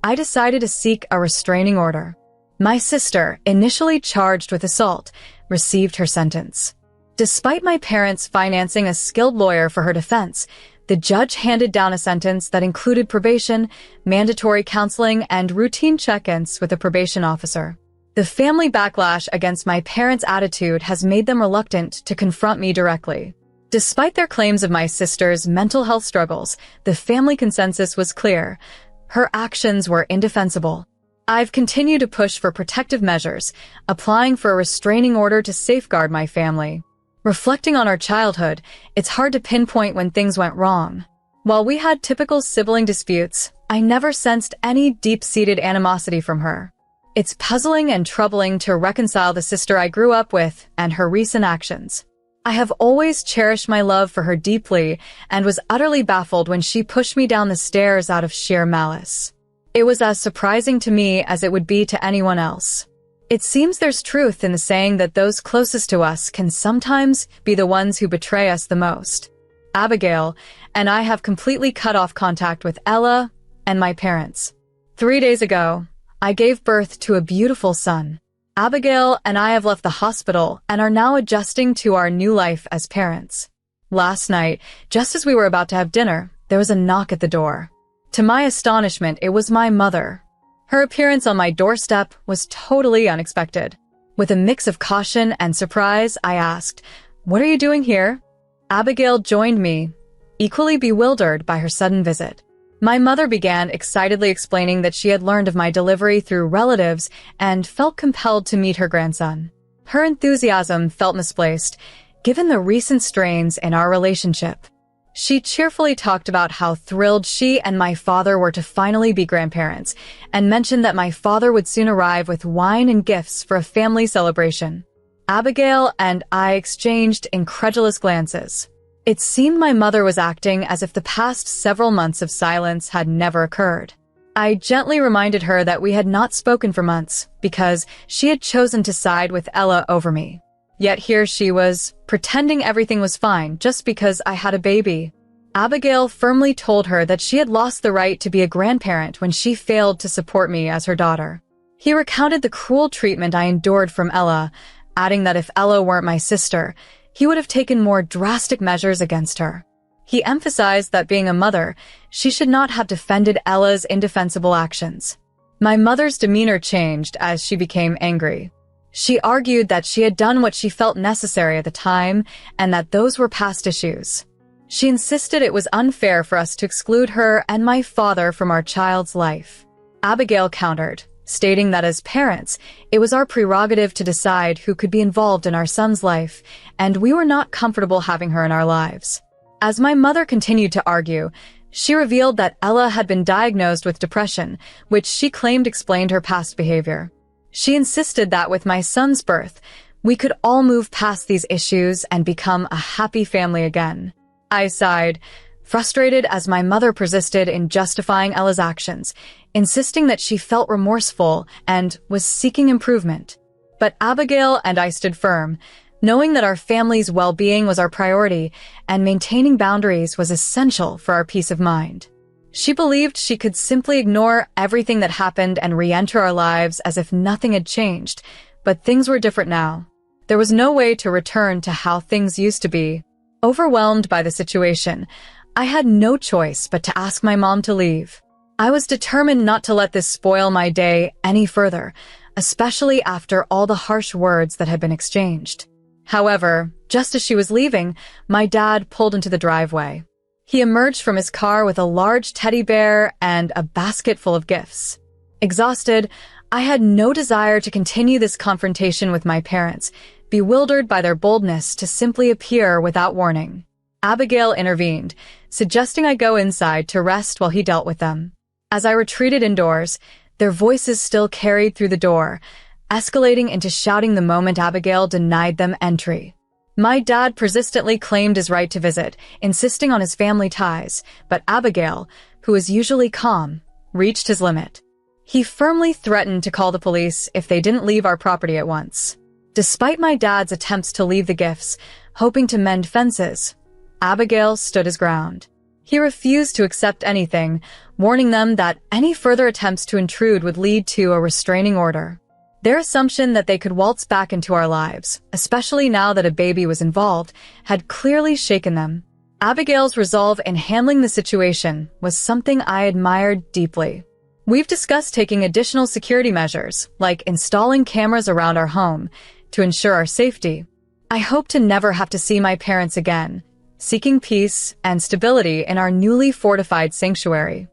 I decided to seek a restraining order. My sister, initially charged with assault, received her sentence. Despite my parents financing a skilled lawyer for her defense, the judge handed down a sentence that included probation, mandatory counseling, and routine check-ins with a probation officer. The family backlash against my parents' attitude has made them reluctant to confront me directly. Despite their claims of my sister's mental health struggles, the family consensus was clear. Her actions were indefensible. I've continued to push for protective measures, applying for a restraining order to safeguard my family. Reflecting on our childhood, it's hard to pinpoint when things went wrong. While we had typical sibling disputes, I never sensed any deep-seated animosity from her. It's puzzling and troubling to reconcile the sister I grew up with and her recent actions. I have always cherished my love for her deeply and was utterly baffled when she pushed me down the stairs out of sheer malice. It was as surprising to me as it would be to anyone else. It seems there's truth in the saying that those closest to us can sometimes be the ones who betray us the most. Abigail and I have completely cut off contact with Ella and my parents. 3 days ago, I gave birth to a beautiful son. Abigail and I have left the hospital and are now adjusting to our new life as parents. Last night, just as we were about to have dinner, there was a knock at the door. To my astonishment, it was my mother. Her appearance on my doorstep was totally unexpected. With a mix of caution and surprise, I asked, "What are you doing here?" Abigail joined me, equally bewildered by her sudden visit. My mother began excitedly explaining that she had learned of my delivery through relatives and felt compelled to meet her grandson. Her enthusiasm felt misplaced, given the recent strains in our relationship. She cheerfully talked about how thrilled she and my father were to finally be grandparents, and mentioned that my father would soon arrive with wine and gifts for a family celebration. Abigail and I exchanged incredulous glances. It seemed my mother was acting as if the past several months of silence had never occurred. I gently reminded her that we had not spoken for months because she had chosen to side with Ella over me. Yet here she was, pretending everything was fine just because I had a baby. Abigail firmly told her that she had lost the right to be a grandparent when she failed to support me as her daughter. He recounted the cruel treatment I endured from Ella, adding that if Ella weren't my sister, he would have taken more drastic measures against her. He emphasized that being a mother, she should not have defended Ella's indefensible actions. My mother's demeanor changed as she became angry. She argued that she had done what she felt necessary at the time and that those were past issues. She insisted it was unfair for us to exclude her and my father from our child's life. Abigail countered, stating that as parents, it was our prerogative to decide who could be involved in our son's life, and we were not comfortable having her in our lives. As my mother continued to argue, she revealed that Ella had been diagnosed with depression, which she claimed explained her past behavior. She insisted that with my son's birth, we could all move past these issues and become a happy family again. I sighed, frustrated as my mother persisted in justifying Ella's actions, insisting that she felt remorseful and was seeking improvement. But Abigail and I stood firm, knowing that our family's well-being was our priority and maintaining boundaries was essential for our peace of mind. She believed she could simply ignore everything that happened and re-enter our lives as if nothing had changed, but things were different now. There was no way to return to how things used to be. Overwhelmed by the situation, I had no choice but to ask my mom to leave. I was determined not to let this spoil my day any further, especially after all the harsh words that had been exchanged. However, just as she was leaving, my dad pulled into the driveway. He emerged from his car with a large teddy bear and a basket full of gifts. Exhausted, I had no desire to continue this confrontation with my parents, bewildered by their boldness to simply appear without warning. Abigail intervened, suggesting I go inside to rest while he dealt with them. As I retreated indoors, their voices still carried through the door, escalating into shouting the moment Abigail denied them entry. My dad persistently claimed his right to visit, insisting on his family ties, but Abigail, who was usually calm, reached his limit. He firmly threatened to call the police if they didn't leave our property at once. Despite my dad's attempts to leave the gifts, hoping to mend fences, Abigail stood his ground. He refused to accept anything, warning them that any further attempts to intrude would lead to a restraining order. Their assumption that they could waltz back into our lives, especially now that a baby was involved, had clearly shaken them. Abigail's resolve in handling the situation was something I admired deeply. We've discussed taking additional security measures, like installing cameras around our home, to ensure our safety. I hope to never have to see my parents again, seeking peace and stability in our newly fortified sanctuary.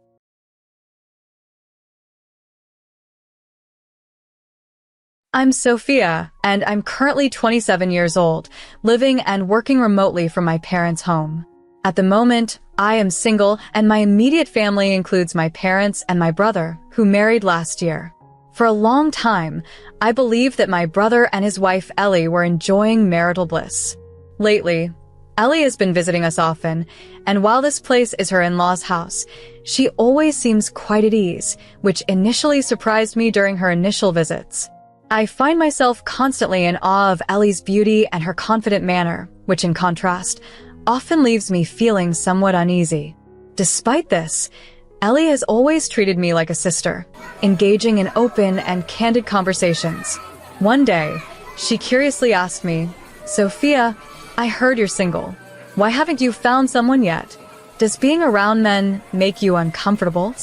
I'm Sophia, and I'm currently 27 years old, living and working remotely from my parents' home. At the moment, I am single, and my immediate family includes my parents and my brother, who married last year. For a long time, I believed that my brother and his wife Ellie were enjoying marital bliss. Lately, Ellie has been visiting us often, and while this place is her in-laws' house, she always seems quite at ease, which initially surprised me during her initial visits. I find myself constantly in awe of Ellie's beauty and her confident manner, which in contrast, often leaves me feeling somewhat uneasy. Despite this, Ellie has always treated me like a sister, engaging in open and candid conversations. One day, she curiously asked me, "Sophia, I heard you're single. Why haven't you found someone yet? Does being around men make you uncomfortable?"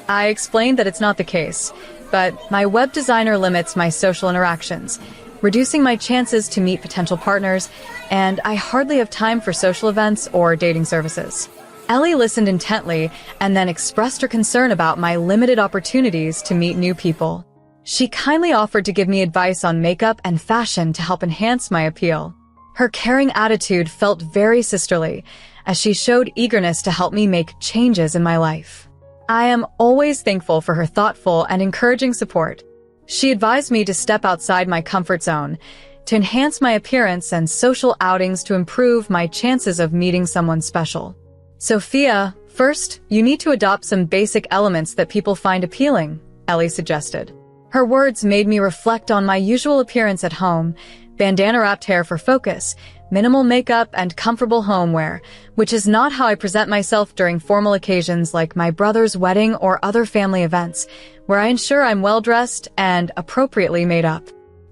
I explained that it's not the case, but my web designer limits my social interactions, reducing my chances to meet potential partners, and I hardly have time for social events or dating services. Ellie listened intently and then expressed her concern about my limited opportunities to meet new people. She kindly offered to give me advice on makeup and fashion to help enhance my appeal. Her caring attitude felt very sisterly, as she showed eagerness to help me make changes in my life. I am always thankful for her thoughtful and encouraging support. She advised me to step outside my comfort zone, to enhance my appearance and social outings to improve my chances of meeting someone special. "Sophia, first, you need to adopt some basic elements that people find appealing," Ellie suggested. Her words made me reflect on my usual appearance at home: bandana-wrapped hair for focus, minimal makeup, and comfortable homeware, which is not how I present myself during formal occasions like my brother's wedding or other family events, where I ensure I'm well-dressed and appropriately made up.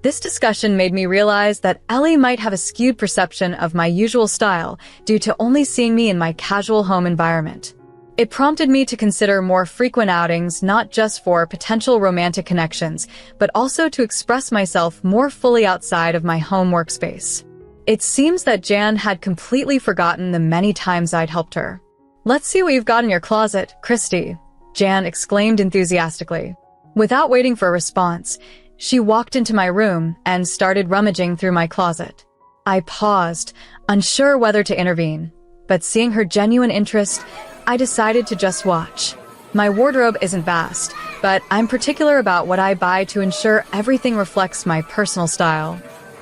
This discussion made me realize that Ellie might have a skewed perception of my usual style due to only seeing me in my casual home environment. It prompted me to consider more frequent outings, not just for potential romantic connections, but also to express myself more fully outside of my home workspace. It seems that Jan had completely forgotten the many times I'd helped her. "Let's see what you've got in your closet, Christy," Jan exclaimed enthusiastically. Without waiting for a response, she walked into my room and started rummaging through my closet. I paused, unsure whether to intervene, but seeing her genuine interest, I decided to just watch. My wardrobe isn't vast, but I'm particular about what I buy to ensure everything reflects my personal style.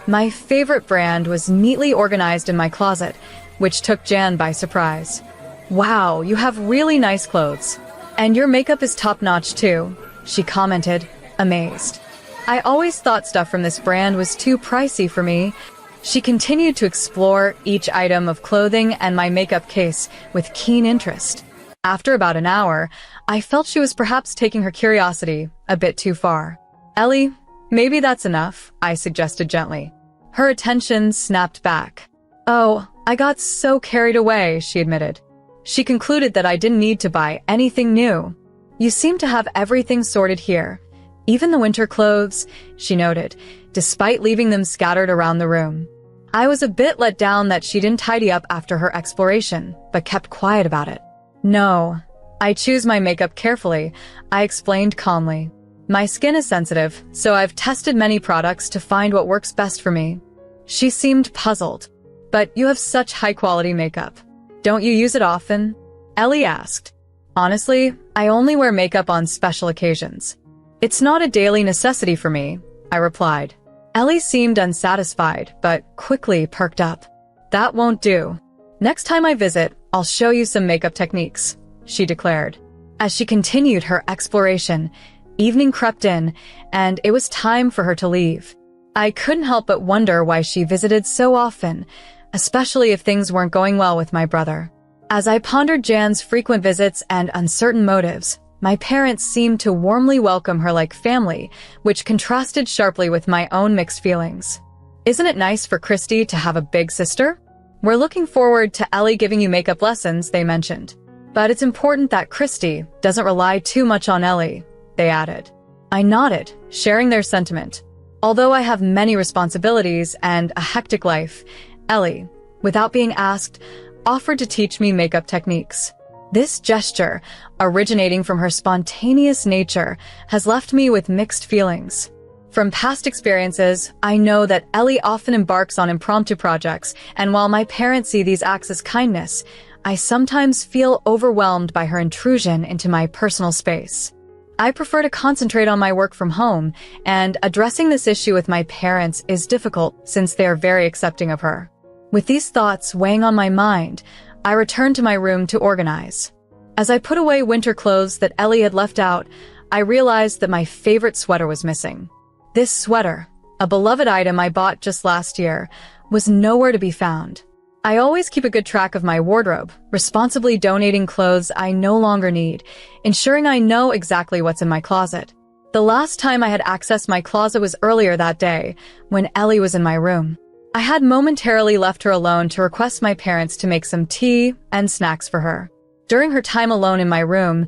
My favorite brand was neatly organized in my closet, which took Jan by surprise. "Wow, you have really nice clothes. And your makeup is top-notch too," she commented, amazed. "I always thought stuff from this brand was too pricey for me." She continued to explore each item of clothing and my makeup case with keen interest. After about an hour, I felt she was perhaps taking her curiosity a bit too far. "Ellie, maybe that's enough," I suggested gently. Her attention snapped back. "Oh, I got so carried away," she admitted. She concluded that I didn't need to buy anything new. "You seem to have everything sorted here. Even the winter clothes," she noted, despite leaving them scattered around the room. I was a bit let down that she didn't tidy up after her exploration, but kept quiet about it. "No, I choose my makeup carefully," I explained calmly. "My skin is sensitive, so I've tested many products to find what works best for me." She seemed puzzled. "But you have such high-quality makeup. Don't you use it often?" Ellie asked. "Honestly, I only wear makeup on special occasions. It's not a daily necessity for me," I replied. Ellie seemed unsatisfied, but quickly perked up. "That won't do. Next time I visit, I'll show you some makeup techniques," she declared. As she continued her exploration, evening crept in, and it was time for her to leave. I couldn't help but wonder why she visited so often, especially if things weren't going well with my brother. As I pondered Jan's frequent visits and uncertain motives, my parents seemed to warmly welcome her like family, which contrasted sharply with my own mixed feelings. "Isn't it nice for Christy to have a big sister? We're looking forward to Ellie giving you makeup lessons," they mentioned. "But it's important that Christy doesn't rely too much on Ellie," they added. I nodded, sharing their sentiment. Although I have many responsibilities and a hectic life, Ellie, without being asked, offered to teach me makeup techniques. This gesture, originating from her spontaneous nature, has left me with mixed feelings. From past experiences, I know that Ellie often embarks on impromptu projects, and while my parents see these acts as kindness, I sometimes feel overwhelmed by her intrusion into my personal space. I prefer to concentrate on my work from home, and addressing this issue with my parents is difficult since they are very accepting of her. With these thoughts weighing on my mind, I returned to my room to organize. As I put away winter clothes that Ellie had left out, I realized that my favorite sweater was missing. This sweater, a beloved item I bought just last year, was nowhere to be found. I always keep a good track of my wardrobe, responsibly donating clothes I no longer need, ensuring I know exactly what's in my closet. The last time I had accessed my closet was earlier that day, when Ellie was in my room. I had momentarily left her alone to request my parents to make some tea and snacks for her. During her time alone in my room,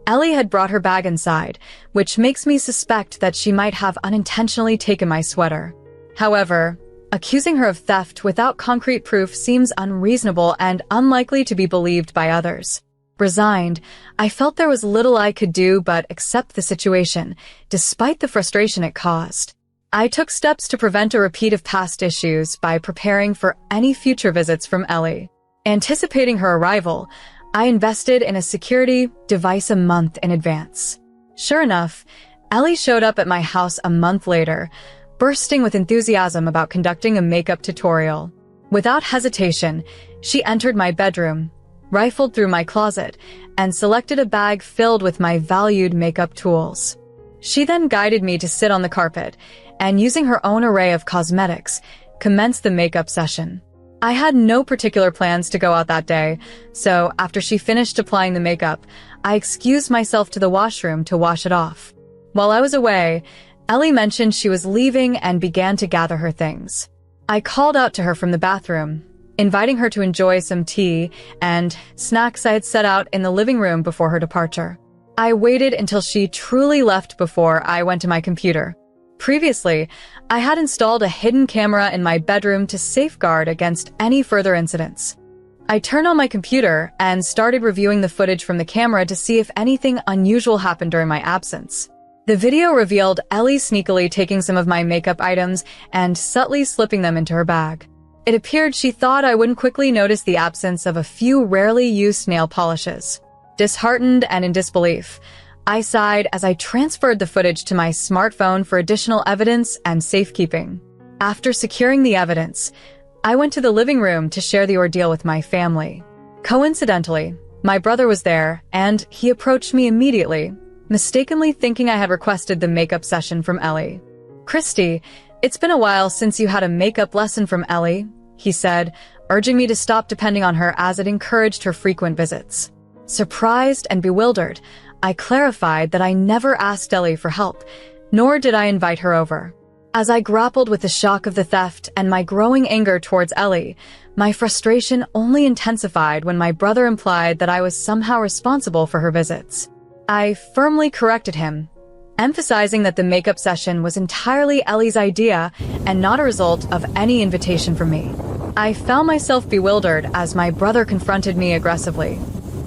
Ellie had brought her bag inside, which makes me suspect that she might have unintentionally taken my sweater. However, accusing her of theft without concrete proof seems unreasonable and unlikely to be believed by others. Resigned, I felt there was little I could do but accept the situation, despite the frustration it caused. I took steps to prevent a repeat of past issues by preparing for any future visits from Ellie. Anticipating her arrival, I invested in a security device a month in advance. Sure enough, Ellie showed up at my house a month later, bursting with enthusiasm about conducting a makeup tutorial. Without hesitation, she entered my bedroom, rifled through my closet, and selected a bag filled with my valued makeup tools. She then guided me to sit on the carpet, and using her own array of cosmetics, commenced the makeup session. I had no particular plans to go out that day, so after she finished applying the makeup, I excused myself to the washroom to wash it off. While I was away, Ellie mentioned she was leaving and began to gather her things. I called out to her from the bathroom, inviting her to enjoy some tea and snacks I had set out in the living room before her departure. I waited until she truly left before I went to my computer. Previously, I had installed a hidden camera in my bedroom to safeguard against any further incidents. I turned on my computer and started reviewing the footage from the camera to see if anything unusual happened during my absence. The video revealed Ellie sneakily taking some of my makeup items and subtly slipping them into her bag. It appeared she thought I wouldn't quickly notice the absence of a few rarely used nail polishes. Disheartened and in disbelief, I sighed as I transferred the footage to my smartphone for additional evidence and safekeeping. After securing the evidence, I went to the living room to share the ordeal with my family. Coincidentally, my brother was there, and he approached me immediately, mistakenly thinking I had requested the makeup session from Ellie. "Christy, it's been a while since you had a makeup lesson from Ellie," he said, urging me to stop depending on her as it encouraged her frequent visits. Surprised and bewildered, I clarified that I never asked Ellie for help, nor did I invite her over. As I grappled with the shock of the theft and my growing anger towards Ellie, my frustration only intensified when my brother implied that I was somehow responsible for her visits. I firmly corrected him, emphasizing that the makeup session was entirely Ellie's idea and not a result of any invitation from me. I found myself bewildered as my brother confronted me aggressively.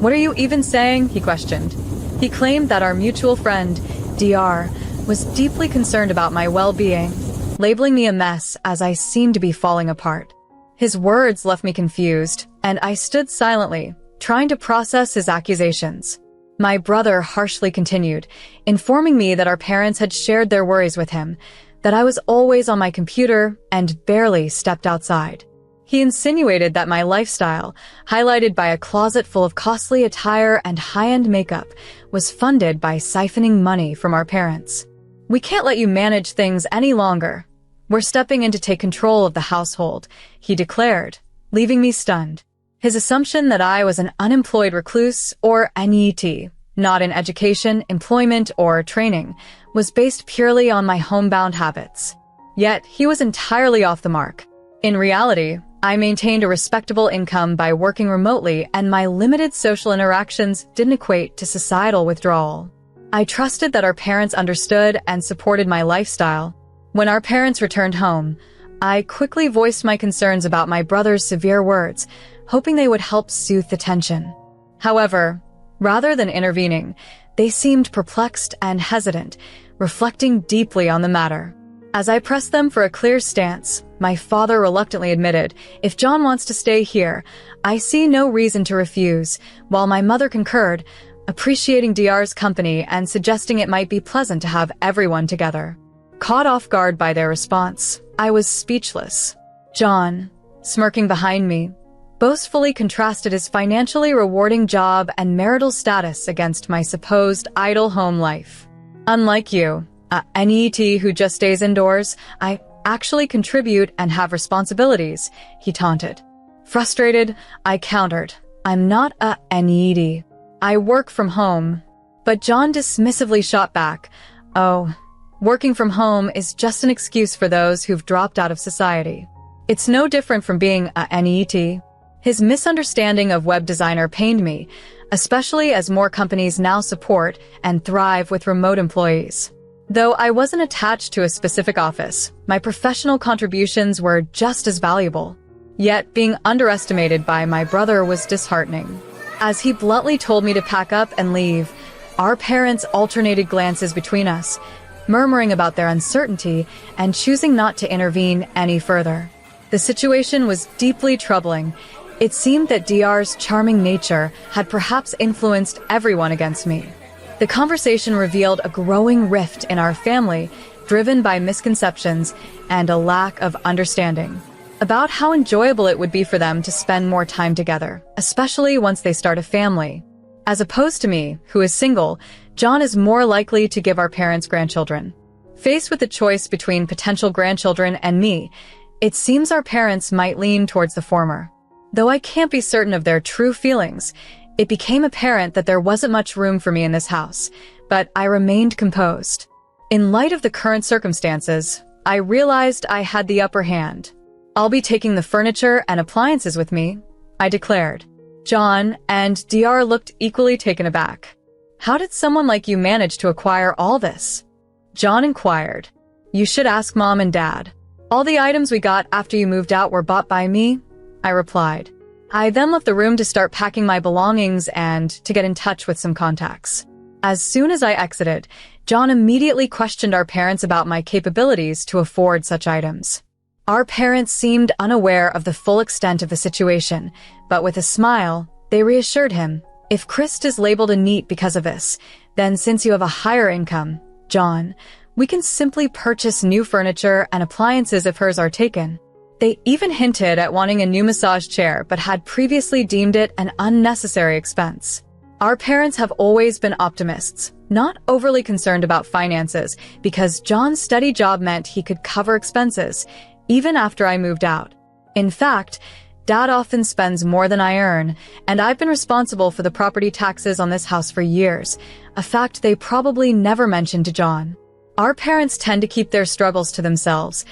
"What are you even saying?" he questioned. He claimed that our mutual friend, DR, was deeply concerned about my well-being, labeling me a mess as I seemed to be falling apart. His words left me confused, and I stood silently, trying to process his accusations. My brother harshly continued, informing me that our parents had shared their worries with him, that I was always on my computer and barely stepped outside. He insinuated that my lifestyle, highlighted by a closet full of costly attire and high-end makeup, was funded by siphoning money from our parents. "We can't let you manage things any longer. We're stepping in to take control of the household," he declared, leaving me stunned. His assumption that I was an unemployed recluse, or NET, not in education, employment, or training, was based purely on my homebound habits. Yet, he was entirely off the mark. In reality, I maintained a respectable income by working remotely, and my limited social interactions didn't equate to societal withdrawal. I trusted that our parents understood and supported my lifestyle. When our parents returned home, I quickly voiced my concerns about my brother's severe words, hoping they would help soothe the tension. However, rather than intervening, they seemed perplexed and hesitant, reflecting deeply on the matter. As I pressed them for a clear stance, my father reluctantly admitted, "If John wants to stay here, I see no reason to refuse," while my mother concurred, appreciating DR's company and suggesting it might be pleasant to have everyone together. Caught off guard by their response, I was speechless. John, smirking behind me, boastfully contrasted his financially rewarding job and marital status against my supposed idle home life. "Unlike you, a NET who just stays indoors, I actually contribute and have responsibilities," he taunted. Frustrated, I countered, "I'm not a NET. I work from home." But John dismissively shot back, "Oh, working from home is just an excuse for those who've dropped out of society. It's no different from being a NET." His misunderstanding of web designer pained me, especially as more companies now support and thrive with remote employees. Though I wasn't attached to a specific office, my professional contributions were just as valuable. Yet being underestimated by my brother was disheartening. As he bluntly told me to pack up and leave, our parents alternated glances between us, murmuring about their uncertainty and choosing not to intervene any further. The situation was deeply troubling. It seemed that DR's charming nature had perhaps influenced everyone against me. The conversation revealed a growing rift in our family, driven by misconceptions and a lack of understanding about how enjoyable it would be for them to spend more time together, especially once they start a family. As opposed to me, who is single, John is more likely to give our parents grandchildren. Faced with the choice between potential grandchildren and me, it seems our parents might lean towards the former. Though I can't be certain of their true feelings, it became apparent that there wasn't much room for me in this house, but I remained composed. In light of the current circumstances, I realized I had the upper hand. "I'll be taking the furniture and appliances with me," I declared. John and DR looked equally taken aback. "How did someone like you manage to acquire all this?" John inquired. "You should ask Mom and Dad. All the items we got after you moved out were bought by me," I replied. I then left the room to start packing my belongings and to get in touch with some contacts. As soon as I exited, John immediately questioned our parents about my capabilities to afford such items. Our parents seemed unaware of the full extent of the situation, but with a smile, they reassured him, "If Chris is labeled a NEET because of this, then since you have a higher income, John, we can simply purchase new furniture and appliances if hers are taken." They even hinted at wanting a new massage chair but had previously deemed it an unnecessary expense. Our parents have always been optimists, not overly concerned about finances, because John's steady job meant he could cover expenses, even after I moved out. In fact, Dad often spends more than I earn, and I've been responsible for the property taxes on this house for years, a fact they probably never mentioned to John. Our parents tend to keep their struggles to themselves,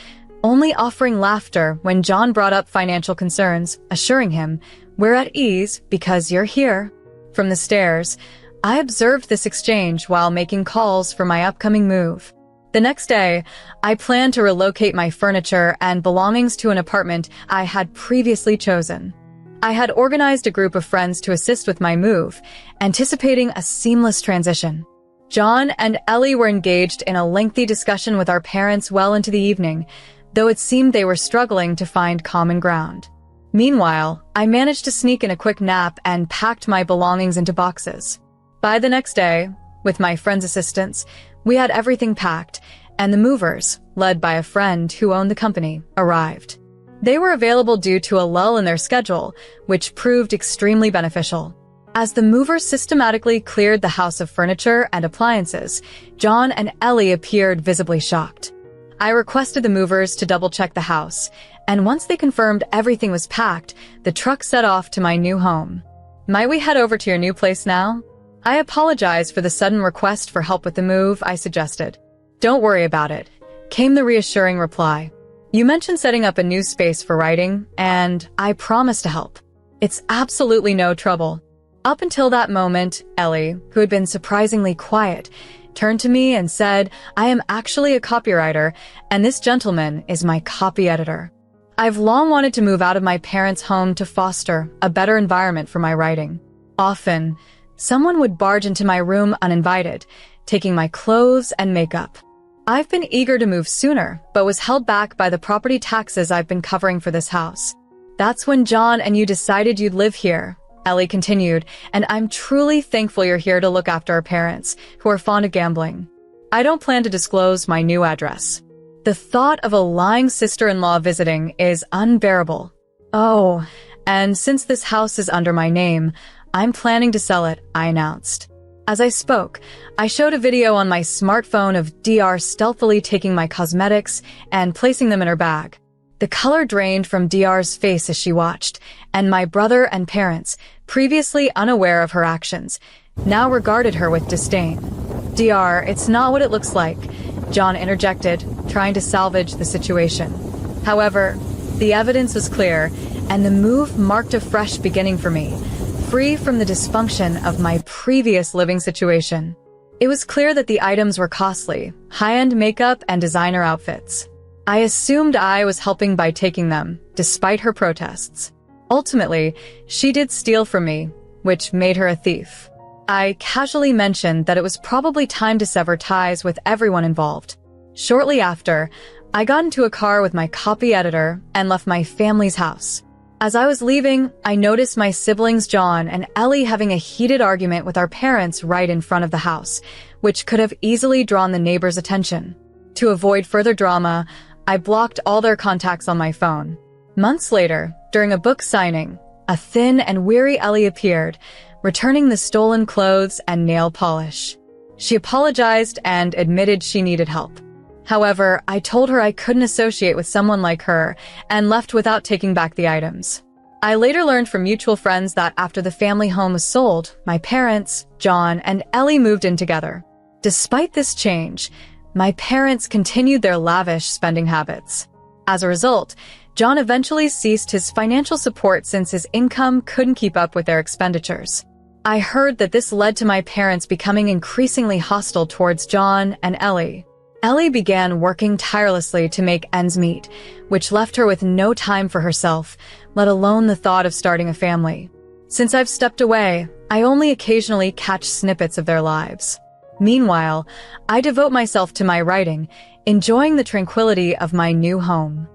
only offering laughter when John brought up financial concerns, assuring him, "We're at ease because you're here." From the stairs, I observed this exchange while making calls for my upcoming move. The next day, I planned to relocate my furniture and belongings to an apartment I had previously chosen. I had organized a group of friends to assist with my move, anticipating a seamless transition. John and Ellie were engaged in a lengthy discussion with our parents well into the evening, though it seemed they were struggling to find common ground. Meanwhile, I managed to sneak in a quick nap and packed my belongings into boxes. By the next day, with my friend's assistance, we had everything packed, and the movers, led by a friend who owned the company, arrived. They were available due to a lull in their schedule, which proved extremely beneficial. As the movers systematically cleared the house of furniture and appliances, John and Ellie appeared visibly shocked. I requested the movers to double-check the house, and once they confirmed everything was packed, the truck set off to my new home. "Might we head over to your new place now?" I apologized for the sudden request for help with the move, I suggested. "Don't worry about it," came the reassuring reply. "You mentioned setting up a new space for writing, and I promise to help. It's absolutely no trouble." Up until that moment, Ellie, who had been surprisingly quiet, turned to me and said, "I am actually a copywriter, and this gentleman is my copy editor. I've long wanted to move out of my parents' home to foster a better environment for my writing. Often, someone would barge into my room uninvited, taking my clothes and makeup. I've been eager to move sooner, but was held back by the property taxes I've been covering for this house. That's when John and you decided you'd live here," Ellie continued, "and I'm truly thankful you're here to look after our parents, who are fond of gambling. I don't plan to disclose my new address. The thought of a lying sister-in-law visiting is unbearable. Oh, and since this house is under my name, I'm planning to sell it," I announced. As I spoke, I showed a video on my smartphone of DR stealthily taking my cosmetics and placing them in her bag. The color drained from DR's face as she watched, and my brother and parents, previously unaware of her actions, now regarded her with disdain. "DR, it's not what it looks like," John interjected, trying to salvage the situation. However, the evidence was clear, and the move marked a fresh beginning for me, free from the dysfunction of my previous living situation. It was clear that the items were costly, high-end makeup and designer outfits. I assumed I was helping by taking them, despite her protests. Ultimately, she did steal from me, which made her a thief. I casually mentioned that it was probably time to sever ties with everyone involved. Shortly after, I got into a car with my copy editor and left my family's house. As I was leaving, I noticed my siblings John and Ellie having a heated argument with our parents right in front of the house, which could have easily drawn the neighbors' attention. To avoid further drama, I blocked all their contacts on my phone. Months later, during a book signing, a thin and weary Ellie appeared, returning the stolen clothes and nail polish. She apologized and admitted she needed help. However, I told her I couldn't associate with someone like her and left without taking back the items. I later learned from mutual friends that after the family home was sold, my parents, John, and Ellie moved in together. Despite this change, my parents continued their lavish spending habits. As a result, John eventually ceased his financial support since his income couldn't keep up with their expenditures. I heard that this led to my parents becoming increasingly hostile towards John and Ellie. Ellie began working tirelessly to make ends meet, which left her with no time for herself, let alone the thought of starting a family. Since I've stepped away, I only occasionally catch snippets of their lives. Meanwhile, I devote myself to my writing, enjoying the tranquility of my new home.